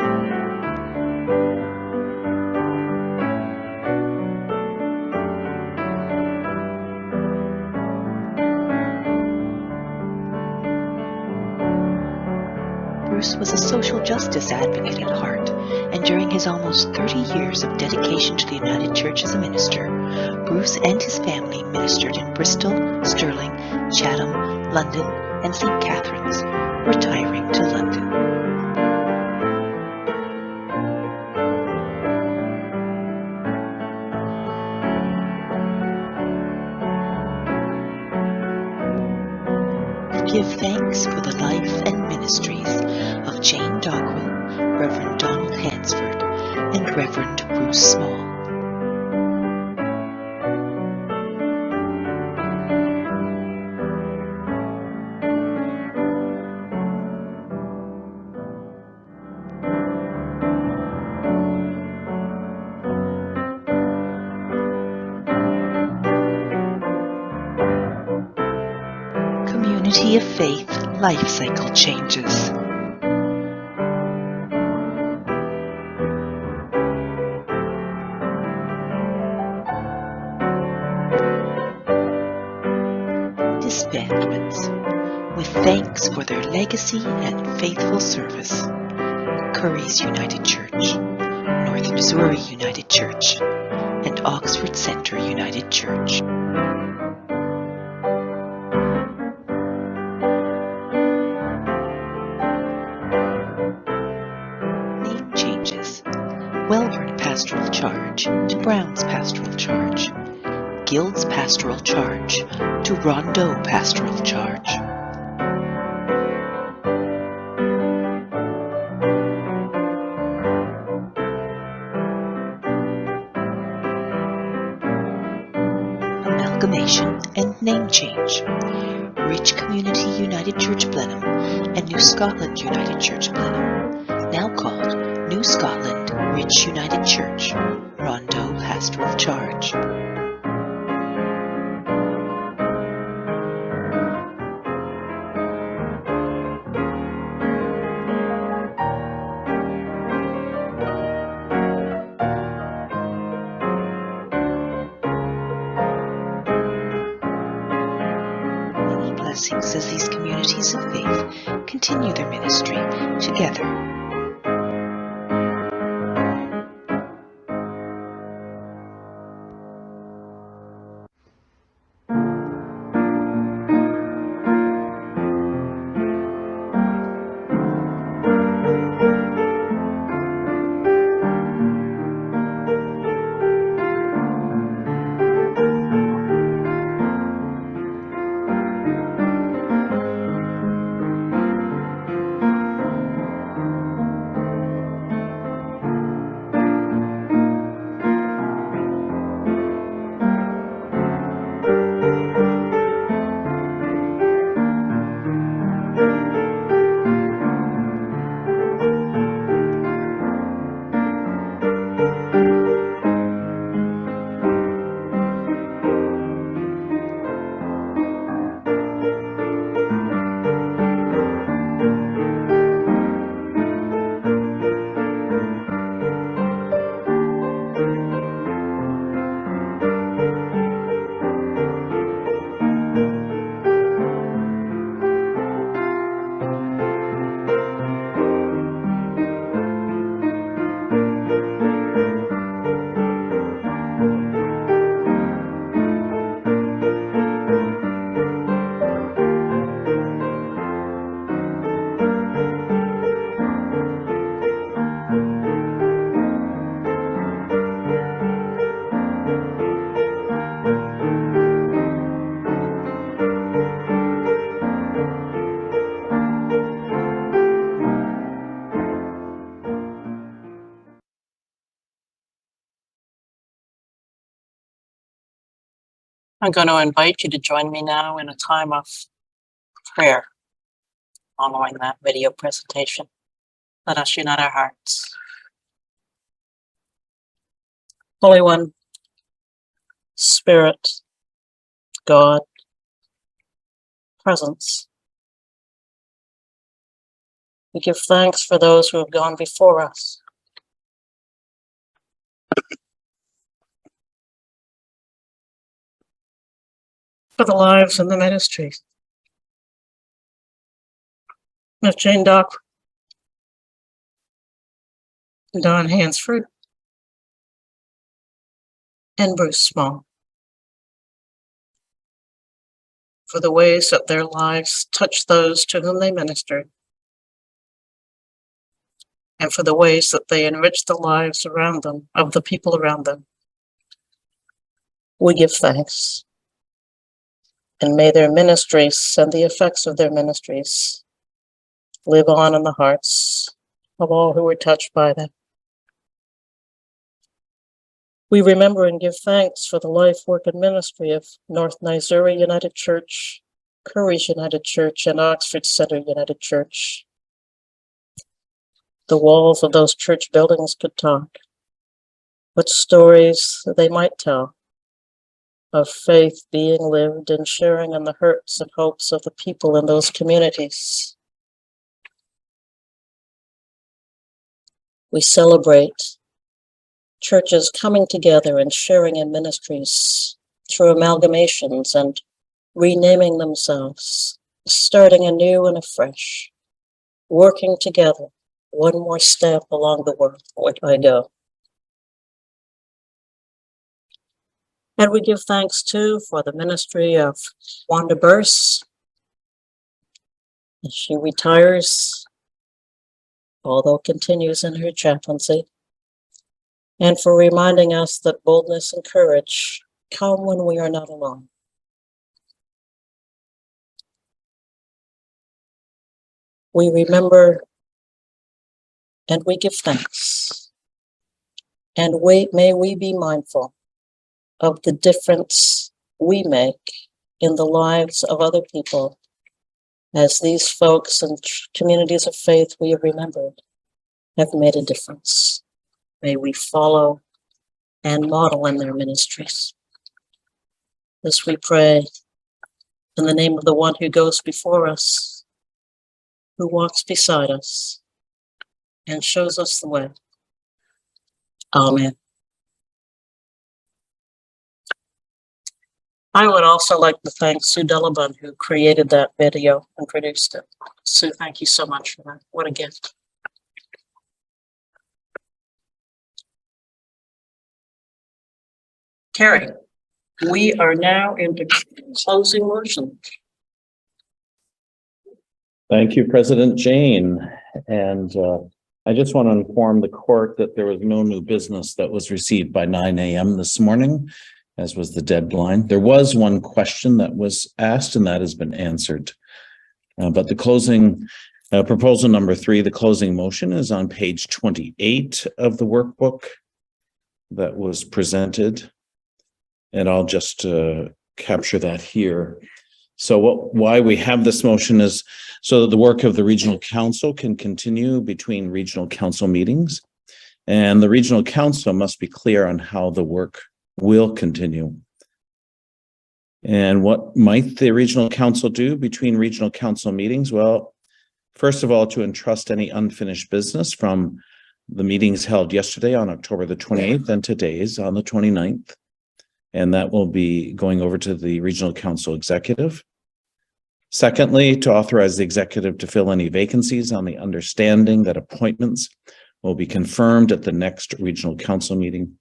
Bruce was a social justice advocate at heart, and during his almost 30 years of dedication to the United Church as a minister, Bruce and his family ministered in Bristol, Stirling, Chatham, London, and St. Catharines, retiring to London. Give thanks for the life and ministries of Jane Dogwell, Reverend Donald Hansford, and Reverend Bruce Small. Community of Faith Life Cycle Changes. Disbandments. With thanks for their legacy and faithful service. Curry's United Church, North Missouri United Church, and Oxford Center United Church. Welborn Pastoral Charge to Brown's Pastoral Charge, Guild's Pastoral Charge to Rondeau Pastoral Charge. Amalgamation and name change. Rich Community United Church Blenheim and New Scotland United Church Blenheim, now called New Scotland Rich United Church, Rondeau Pastoral Charge. communities of faith continue their ministry together. I'm going to invite you to join me now in a time of prayer following that video presentation. Let us unite our hearts. Holy One, Spirit, God, Presence, we give thanks for those who have gone before us. For the lives and the ministries of Jane Dock, Don Hansford, and Bruce Small. For the ways that their lives touched those to whom they ministered, and for the ways that they enriched the lives around them, of the people around them. We give thanks. And may their ministries and the effects of their ministries live on in the hearts of all who were touched by them. We remember and give thanks for the life, work, and ministry of North Missouri United Church, Courage United Church, and Oxford Center United Church. The walls of those church buildings could talk. What stories they might tell of faith being lived and sharing in the hurts and hopes of the people in those communities. We celebrate churches coming together and sharing in ministries through amalgamations and renaming themselves, starting anew and afresh, working together, one more step along the world where I go. And we give thanks too for the ministry of Wanda Burse as she retires, although continues in her chaplaincy, and for reminding us that boldness and courage come when we are not alone. We remember and we give thanks, and may we be mindful of the difference we make in the lives of other people as these folks and communities of faith we have remembered have made a difference. May we follow and model in their ministries. This we pray in the name of the one who goes before us, who walks beside us, and shows us the way. Amen. I would also like to thank Sue Delabun, who created that video and produced it. Sue, thank you so much for that. What a gift. Carrie, we are now into closing motion. Thank you, President Jane. And I just want to inform the court that there was no new business that was received by 9 a.m. this morning, as was the deadline. There was one question that was asked, and that has been answered. But the closing proposal number 3, the closing motion, is on page 28 of the workbook that was presented. And I'll just capture that here. So why we have this motion is so that the work of the regional council can continue between regional council meetings. And the regional council must be clear on how the work will continue. And what might the regional council do between regional council meetings? Well, first of all, to entrust any unfinished business from the meetings held yesterday on October the 28th and today's on the 29th. And that will be going over to the regional council executive. Secondly, to authorize the executive to fill any vacancies on the understanding that appointments will be confirmed at the next regional council meeting.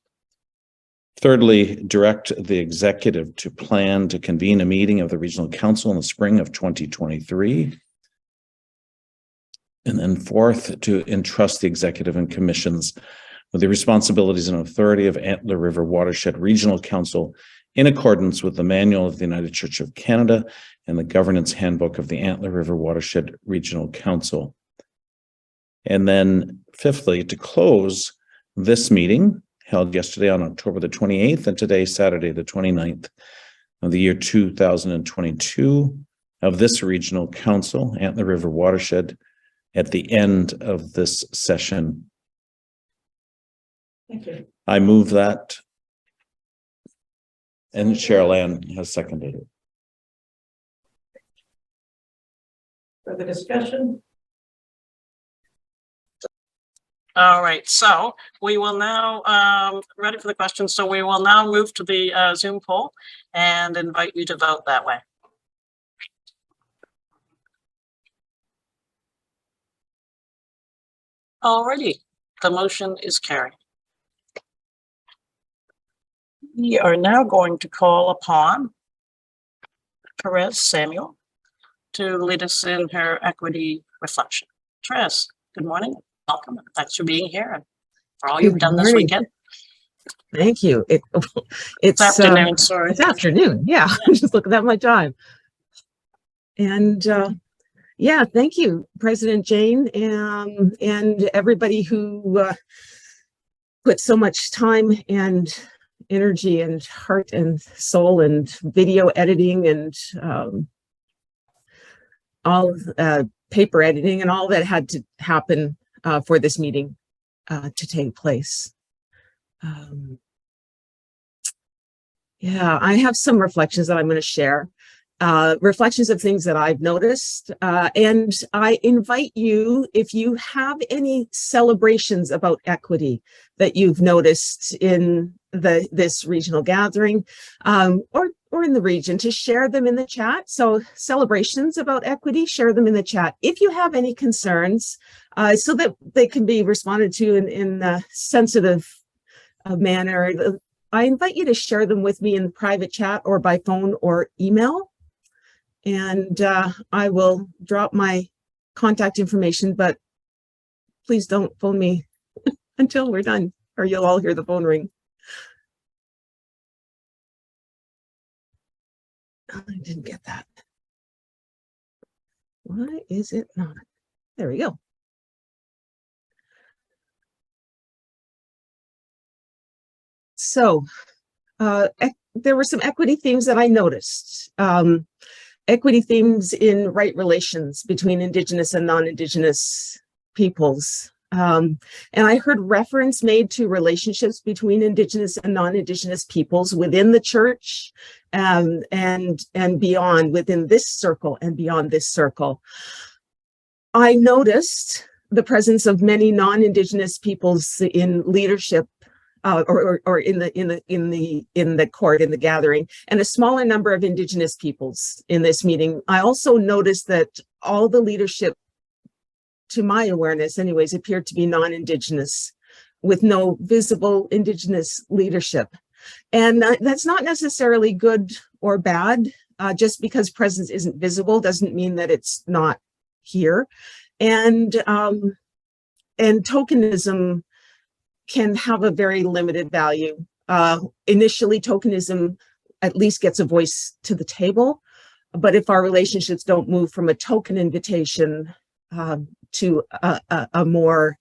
Thirdly, direct the executive to plan to convene a meeting of the regional council in the spring of 2023. And then fourth, to entrust the executive and commissions with the responsibilities and authority of Antler River Watershed Regional Council in accordance with the Manual of the United Church of Canada and the Governance Handbook of the Antler River Watershed Regional Council. And then fifthly, to close this meeting held yesterday on October the 28th and today, Saturday, the 29th of the year 2022 of this regional council, Antler River Watershed, at the end of this session. Thank you. I move that. And Cheryl Ann has seconded it. Further discussion? All right, so we will now, ready for the questions. So we will now move to the Zoom poll and invite you to vote that way. Alrighty, the motion is carried. We are now going to call upon Therese Samuel to lead us in her equity reflection. Therese, good morning. Welcome. Thanks for being here and for all you've done this weekend. Thank you. It's afternoon, sorry. It's afternoon. Yeah, I'm just looking at my time. And yeah, thank you, President Jane, and everybody who put so much time and energy and heart and soul and video editing and all paper editing and all that had to happen for this meeting to take place. Yeah, I have some reflections that I'm going to share. Reflections of things that I've noticed. And I invite you, if you have any celebrations about equity that you've noticed in this regional gathering, or in the region, to share them in the chat. So celebrations about equity, share them in the chat. If you have any concerns, so that they can be responded to in a sensitive manner, I invite you to share them with me in private chat or by phone or email. And I will drop my contact information, but please don't phone me until we're done, or you'll all hear the phone ring. I didn't get that. Why is it not? There we go. So there were some equity themes that I noticed. Equity themes in right relations between Indigenous and non-Indigenous peoples. And I heard reference made to relationships between Indigenous and non-Indigenous peoples within the church and beyond, within this circle and beyond this circle. I noticed the presence of many non-Indigenous peoples in leadership or in the court, in the gathering, and a smaller number of Indigenous peoples in this meeting. I also noticed that all the leadership, to my awareness anyways, appeared to be non-Indigenous, with no visible Indigenous leadership. And that's not necessarily good or bad. Just because presence isn't visible doesn't mean that it's not here. And tokenism can have a very limited value. Initially, tokenism at least gets a voice to the table. But if our relationships don't move from a token invitation to a more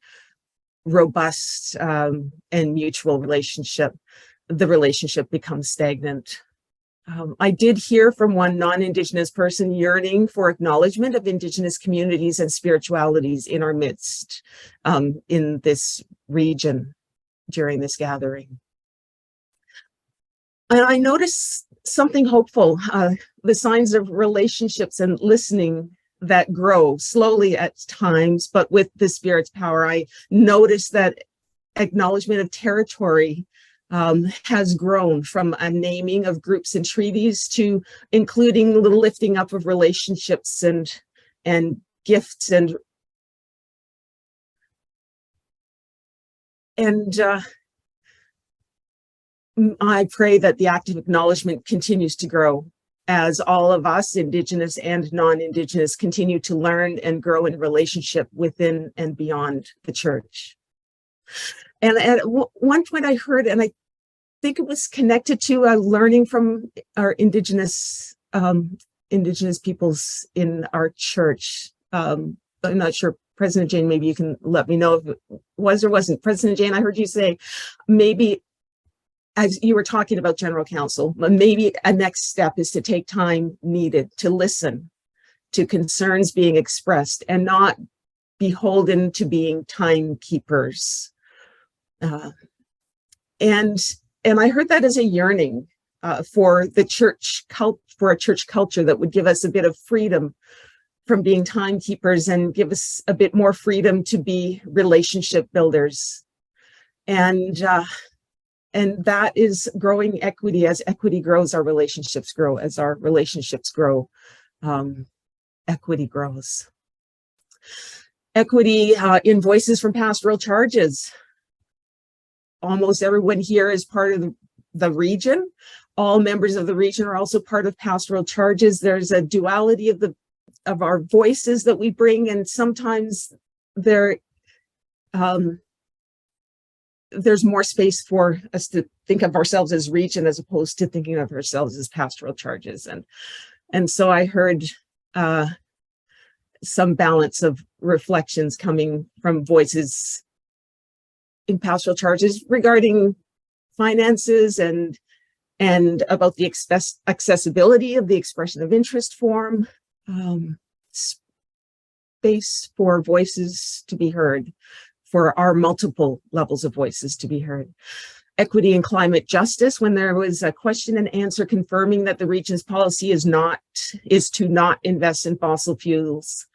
robust and mutual relationship, the relationship becomes stagnant. I did hear from one non-Indigenous person yearning for acknowledgement of Indigenous communities and spiritualities in our midst in this region during this gathering. And I noticed something hopeful, the signs of relationships and listening that grow slowly at times, but with the Spirit's power. I noticed that acknowledgement of territory has grown from a naming of groups and treaties to including the lifting up of relationships and gifts and I pray that the act of acknowledgement continues to grow as all of us, Indigenous and non-Indigenous, continue to learn and grow in relationship within and beyond the church. And at one point I heard, and I think it was connected to learning from our Indigenous peoples in our church. I'm not sure, President Jane, maybe you can let me know if it was or wasn't. President Jane, I heard you say maybe, as you were talking about General Counsel, maybe a next step is to take time needed to listen to concerns being expressed and not beholden to being timekeepers. And I heard that as a yearning for the church for a church culture that would give us a bit of freedom from being timekeepers and give us a bit more freedom to be relationship builders. And that is growing equity. As equity grows, our relationships grow. As our relationships grow, equity grows. Equity in voices from pastoral charges. Almost everyone here is part of the region. All members of the region are also part of pastoral charges. There's a duality of our voices that we bring, and sometimes there's more space for us to think of ourselves as region as opposed to thinking of ourselves as pastoral charges. And so I heard some balance of reflections coming from voices in pastoral charges regarding finances and about the accessibility of the expression of interest form, space for voices to be heard, for our multiple levels of voices to be heard. Equity and climate justice, when there was a question and answer confirming that the region's policy is to not invest in fossil fuels.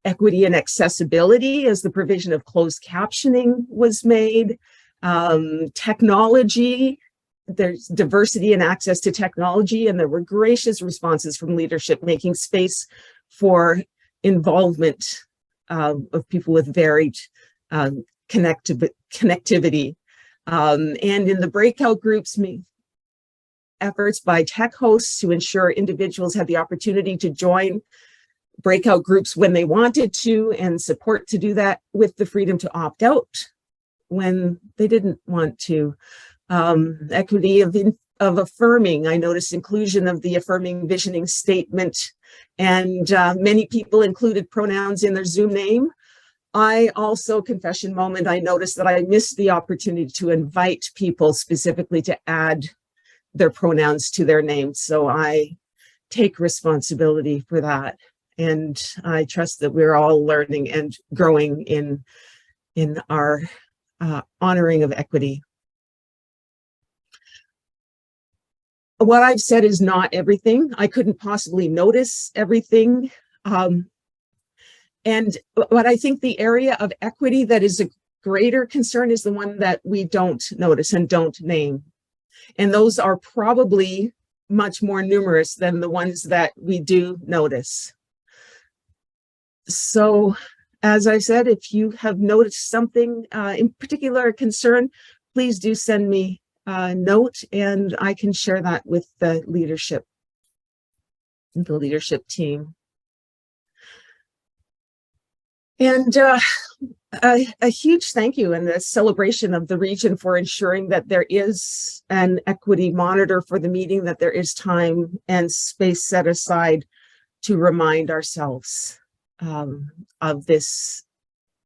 Equity and accessibility as the provision of closed captioning was made. Technology, there's diversity and access to technology, and there were gracious responses from leadership making space for involvement of people with varied connectivity. And in the breakout groups, efforts by tech hosts to ensure individuals had the opportunity to join breakout groups when they wanted to, and support to do that with the freedom to opt out when they didn't want to. Equity of affirming. I noticed inclusion of the affirming visioning statement, and many people included pronouns in their Zoom name. I also, confession moment, I noticed that I missed the opportunity to invite people specifically to add their pronouns to their names. So I take responsibility for that. And I trust that we're all learning and growing in our honoring of equity. What I've said is not everything. I couldn't possibly notice everything. But I think the area of equity that is greater concern is the one that we don't notice and don't name. And those are probably much more numerous than the ones that we do notice. So, as I said, if you have noticed something in particular concern, please do send me a note and I can share that with the leadership team. And a huge thank you and a celebration of the region for ensuring that there is an equity monitor for the meeting, that there is time and space set aside to remind ourselves of this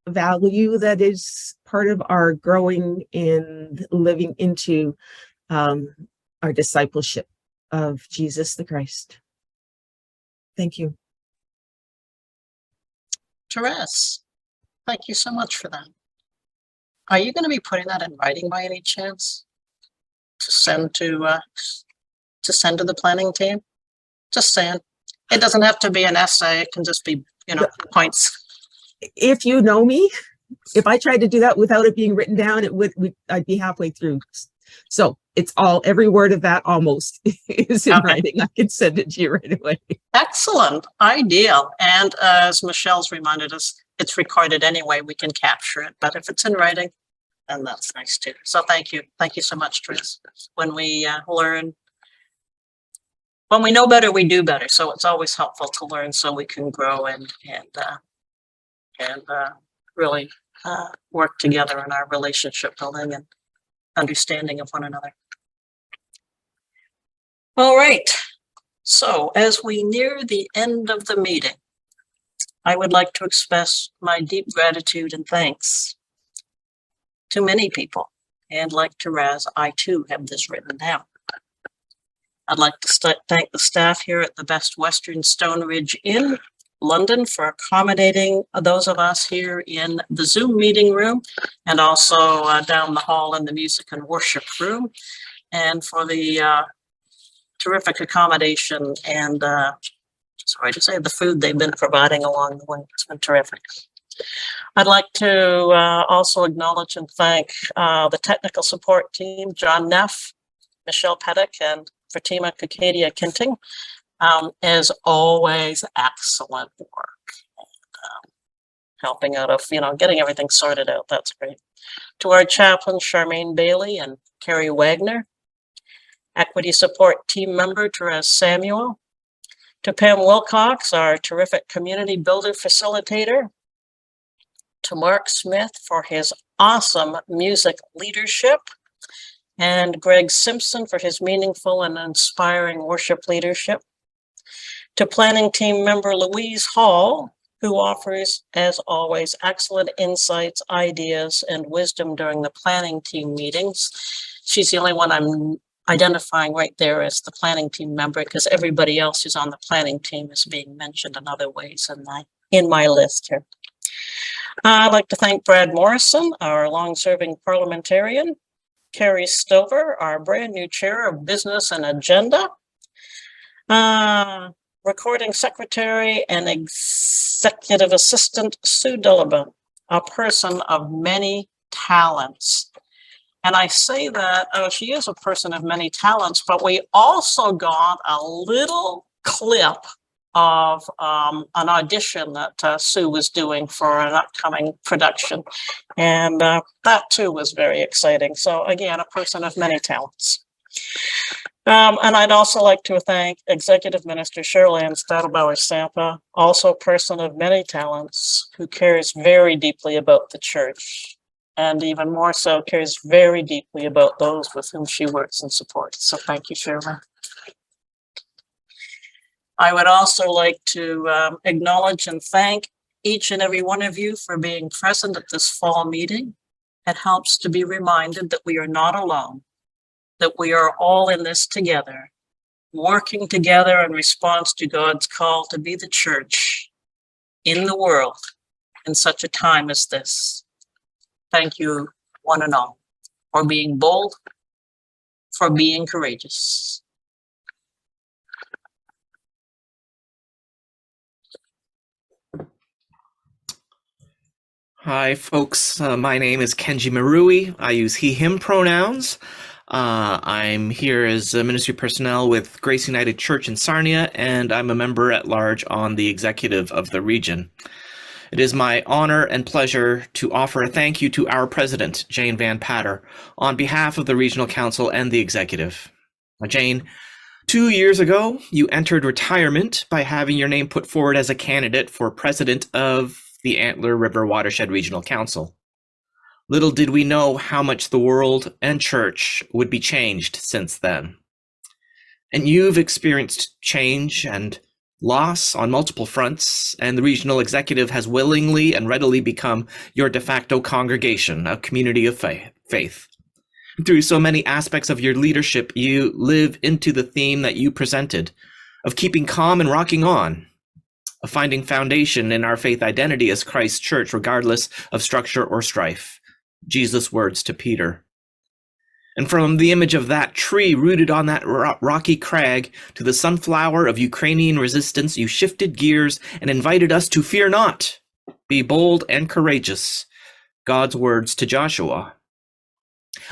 value that is part of our growing and living into our discipleship of Jesus the Christ. Thank you. Therese, thank you so much for that. Are you going to be putting that in writing by any chance to send to the planning team? Just saying. It doesn't have to be an essay. It can just be, points. If you know me, if I tried to do that without it being written down, I'd be halfway through. So it's every word of that almost is in writing. I can send it to you right away. Excellent. Ideal. And as Michelle's reminded us, it's recorded anyway. We can capture it. But if it's in writing, then that's nice too. So thank you. Thank you so much, Therese. When we learn, when we know better, we do better. So it's always helpful to learn so we can grow and really work together in our relationship building and understanding of one another. All right. So as we near the end of the meeting, I would like to express my deep gratitude and thanks to many people. And like Therese, I too have this written down. I'd like to thank the staff here at the Best Western Stone Ridge Inn, London, for accommodating those of us here in the Zoom meeting room and also down the hall in the music and worship room, and for the terrific accommodation and sorry to say, the food they've been providing along the way. It's been terrific. I'd like to also acknowledge and thank the technical support team, John Neff, Michelle Pettick, and Fatima Kakedia Kinting. As always, excellent work. And, helping out of, getting everything sorted out. That's great. To our chaplain, Charmaine Bailey and Carrie Wagner. Equity support team member, Therese Samuel. To Pam Wilcox, our terrific community builder facilitator. To Mark Smith for his awesome music leadership. And Greg Simpson for his meaningful and inspiring worship leadership. To planning team member Louise Hall, who offers, as always, excellent insights, ideas, and wisdom during the planning team meetings. She's the only one I'm identifying right there as the planning team member, because everybody else who's on the planning team is being mentioned in other ways in my list here. I'd like to thank Brad Morrison, our long-serving parliamentarian, Carrie Stover, our brand new chair of business and agenda, recording secretary and executive assistant Sue Dillabin, a person of many talents. And I say that, she is a person of many talents, but we also got a little clip of an audition that Sue was doing for an upcoming production. And that too was very exciting. So again, a person of many talents. And I'd also like to thank Executive Minister Cheryl-Ann Stadelbauer-Sampa, also a person of many talents who cares very deeply about the church, and even more so cares very deeply about those with whom she works and supports. So thank you, Cheryl. I would also like to acknowledge and thank each and every one of you for being present at this fall meeting. It helps to be reminded that we are not alone, that we are all in this together, working together in response to God's call to be the church in the world in such a time as this. Thank you, one and all, for being bold, for being courageous. Hi, folks. My name is Kenji Marui. I use he, him pronouns. I'm here as a ministry personnel with Grace United Church in Sarnia, and I'm a member at large on the executive of the region. It is my honor and pleasure to offer a thank you to our president, Jane Van Patter, on behalf of the Regional Council and the executive. Jane, 2 years ago, you entered retirement by having your name put forward as a candidate for president of the Antler River Watershed Regional Council. Little did we know how much the world and church would be changed since then. And you've experienced change and loss on multiple fronts, and the regional executive has willingly and readily become your de facto congregation, a community of faith. Through so many aspects of your leadership, you live into the theme that you presented of keeping calm and rocking on, of finding foundation in our faith identity as Christ's church, regardless of structure or strife. Jesus' words to Peter. And from the image of that tree rooted on that rocky crag to the sunflower of Ukrainian resistance, you shifted gears and invited us to fear not, be bold and courageous. God's words to Joshua.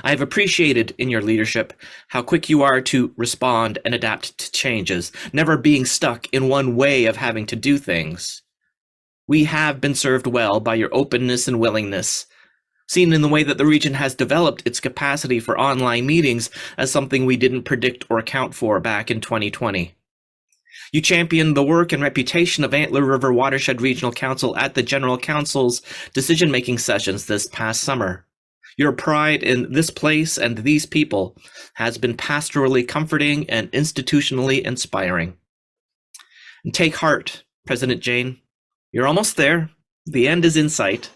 I have appreciated in your leadership how quick you are to respond and adapt to changes, never being stuck in one way of having to do things. We have been served well by your openness and willingness, seen in the way that the region has developed its capacity for online meetings as something we didn't predict or account for back in 2020. You championed the work and reputation of Antler River Watershed Regional Council at the General Council's decision-making sessions this past summer. Your pride in this place and these people has been pastorally comforting and institutionally inspiring. And take heart, President Jane. You're almost there. The end is in sight.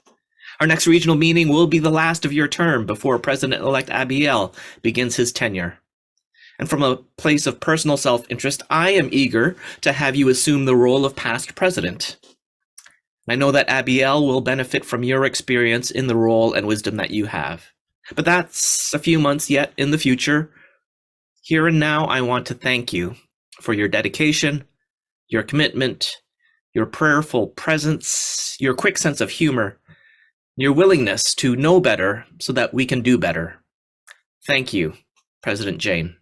Our next regional meeting will be the last of your term before President-elect Abiel begins his tenure. And from a place of personal self-interest, I am eager to have you assume the role of past president. I know that Abiel will benefit from your experience in the role and wisdom that you have. But that's a few months yet in the future. Here and now, I want to thank you for your dedication, your commitment, your prayerful presence, your quick sense of humor, your willingness to know better so that we can do better. Thank you, President Jane.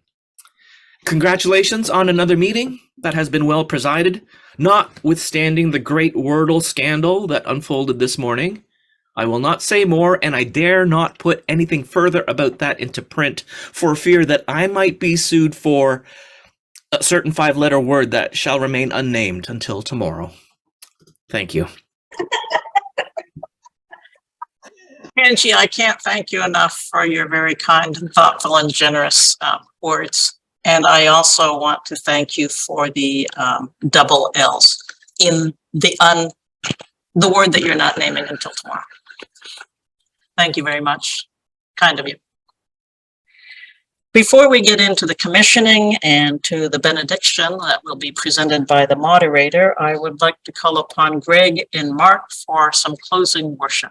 Congratulations on another meeting that has been well presided, notwithstanding the great Wordle scandal that unfolded this morning. I will not say more, and I dare not put anything further about that into print for fear that I might be sued for a certain 5-letter word that shall remain unnamed until tomorrow. Thank you. Angie, I can't thank you enough for your very kind and thoughtful and generous words. And I also want to thank you for the double L's in the word that you're not naming until tomorrow. Thank you very much. Kind of you. Before we get into the commissioning and to the benediction that will be presented by the moderator, I would like to call upon Greg and Mark for some closing worship.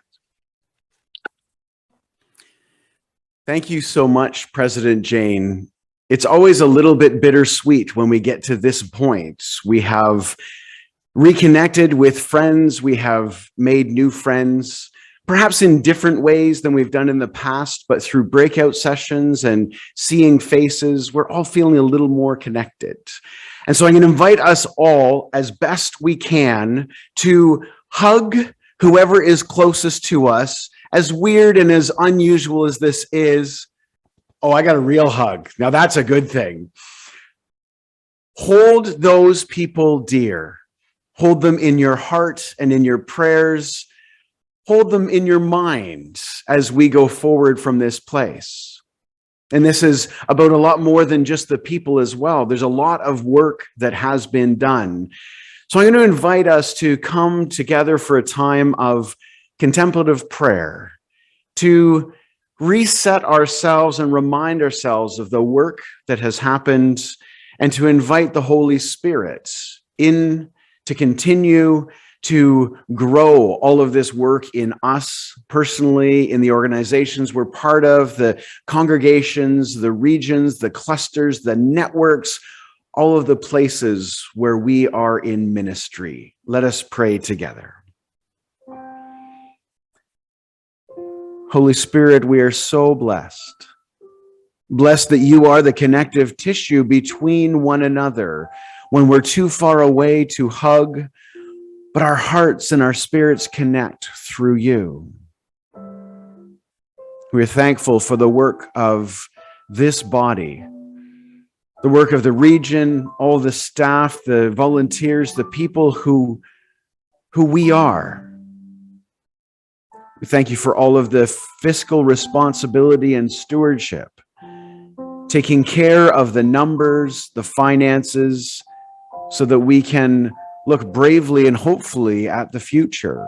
Thank you so much, President Jane. It's always a little bit bittersweet when we get to this point. We have reconnected with friends. We have made new friends, perhaps in different ways than we've done in the past, but through breakout sessions and seeing faces, we're all feeling a little more connected. And so I'm going to invite us all, as best we can, to hug whoever is closest to us. As weird and as unusual as this is, oh, I got a real hug. Now that's a good thing. Hold those people dear. Hold them in your heart and in your prayers. Hold them in your mind as we go forward from this place. And this is about a lot more than just the people as well. There's a lot of work that has been done. So I'm going to invite us to come together for a time of contemplative prayer, to reset ourselves and remind ourselves of the work that has happened, and to invite the Holy Spirit in to continue to grow all of this work in us personally, in the organizations we're part of, the congregations, the regions, the clusters, the networks, all of the places where we are in ministry. Let us pray together. Holy Spirit, we are so blessed. Blessed that you are the connective tissue between one another when we're too far away to hug, but our hearts and our spirits connect through you. We're thankful for the work of this body, the work of the region, all the staff, the volunteers, the people who we are. We thank you for all of the fiscal responsibility and stewardship, taking care of the numbers, the finances, so that we can look bravely and hopefully at the future.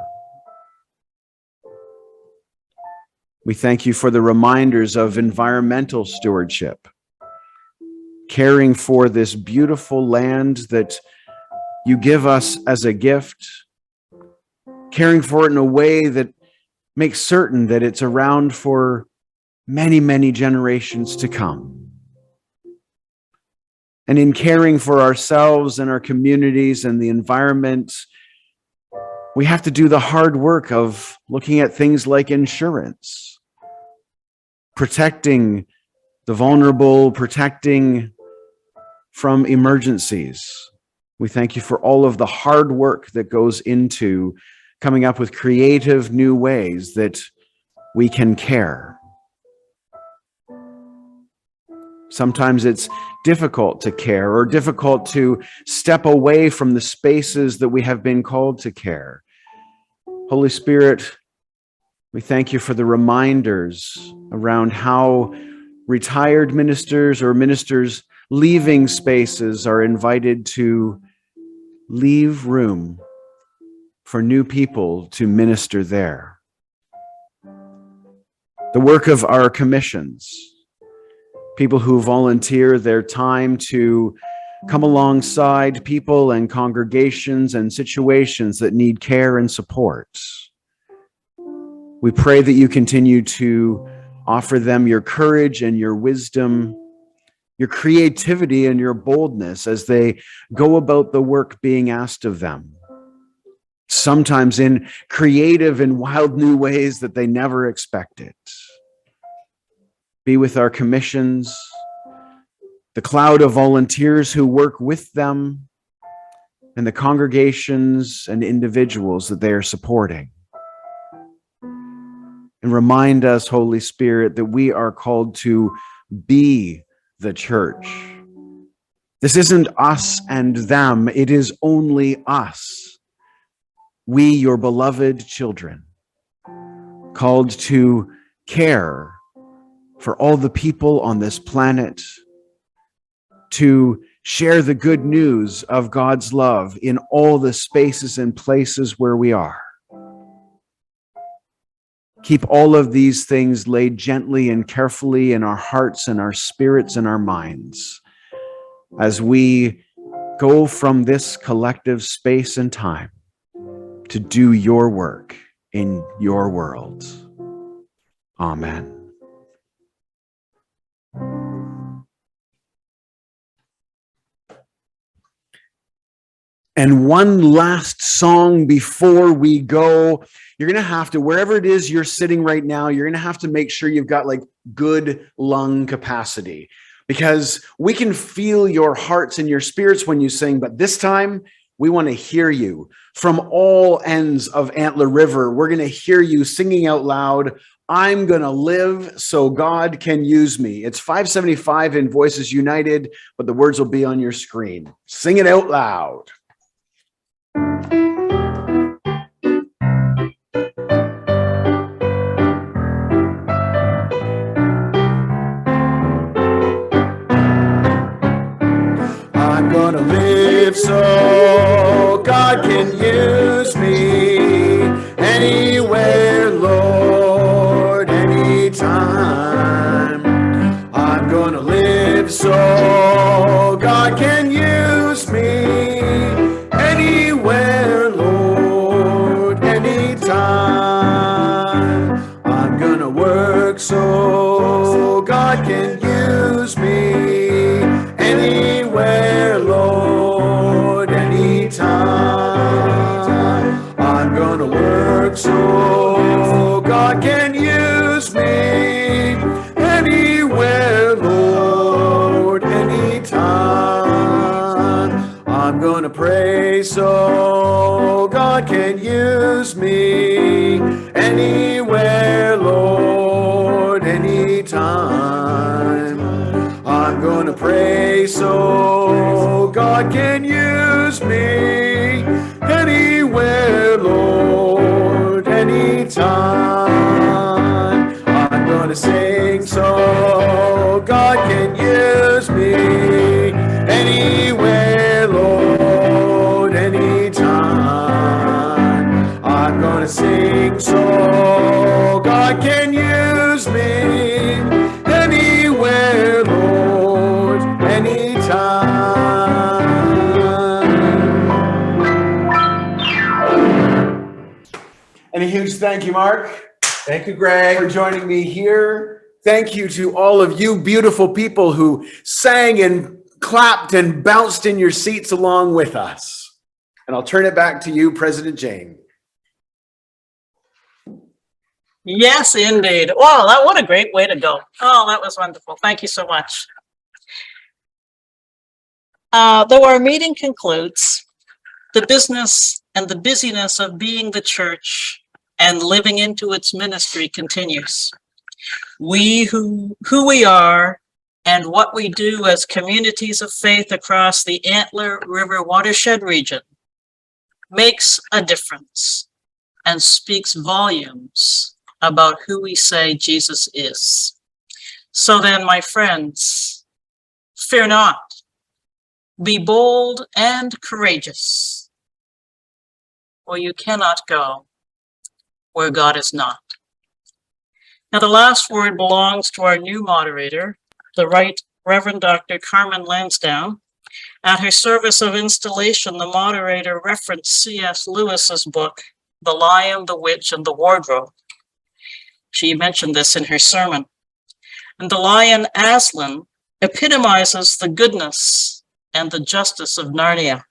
We thank you for the reminders of environmental stewardship, caring for this beautiful land that you give us as a gift, caring for it in a way that makes certain that it's around for many, many generations to come. And in caring for ourselves and our communities and the environment, we have to do the hard work of looking at things like insurance, protecting the vulnerable, protecting from emergencies. We thank you for all of the hard work that goes into coming up with creative new ways that we can care. Sometimes it's difficult to care or difficult to step away from the spaces that we have been called to care. Holy Spirit, we thank you for the reminders around how retired ministers or ministers leaving spaces are invited to leave room for new people to minister there. The work of our commissions, people who volunteer their time to come alongside people and congregations and situations that need care and support. We pray that you continue to offer them your courage and your wisdom, your creativity and your boldness as they go about the work being asked of them, sometimes in creative and wild new ways that they never expected. Be with our commissions, the cloud of volunteers who work with them, and the congregations and individuals that they are supporting. And remind us, Holy Spirit, that we are called to be the church. This isn't us and them, it is only us. We, your beloved children, called to care for all the people on this planet, to share the good news of God's love in all the spaces and places where we are. Keep all of these things laid gently and carefully in our hearts and our spirits and our minds as we go from this collective space and time to do your work in your world. Amen. And one last song before we go. You're going to have to, wherever it is you're sitting right now, you're going to have to make sure you've got like good lung capacity, because we can feel your hearts and your spirits when you sing, but this time we want to hear you from all ends of Antler River. We're going to hear you singing out loud, I'm going to live so God can use me. It's 575 in Voices United, but the words will be on your screen. Sing it out loud. I'm gonna live so God can use me anywhere, Lord, anytime. I'm gonna live so God can use me anywhere, Lord, anytime. I'm gonna work so God can use me anywhere, Lord, anytime. I'm gonna work so God can use pray so God can use me anywhere, Lord, anytime. I'm gonna pray so God can use me anywhere, Lord, anytime. I'm gonna sing so God can use me anywhere, Lord, anytime. I'm gonna sing so God can use me anywhere, Lord, anytime. And a huge thank you, Mark. Thank you, Greg, for joining me here. Thank you to all of you beautiful people who sang and clapped and bounced in your seats along with us. And I'll turn it back to you, President Jane. Yes, indeed. Wow, what a great way to go. Oh, that was wonderful. Thank you so much. Though our meeting concludes, the business and the busyness of being the church and living into its ministry continues. We who we are and what we do as communities of faith across the Antler River Watershed region makes a difference and speaks volumes about who we say Jesus is. So then, my friends, fear not, be bold and courageous, for you cannot go where God is not. Now, the last word belongs to our new moderator, the Right Reverend Dr. Carmen Lansdowne. At her service of installation, the moderator referenced C.S. Lewis's book, The Lion, the Witch, and the Wardrobe. She mentioned this in her sermon. And the lion Aslan epitomizes the goodness and the justice of Narnia.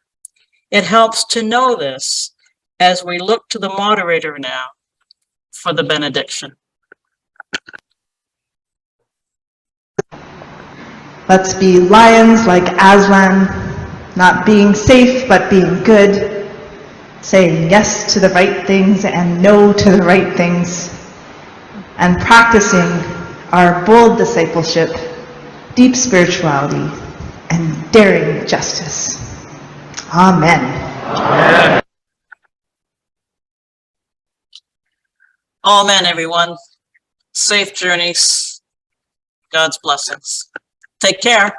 It helps to know this as we look to the moderator now for the benediction. Let's be lions like Aslan, not being safe but being good, saying yes to the right things and no to the right things, and practicing our bold discipleship, deep spirituality, and daring justice. Amen. Amen. Amen, everyone. Safe journeys. God's blessings. Take care.